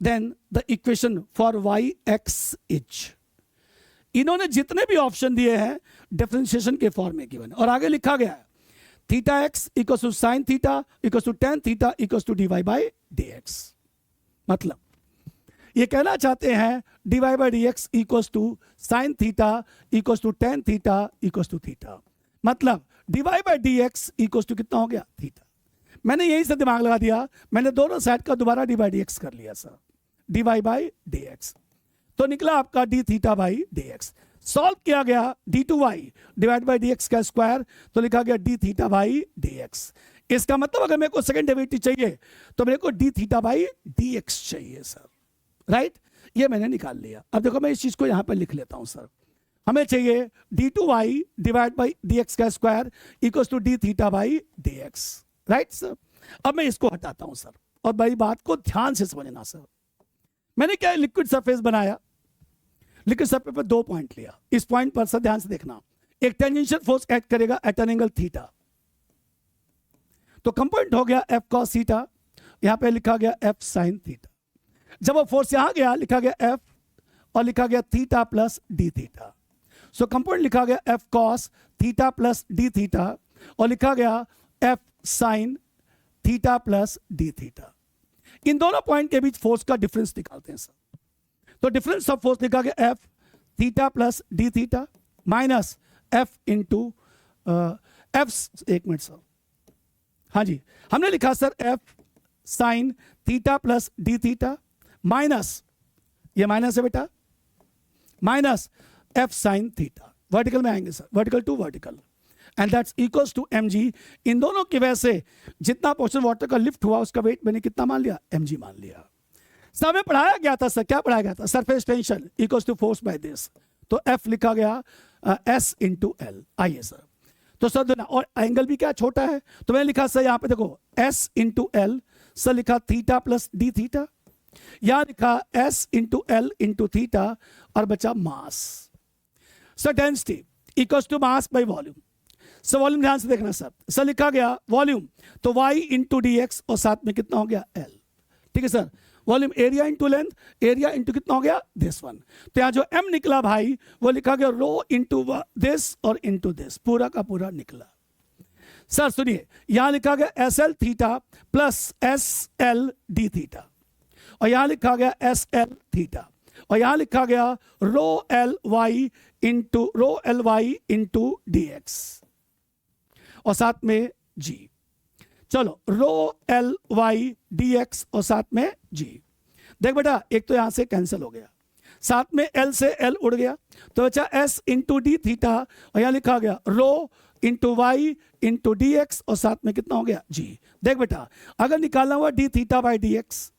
then the equation for yx is. इन्होंने जितने भी option दिए हैं differentiation के form में गिवन, और आगे लिखा गया है theta X equals to sine theta equals to tan theta equals to D Y by D X. मतलब ये कहना चाहते हैं D Y by D X equals to sine theta equals to tan theta equals to theta. मतलब D Y by D X equals to कितना हो गया, theta. मैंने यही से दिमाग लगा दिया, मैंने दोनों साइड का दोबारा डी बाई डी एक्स कर लिया सर, D Y by D X, तो निकला आपका D theta by D X. Solve किया गया D two Y divide by D X का स्क्वायर, तो लिखा गया D theta by D X. इसका मतलब अगर मेरे को सेकंड डेरिवेटिव चाहिए तो मेरे को D theta by D x चाहिए सर, राइट। ये मैंने निकाल लिया। अब देखो मैं इस चीज को यहां पर लिख लेता हूं सर। हमें चाहिए D two Y divide by D X का square equals to D theta by D X, right sir. अब मैं इसको हटाता हूं सर, और मेरी बात को ध्यान से समझना सर। मैंने क्या लिक्विड सरफेस बनाया, लिक्विड सरफेस पर 2 पॉइंट लिया। इस पॉइंट पर सर ध्यान से देखना, एक टेंजेंशियल फोर्स एक्ट करेगा एट एन एंगल थीटा, तो कंपोनेंट हो गया एफ कॉस थीटा, यहां पे लिखा गया एफ साइन थीटा। जब वो फोर्स यहां गया लिखा गया एफ, और लिखा गया theta plus D theta. So component लिखा गया F cos theta plus D theta, और लिखा गया F sine theta plus D theta. इन दोनों पॉइंट के बीच फोर्स का डिफरेंस निकालते हैं सर। तो डिफरेंस ऑफ फोर्स लिखा गया F theta plus D theta minus F into F, एक मिनट सर, हाँ जी, हमने लिखा sir F sine theta plus D theta minus, ये माइनस है बेटा, minus F sine theta. Vertical में आएंगे sir, vertical to vertical, and that's equals to mg। इन दोनों की वजह से जितना पोर्शन वाटर का लिफ्ट हुआ उसका वेट मैंने कितना मान लिया, mg मान लिया। सर में पढ़ाया गया था सर, क्या पढ़ाया गया था, surface tension equals to force by this, तो f लिखा गया s इंटू एल। आइए सर, तो सर देना, और एंगल भी क्या छोटा है, तो मैंने लिखा सर यहाँ पे देखो s इंटू एल, सर लिखा थीटा प्लस डी थीटा, यहां लिखा s into L into theta, और बचा mass. Sir density equals to mass by volume. Sir volume ध्यान से देखना सर, सर लिखा गया वॉल्यूम तो y इंटू डी एक्स, और साथ में कितना हो गया l, ठीक है sir. Volume area into length, area into कितना हो गया, दिस वन। तो यहाँ जो m निकला भाई वो लिखा गया रो इंटू दिस और इंटू दिस, पूरा का पूरा निकला। सर सुनिए, यहां लिखा गया S L theta plus S L D theta, और यहां लिखा गया एस एल थीटा, और यहां लिखा गया rho L Y into D X, और साथ में g। चलो rho L Y D X और साथ में g। देख बेटा, एक तो यहां से कैंसिल हो गया, साथ में एल से एल उड़ गया, तो बचा एस इंटू डी थीटा, और यहाँ लिखा गया rho into Y into D X, और साथ में कितना हो गया जी। देख बेटा, अगर निकालना हुआ D theta by D x,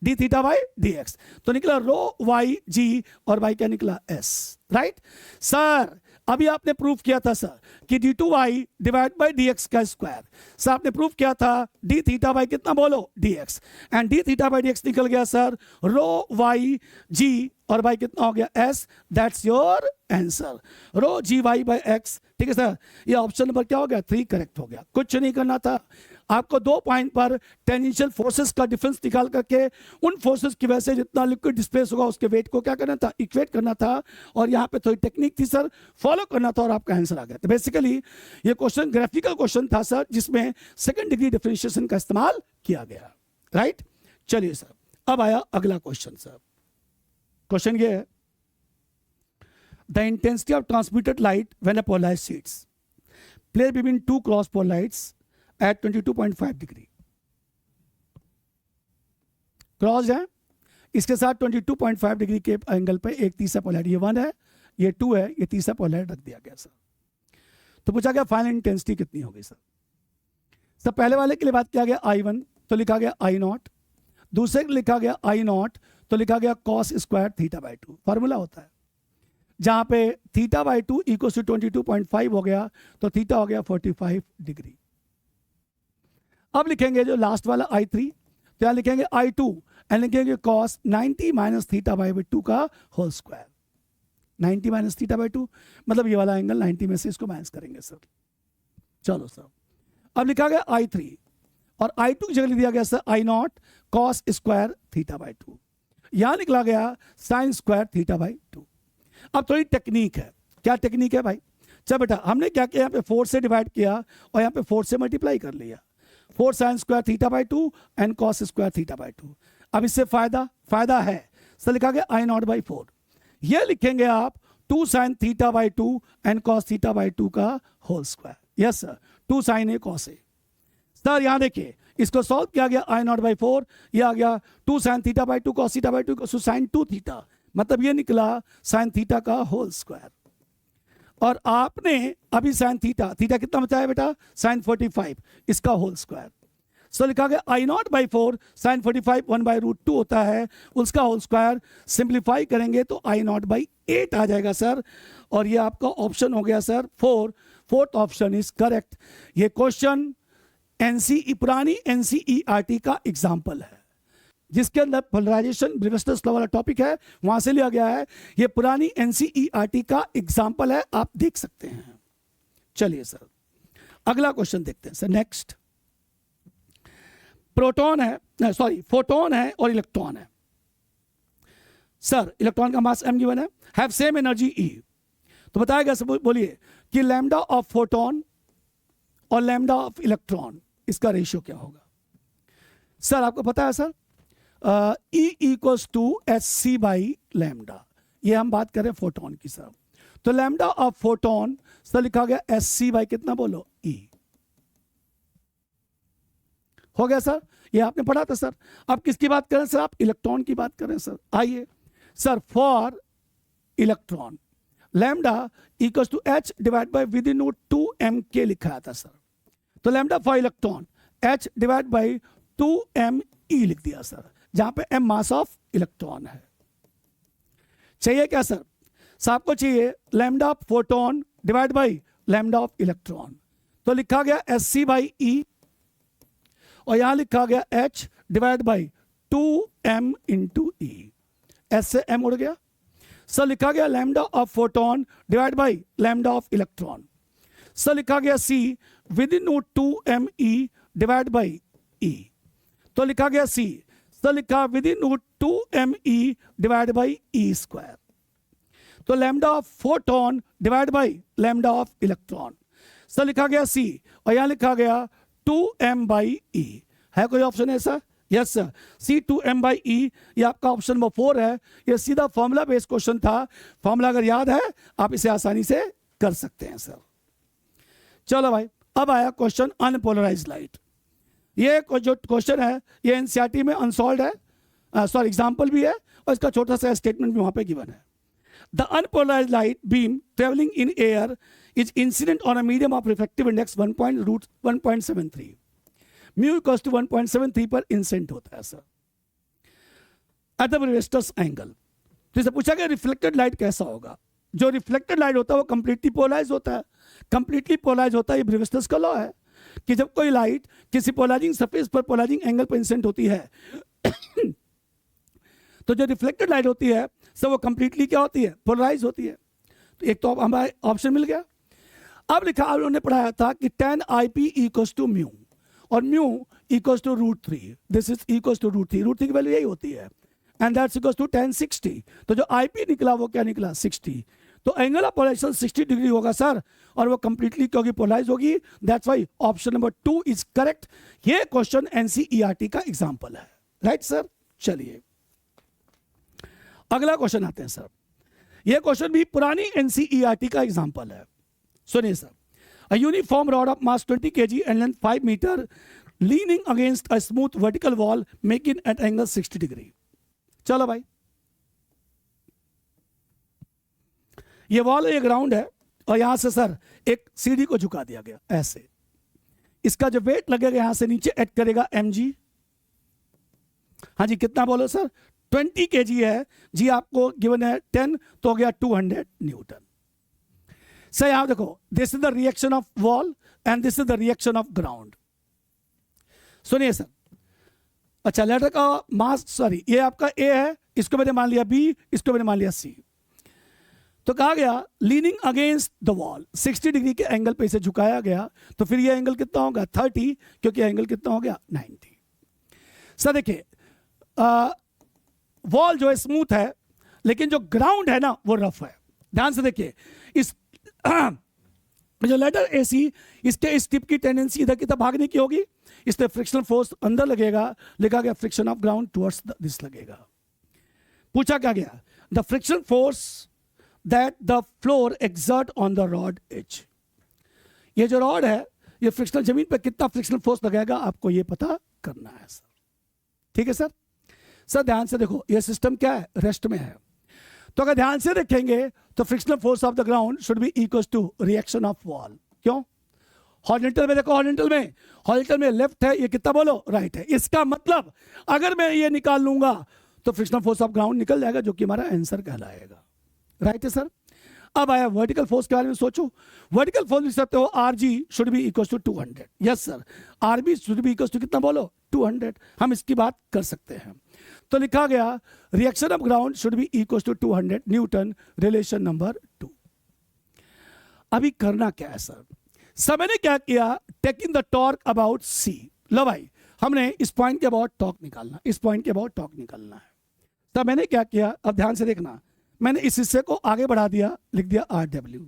D theta by D X, तो निकला रो वाई जी, और वाई क्या निकला एस, राइट। सर अभी आपने प्रूफ किया था सर कि D two Y divide by D X का स्क्वायर, सर आपने प्रूफ किया था डी थीटा बाई कितना बोलो D X, and D theta by D X निकल गया सर रो वाई जी, और बाई कितना हो गया S, that's your answer, rho G Y by X. ठीक है सर, ये ऑप्शन नंबर क्या हो गया 3 करेक्ट हो गया। कुछ नहीं करना था आपको, 2 पॉइंट पर टेंजेंशियल फोर्सेस का डिफरेंस निकाल करके उन फोर्सेस की वजह से जितना लिक्विड डिस्प्लेस होगा उसके वेट को क्या करना था, इक्वेट करना था, और यहाँ पे थोड़ी टेक्निक थी सर, फॉलो करना था, और आपका आंसर आ गया। तो बेसिकली ये क्वेश्चन ग्राफिकल क्वेश्चन था सर, जिसमें सेकंड डिग्री डिफरेंशिएशन का इस्तेमाल किया गया, राइट। चलिए सर, अब आया अगला क्वेश्चन सर। क्वेश्चन ये है, the intensity of transmitted light when a polarised sheets place between 2 cross pole lights at 22.5 degree, cross है, इसके साथ 22.5 डिग्री के एंगल पे एक तीसरा पोलैरिटी, ये 1 है, ये 2 है, ये तीसरा पोलैरिटी रख दिया गया सर। तो पूछा गया फाइनल इंटेंसिटी कितनी होगी सर। सब पहले वाले के लिए बात किया गया I1, तो लिखा गया I नॉट, दूसरे के लिखा गया I नॉट, तो लिखा गया cos square theta by 2, formula होता है, जहां पे थीटा बाई 2 इक्वल टू 22.5 हो गया, तो थीटा हो गया 45 डिग्री। अब लिखेंगे जो लास्ट वाला I3, तो यहाँ लिखेंगे I2 एंड लिखेंगे cos 90 माइनस थीटा बाई 2 का whole square, 90 minus theta by 2 मतलब ये वाला एंगल 90 में से इसको माइनस करेंगे सर। चलो सर, अब लिखा गया I3 और I2 की जगह लिख दिया गया sir I not cos square theta by 2, यहाँ निकला गया साइन स्क्वायर थीटा बाई 2। अब थोड़ी टेक्निक है, क्या टेक्निक है भाई। चल बेटा, हमने क्या किया, यहाँ पे 4 से डिवाइड किया और यहाँ पे 4 से मल्टीप्लाई कर लिया, 4 sine square theta by 2 and cos square theta by 2। अब इससे फायदा है सर, लिखा गया I नॉट बाई 4, ये लिखेंगे आप 2 sine theta by 2 and cos theta by 2 का whole square. Yes sir, 2 sine A cos A. Sir यहाँ देखिए, इसको सॉल्व किया गया I नॉट बाई 4, ये आ गया 2 sine theta by 2 cos theta by 2 sine 2 theta, मतलब ये निकला साइन थीटा का होल स्क्वायर। और आपने अभी साइन थीटा कितना बचाया बेटा, साइन 45, इसका होल स्क्वायर। सो लिखा गया I नॉट बाई 4 साइन 45 1/√2 होता है, उसका होल स्क्वायर सिंप्लीफाई करेंगे तो I नॉट बाई 8 आ जाएगा सर, और ये आपका ऑप्शन हो गया sir 4, fourth option is correct. ये क्वेश्चन पुरानी NCERT का एग्जाम्पल है, जिसके अंदर पोलराइजेशन ब्रेवस्टर्स लॉ वाला टॉपिक है, वहां से लिया गया है। ये पुरानी NCERT का एग्जाम्पल है, आप देख सकते हैं। चलिए सर, अगला क्वेश्चन देखते हैं सर। नेक्स्ट, फोटोन है और इलेक्ट्रॉन है सर। इलेक्ट्रॉन का मास m गिवन है, हैव सेम एनर्जी E, तो बताएगा सर, बोलिए कि लैम्डा ऑफ फोटोन और लैम्डा ऑफ इलेक्ट्रॉन, इसका रेशियो क्या होगा। सर आपको पता है sir, E equals to Hc by lambda, ये हम बात करें फोटोन की सर। तो लैम्डा ऑफ फोटोन सर लिखा गया Hc बाई कितना बोलो E, हो गया सर, ये आपने पढ़ा था सर। अब किसकी बात करें सर, आप इलेक्ट्रॉन की बात करें सर। आइए sir, for electron lambda equals to H divide by within 2m k लिखा था सर। तो lambda for electron H divide by 2m E लिख दिया सर, जहां पे m मास ऑफ इलेक्ट्रॉन है। चाहिए क्या सर, आपको चाहिए lambda of photon divide by lambda of electron, तो लिखा गया Hc बाई E, और यहां लिखा गया H divide by 2m into E, S से m उड़ गया सर। लिखा गया lambda of photon divide by lambda of electron, sir लिखा गया C within 2m E divide by E, तो लिखा गया C, सर लिखा within 2m E divide by E square. तो lambda of photon divide by lambda of electron, sir लिखा गया C, और यहां लिखा गया 2m बाई E। है कोई ऑप्शन ऐसा? Yes sir, C 2m by E, ये आपका ऑप्शन नंबर 4 है। ये सीधा फॉर्मूला बेस्ड क्वेश्चन था, फॉर्मूला अगर याद है आप इसे आसानी से कर सकते हैं सर। चलो भाई, अब आया क्वेश्चन अनपोलराइज्ड लाइट। ये जो क्वेश्चन है ये NCERT में अनसॉल्व है, सॉरी एग्जाम्पल भी है और इसका छोटा सा स्टेटमेंट भी वहां पे गिवन है। The unpolarised light beam travelling in air is incident on a medium of reflective index 1.73, mu equals to 1.73 पर इंसिडेंट होता है sir at the Brewster's angle. तो इसे पूछा गया रिफ्लेक्टेड लाइट कैसा होगा। जो रिफ्लेक्टेड लाइट होता है वो कंप्लीटली पोलराइज होता है। कंप्लीटली पोलराइज होता है, ये ब्रेविस्टस का लॉ है कि जब कोई लाइट किसी पोलराइजिंग सरफेस पर पोलराइजिंग एंगल पर इंसिडेंट होती है तो जो रिफ्लेक्टेड लाइट होती है सब वो कंप्लीटली क्या होती है, पोलराइज होती है। तो एक तो हमारा ऑप्शन मिल गया। अब लिखा उन्होंने पढ़ाया था कि tan IP equals to mu और mu equals to √3, this is equals to √3, √3 की वैल्यू यही होती है and that's equals to tan 60। तो जो IP निकला वो क्या निकला 60। तो एंगल ऑफ पोलराइजेशन 60 डिग्री होगा सर और वो कंप्लीटली क्योंकि पोलराइज होगी, that's why option number 2 is correct. ये क्वेश्चन NCERT का एग्जांपल है, राइट सर। चलिए अगला क्वेश्चन आते हैं सर। ये क्वेश्चन भी पुरानी NCERT का एग्जांपल है। सुनिए sir, a uniform rod of mass 20 kg and length 5 meter leaning against a smooth vertical wall making at angle 60 degree। चलो भाई, ये वॉल ये ग्राउंड है और यहां से सर एक सीढ़ी को झुका दिया गया ऐसे। इसका जो वेट लगेगा यहां से नीचे ऐड करेगा mg। हाँ जी, कितना बोलो सर, 20 kg है जी, आपको गिवन है 10 तो हो गया 200 न्यूटन। सर यहां देखो, this is the reaction of wall and this is the reaction of ground. सुनिए सर, अच्छा लेटर का मास, सॉरी ये आपका A है, इसको मैंने मान लिया B, इसको मैंने मान लिया C। तो कहा गया leaning against the wall 60 degree के एंगल पे इसे झुकाया गया, तो फिर ये एंगल कितना होगा 30, क्योंकि एंगल कितना हो गया 90। सर देखिए वॉल जो है स्मूथ है लेकिन जो ग्राउंड है ना वो रफ है। ध्यान से देखिए, इस जो लेटर AC, इसके इस टिप की टेंडेंसी इधर की तरफ भागने की होगी, इसलिए फ्रिक्शनल फोर्स अंदर लगेगा, लिखा गया friction of ground towards this लगेगा। पूछा क्या गया, the friction force that the floor exert on the rod edge. ये जो रॉड है ये फ्रिक्शनल जमीन पर कितना फ्रिक्शनल फोर्स लगाएगा आपको ये पता करना है सर। ठीक है सर। सर ध्यान से देखो, ये सिस्टम क्या है, रेस्ट में है, तो अगर ध्यान से देखेंगे तो frictional force of the ground should be equals to reaction of wall. क्यों, हॉरिजॉन्टल में देखो, हॉरिजॉन्टल में लेफ्ट है, ये कितना बोलो राइट है। इसका मतलब अगर मैं ये निकाल लूंगा तो फ्रिक्शनल फोर्स ऑफ ग्राउंड निकल जाएगा, जो कि हमारा आंसर कहलाएगा, राइट है सर। अब आया वर्टिकल फोर्स के बारे में सोचो। वर्टिकल फोर्स लिख सकते हो RG should be equals to 200। Yes sir, RB should be equals to कितना बोलो 200। हम इसकी बात कर सकते हैं। तो लिखा गया reaction of ground should be equals to 200 newton, relation number 2। अभी करना क्या है सर, सब मैंने क्या किया, taking the torque about C। लो भाई, हमने इस पॉइंट के अबाउट टॉर्क निकालना, इस पॉइंट के अबाउट टॉर्क निकालना है। तब मैंने क्या किया, अब ध्यान से देखना, मैंने इस हिस्से को आगे बढ़ा दिया, लिख दिया RW,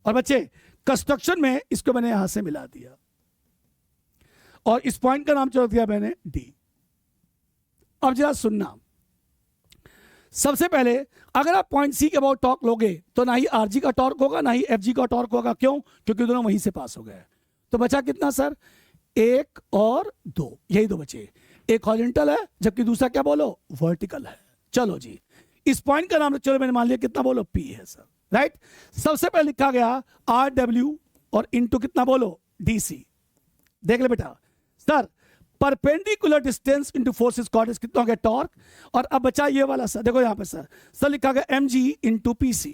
और बच्चे कंस्ट्रक्शन में इसको मैंने यहां से मिला दिया और इस पॉइंट का नाम छोड़ दिया मैंने D। अब जरा सुनना, सबसे पहले अगर आप पॉइंट C के अबाउट टॉर्क लोगे तो ना ही RG का टॉर्क होगा ना ही FG का टॉर्क होगा। क्यों, क्योंकि दोनों वहीं से पास हो गए। तो बचा कितना सर, 1 और 2, यही दो बचे। एक हॉरिजॉन्टल है जबकि दूसरा क्या बोलो वर्टिकल है। चलो जी, इस पॉइंट का नाम चलो मैंने मान लिया कितना बोलो P है सर, राइट। सबसे पहले लिखा गया RW और इनटू कितना बोलो DC। देख ले बेटा sir, perpendicular distance into force is called कितना हो गया टॉर्क। और अब बचा ये वाला सर, देखो यहां पे सर लिखा गया mg इनटू PC,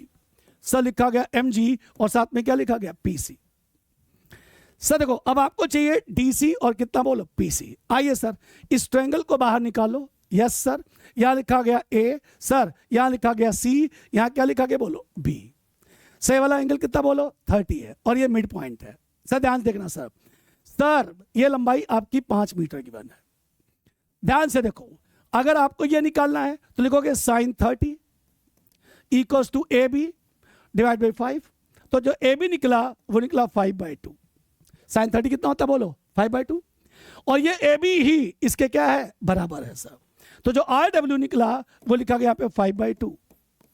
सर लिखा गया mg और साथ में क्या लिखा गया PC। सर देखो अब आपको चाहिए DC और कितना बोलो PC। आइए सर इस ट्रायंगल को बाहर निकालो। यस सर, यहां लिखा गया A, सर यहां लिखा गया C, यहां क्या लिखा गया बोलो B। सही वाला एंगल कितना बोलो 30 है और ये मिड पॉइंट है। सर ध्यान देखना सर, सर ये लंबाई आपकी 5 मीटर की बन है। ध्यान से देखो, अगर आपको ये निकालना है तो लिखोगे sin 30 equals to AB divide by 5। तो जो AB निकला वो निकला 5/2। sin 30 कितना होता है बोलो 5/2, और ये AB ही इसके क्या है बराबर है सर। तो जो RW निकला वो लिखा गया यहाँ पे 5/2।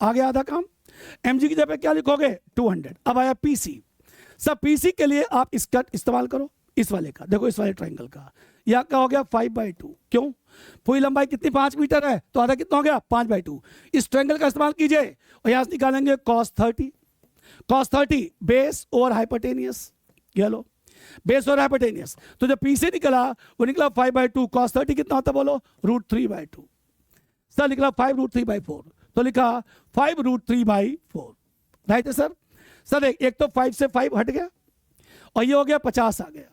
आ गया आधा काम। mg की जगह क्या लिखोगे 200। अब आया PC। सर PC के लिए आप इसका इस्तेमाल करो, इस वाले का, देखो इस वाले ट्रायंगल का, यहाँ का हो गया 5/2। क्यों, पूरी लंबाई कितनी 5 मीटर है, तो आधा कितना हो गया 5/2। इस ट्रायंगल का इस्तेमाल कीजिए और यहाँ से निकालेंगे cos 30। cos 30 बेस और हाइपोटेनियस, ये लो बेस और हाइपोटेनियस। तो जो पी से निकला वो निकला 5/2। cos 30 कितना होता है बोलो, √3/2। सर निकला 5√3/4, तो लिखा 5√3/4। राइट है सर। सर एक तो 5 से 5 हट गया और ये हो गया 50 आ गया,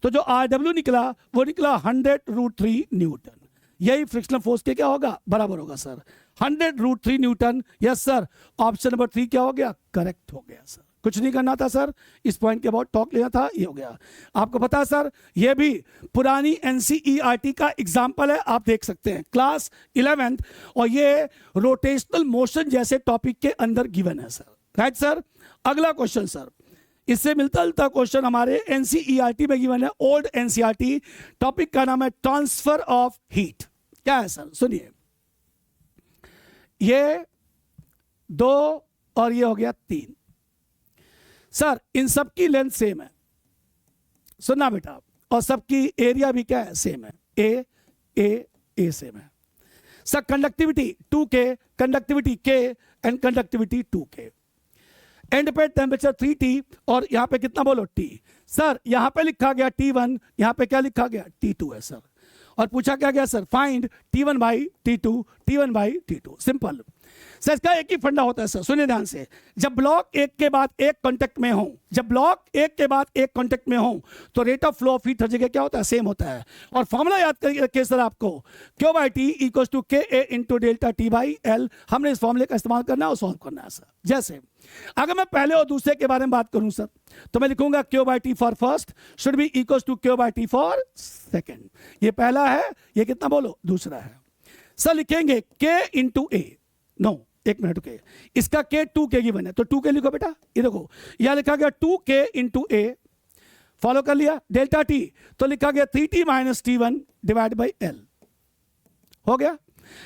तो जो RW निकला वो निकला 100√3 न्यूटन। यही फ्रिक्शनल फोर्स के क्या होगा, बराबर होगा sir 100√3 Newton. Yes sir, option number 3 क्या हो गया, करेक्ट हो गया सर। कुछ नहीं करना था सर, इस पॉइंट के अबाउट टॉक लेना था, ये हो गया। आपको पता है सर, ये भी पुरानी NCERT का एग्जाम्पल है, आप देख सकते हैं क्लास 11th, और ये रोटेशनल मोशन जैसे टॉपिक के अंदर गिवन है सर। Right sir. अगला क्वेश्चन सर, इससे मिलता जुलता क्वेश्चन हमारे NCERT में गिवन है, ओल्ड NCERT। टॉपिक का नाम है ट्रांसफर ऑफ हीट। क्या है सर, सुनिए, ये 2 और ये हो गया 3। सर इन सब की लेंथ सेम है, सुनना बेटा, और सबकी एरिया भी क्या है, सेम है, ए सेम है। Sir conductivity 2K, conductivity K and conductivity 2K। And पे टेम्परेचर 3T और यहां पे कितना बोलो T। सर यहां पे लिखा गया T1, यहां पे क्या लिखा गया T2 है सर। और पूछा क्या गया sir, find T1/T2, T1/T2। Simple sir, इसका एक ही फंडा होता है सर, सुनिए ध्यान से। जब ब्लॉक एक के बाद एक कांटेक्ट में हो, जब ब्लॉक एक के बाद एक कांटेक्ट में हो, तो rate of flow of heat हर जगह क्या होता है, सेम होता है। और फॉर्मूला याद करके रखिए सर आपको, Q/T = KA × डेल्टा T/L। हमने इस फॉर्मूले का इस्तेमाल करना है और सॉल्व करना है सर। जैसे अगर मैं पहले और दूसरे के बारे में बात करूं सर, तो मैं लिखूंगा Q/T for first should be = Q/T for second. ये पहला है, ये कितना बोलो, दूसरा है। सर लिखेंगे K × A, नो एक मिनट रुके, इसका K 2K गिवन है, तो 2K लिखो बेटा। ये देखो यहां लिखा गया 2K × A, फॉलो कर लिया। डेल्टा T तो लिखा गया 3T - T1 / L, हो गया।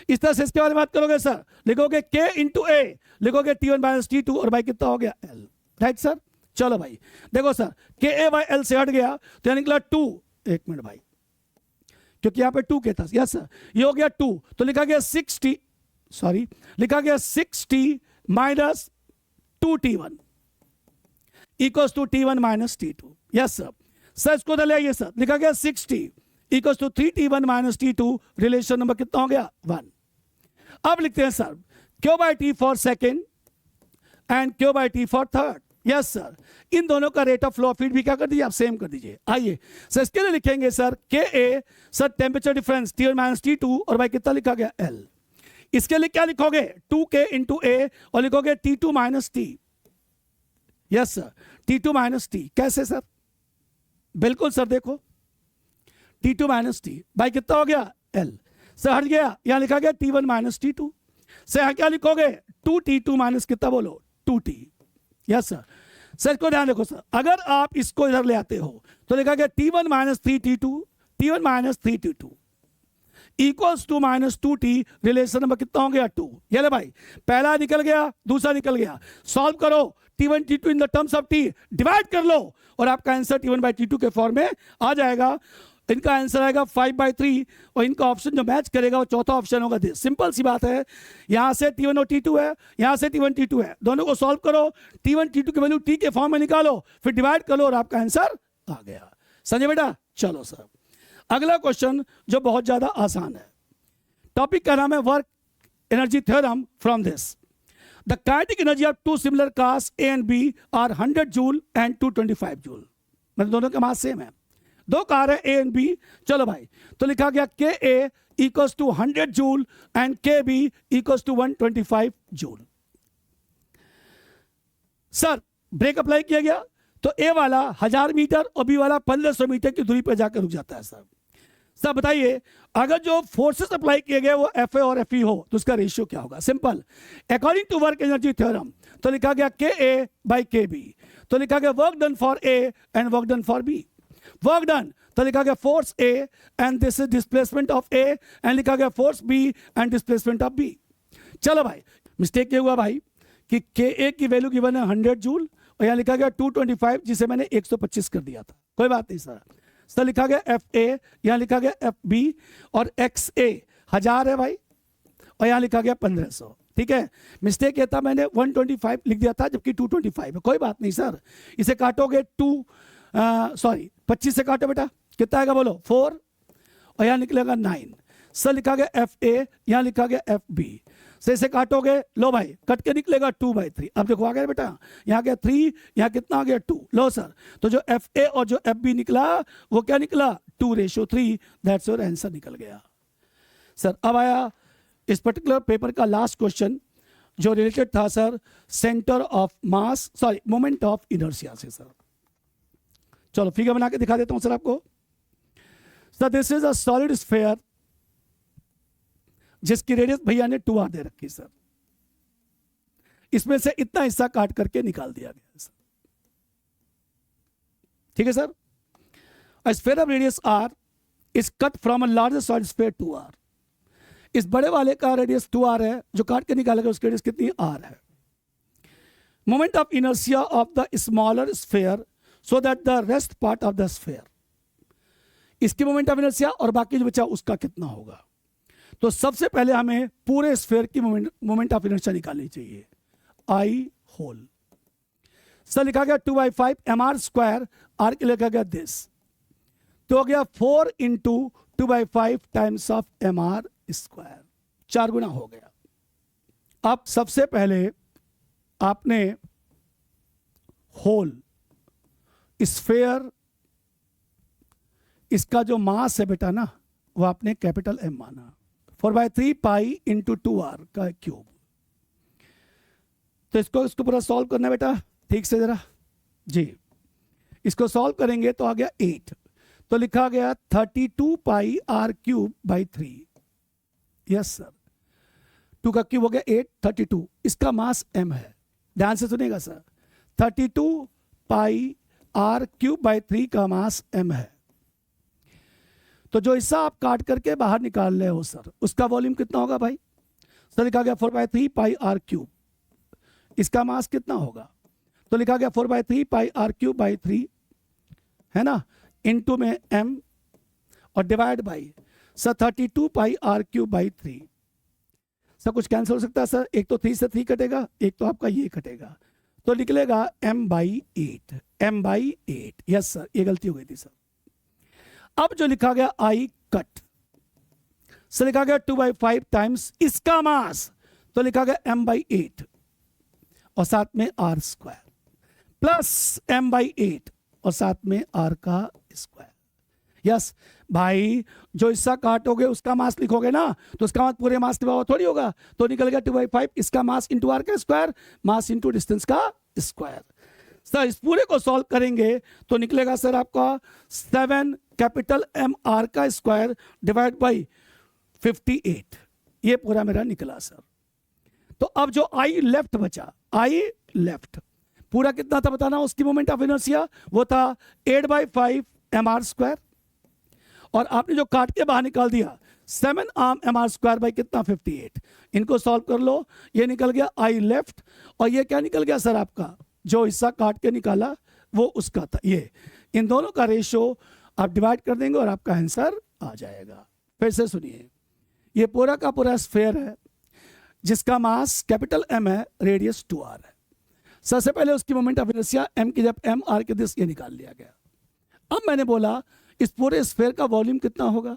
इस तरह से इसके बारे में बात करोगे सर, लिखोगे K × A, लिखोगे T1 - T2 और भाई कितना हो गया L। Right sir. चलो भाई देखो सर, KA/L से हट गया तो यह निकला 2। एक मिनट भाई, क्योंकि यहां पे 2K था। यस सर, ये हो गया 2, तो लिखा गया 6T, सॉरी लिखा गया 6T - 2T1 = T1 - T2। Yes sir. Sir इसको ले आइए सर, लिखा गया 6T = 3T1 - T2। Relation number कितना हो गया, 1। अब लिखते हैं sir Q/T for second and Q/T for third. Yes sir, इन दोनों का rate of flow of heat भी क्या कर दीजिए, आप सेम कर दीजिए। आइए सर, इसके लिए लिखेंगे sir KA, sir temperature difference T1 - T2 और भाई कितना लिखा गया L। इसके लिए क्या लिखोगे, 2K × A और लिखोगे T2 - T। Yes sir, T2 - T। कैसे सर, बिल्कुल सर, देखो T2 - T भाई कितना हो गया L। सर हट गया, यहां लिखा गया T1 - T2। सर यहां क्या लिखोगे, 2T2 - कितना बोलो, 2T। Yes sir. सर इसको ध्यान रखो सर, अगर आप इसको इधर ले आते हो तो लिखा गया T1 - 3T2, T1 - 3T2 = -2T। Relation number कितना हो गया, 2। ये ले भाई, पहला निकल गया, दूसरा निकल गया। सॉल्व करो, T1 T2 in the terms of T divide कर लो और आपका आंसर T1/T2 के फॉर्म में आ जाएगा। इनका आंसर आएगा 5/3 और इनका ऑप्शन जो मैच करेगा वो चौथा ऑप्शन होगा। सिंपल सी बात है, यहां से T1 और T2 है, यहां से T1 T2 है, दोनों को सॉल्व करो, T1 T2 की वैल्यू T के फॉर्म में निकालो, फिर डिवाइड कर लो और आपका आंसर आ गया। समझे बेटा। चलो सर, अगला क्वेश्चन जो बहुत ज्यादा आसान है, टॉपिक का नाम है work energy theorem from this. The kinetic energy of two similar cars A and B are 100 joule and 225 joule. मतलब दोनों का मास सेम है, दो कार है A and B। चलो भाई, तो लिखा गया KA = 100 joule and KB = 125 joule. Sir break apply किया गया तो A वाला 1000 मीटर और B वाला 1500 मीटर की दूरी पर जाकर रुक जाता है। सर बताइए, अगर जो फोर्सेस अप्लाई किए गए वो FA और FE हो तो उसका रेशियो क्या होगा। Simple, according to work energy theorem तो लिखा गया KA/KB, तो लिखा गया work done for A and work done for B। Work done तो लिखा गया force A and this is displacement of A and लिखा गया force B and displacement of B। चलो भाई, मिस्टेक ये हुआ भाई कि KA की वैल्यू गिवन है 100 जूल और यहां लिखा गया 225, जिसे मैंने 125 कर दिया था। कोई बात नहीं सर। सर लिखा गया एफ ए, यहाँ लिखा गया एफ बी, और एक्स ए 1000 है भाई, और यहाँ लिखा गया 1500। ठीक है, मिस्टेक ये था, मैंने 125 लिख दिया था जबकि 225 है। कोई बात नहीं सर, इसे काटोगे 25 से काटो बेटा, कितना आएगा बोलो 4, और यहाँ निकलेगा 9। सर लिखा गया एफ ए, यहाँ लिखा गया एफ बी, से इसे काटोगे, लो भाई कट के निकलेगा 2/3। अब देखो आ गया बेटा, यहाँ गया 3, यहाँ कितना आ गया 2। लो सर, तो जो एफ ए और जो एफ बी निकला वो क्या निकला 2:3, दैट्स योर आंसर निकल गया। सर अब आया इस पर्टिकुलर पेपर का लास्ट क्वेश्चन जो रिलेटेड था sir centre of mass, sorry moment of inertia से। सर चलो फिगर बना के दिखा देता हूं सर आपको। Sir this is a solid sphere जिसकी रेडियस भैया ने 2r दे रखी सर, इसमें से इतना हिस्सा काट करके निकाल दिया गया सर। ठीक है sir, a sphere of radius r is cut from a larger solid sphere 2r। इस बड़े वाले का रेडियस 2r है, जो काट के निकालेगा उसकी रेडियस कितनी r है। Moment of inertia of the smaller sphere so that the rest part of the sphere, इसकी मोमेंट ऑफ इनर्शिया और बाकी जो बचा उसका कितना होगा। तो सबसे पहले हमें पूरे स्फीयर की मोमेंट ऑफ इनर्शिया निकालनी चाहिए, आई होल। सर लिखा गया 2/5 mr², r के लिखा गया दिस, तो हो गया 4 × 2/5 टाइम्स ऑफ mr², 4 गुना हो गया। अब सबसे पहले आपने होल स्फीयर, इसका जो मास है बेटा ना वो आपने कैपिटल M माना, 4/3 पाई × 2r का क्यूब। तो इसको पूरा सॉल्व करना बेटा ठीक से जरा जी। इसको सॉल्व करेंगे तो आ गया 8, तो लिखा गया 32 पाई r³/3। यस सर, 2 का क्यूब हो गया 8, 32, इसका मास m है। ध्यान से सुनेगा सर, 32 पाई r³/3 का मास m है। तो जो हिस्सा आप काट करके बाहर निकाल रहे हो सर, उसका वॉल्यूम कितना होगा भाई। सर लिखा गया 4/3 पाई r³, इसका मास कितना होगा, तो लिखा गया 4/3 पाई r³/3 है ना, इनटू में m और divide by sir 32 pi r³/3। Sir कुछ कैंसिल हो सकता है सर, एक तो 3 से 3 कटेगा, एक तो आपका ये कटेगा, तो निकलेगा m/8, m/8। यस सर, ये गलती हो गई थी सर। अब जो लिखा गया आई कट, सर लिखा गया 2/5 टाइम्स इसका मास, तो लिखा गया m/8 और साथ में r² प्लस m/8 और साथ में r का स्क्वायर। यस भाई, जो हिस्सा काटोगे उसका मास लिखोगे ना, तो उसका मास पूरे मास के बराबर थोड़ी होगा, तो निकल गया 2/5 इसका मास इंटू r का स्क्वायर, मास इंटू डिस्टेंस का स्क्वायर। सर इस पूरे को सॉल्व करेंगे तो निकलेगा सर आपका 7 कैपिटल M r का स्क्वायर डिवाइड बाई 58, ये पूरा मेरा निकला सर। तो अब जो आई लेफ्ट बचा, आई लेफ्ट पूरा कितना था बताना, उसकी मोमेंट ऑफ इनर्शिया वो था 8/5 mr², और आपने जो काट के बाहर निकाल दिया 7 mr² बाई कितना 58। इनको सॉल्व कर लो, ये निकल गया आई लेफ्ट, और ये क्या निकल गया सर आपका जो हिस्सा काट के निकाला वो उसका था ये। इन दोनों का रेशियो आप डिवाइड कर देंगे और आपका आंसर आ जाएगा। फिर से सुनिए, ये पूरा का पूरा स्फीयर है जिसका मास कैपिटल M है, रेडियस 2r है। सबसे पहले उसकी मोमेंट ऑफ इनर्शिया m की जब m r के दिस ये निकाल लिया गया। अब मैंने बोला इस पूरे स्फीयर का वॉल्यूम कितना होगा,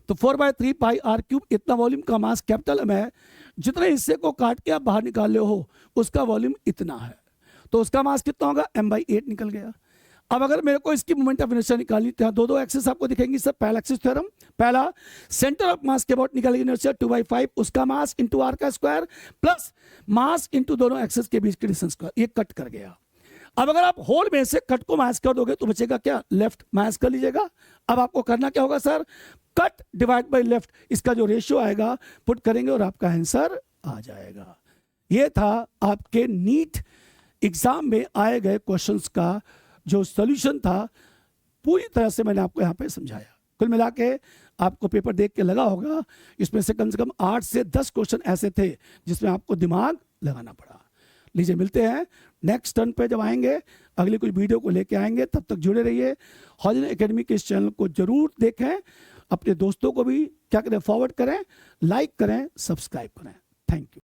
तो 4/3 पाई r³ इतना वॉल्यूम का मास कैपिटल M है, जितने हिस्से को काट के आप बाहर निकाल ले हो उसका वॉल्यूम इतना है, तो उसका मास कितना होगा m/8 निकल गया। अब अगर मेरे को इसकी मोमेंट ऑफ इनर्शिया निकालनी, तो दो एक्सिस आपको दिखेंगी सर। पहला एक्सिस थ्योरम, पहला सेंटर ऑफ मास के अबाउट निकालेगी इनर्शिया 2/5 उसका मास इंटू r का स्क्वायर प्लस मास इंटू दोनों एक्सिस के बीच के डिस्टेंस का, ये कट कर गया। अब अगर आप होल में से कट को माइनस कर दोगे तो बचेगा क्या, लेफ्ट माइनस कर लीजिएगा। अब आपको करना क्या होगा sir, cut divide by left, इसका जो रेशियो आएगा पुट करेंगे और आपका आंसर आ जाएगा। ये था आपके नीट एग्जाम में आए गए क्वेश्चंस का जो सॉल्यूशन था, पूरी तरह से मैंने आपको यहाँ पे समझाया। कुल मिला के आपको पेपर देख के लगा होगा इसमें से कम 8 से 10 क्वेश्चन ऐसे थे जिसमें आपको दिमाग लगाना पड़ा। लीजिए मिलते हैं नेक्स्ट टर्न पे जब आएंगे। अगली कोई वीडियो को लेके आएंगे, तब तक जुड़े रहिए। हॉजन एकेडमी के इस चैनल को जरूर देखें, अपने दोस्तों को भी क्या करें, फॉरवर्ड करें, लाइक करें, सब्सक्राइब करें। Thank you.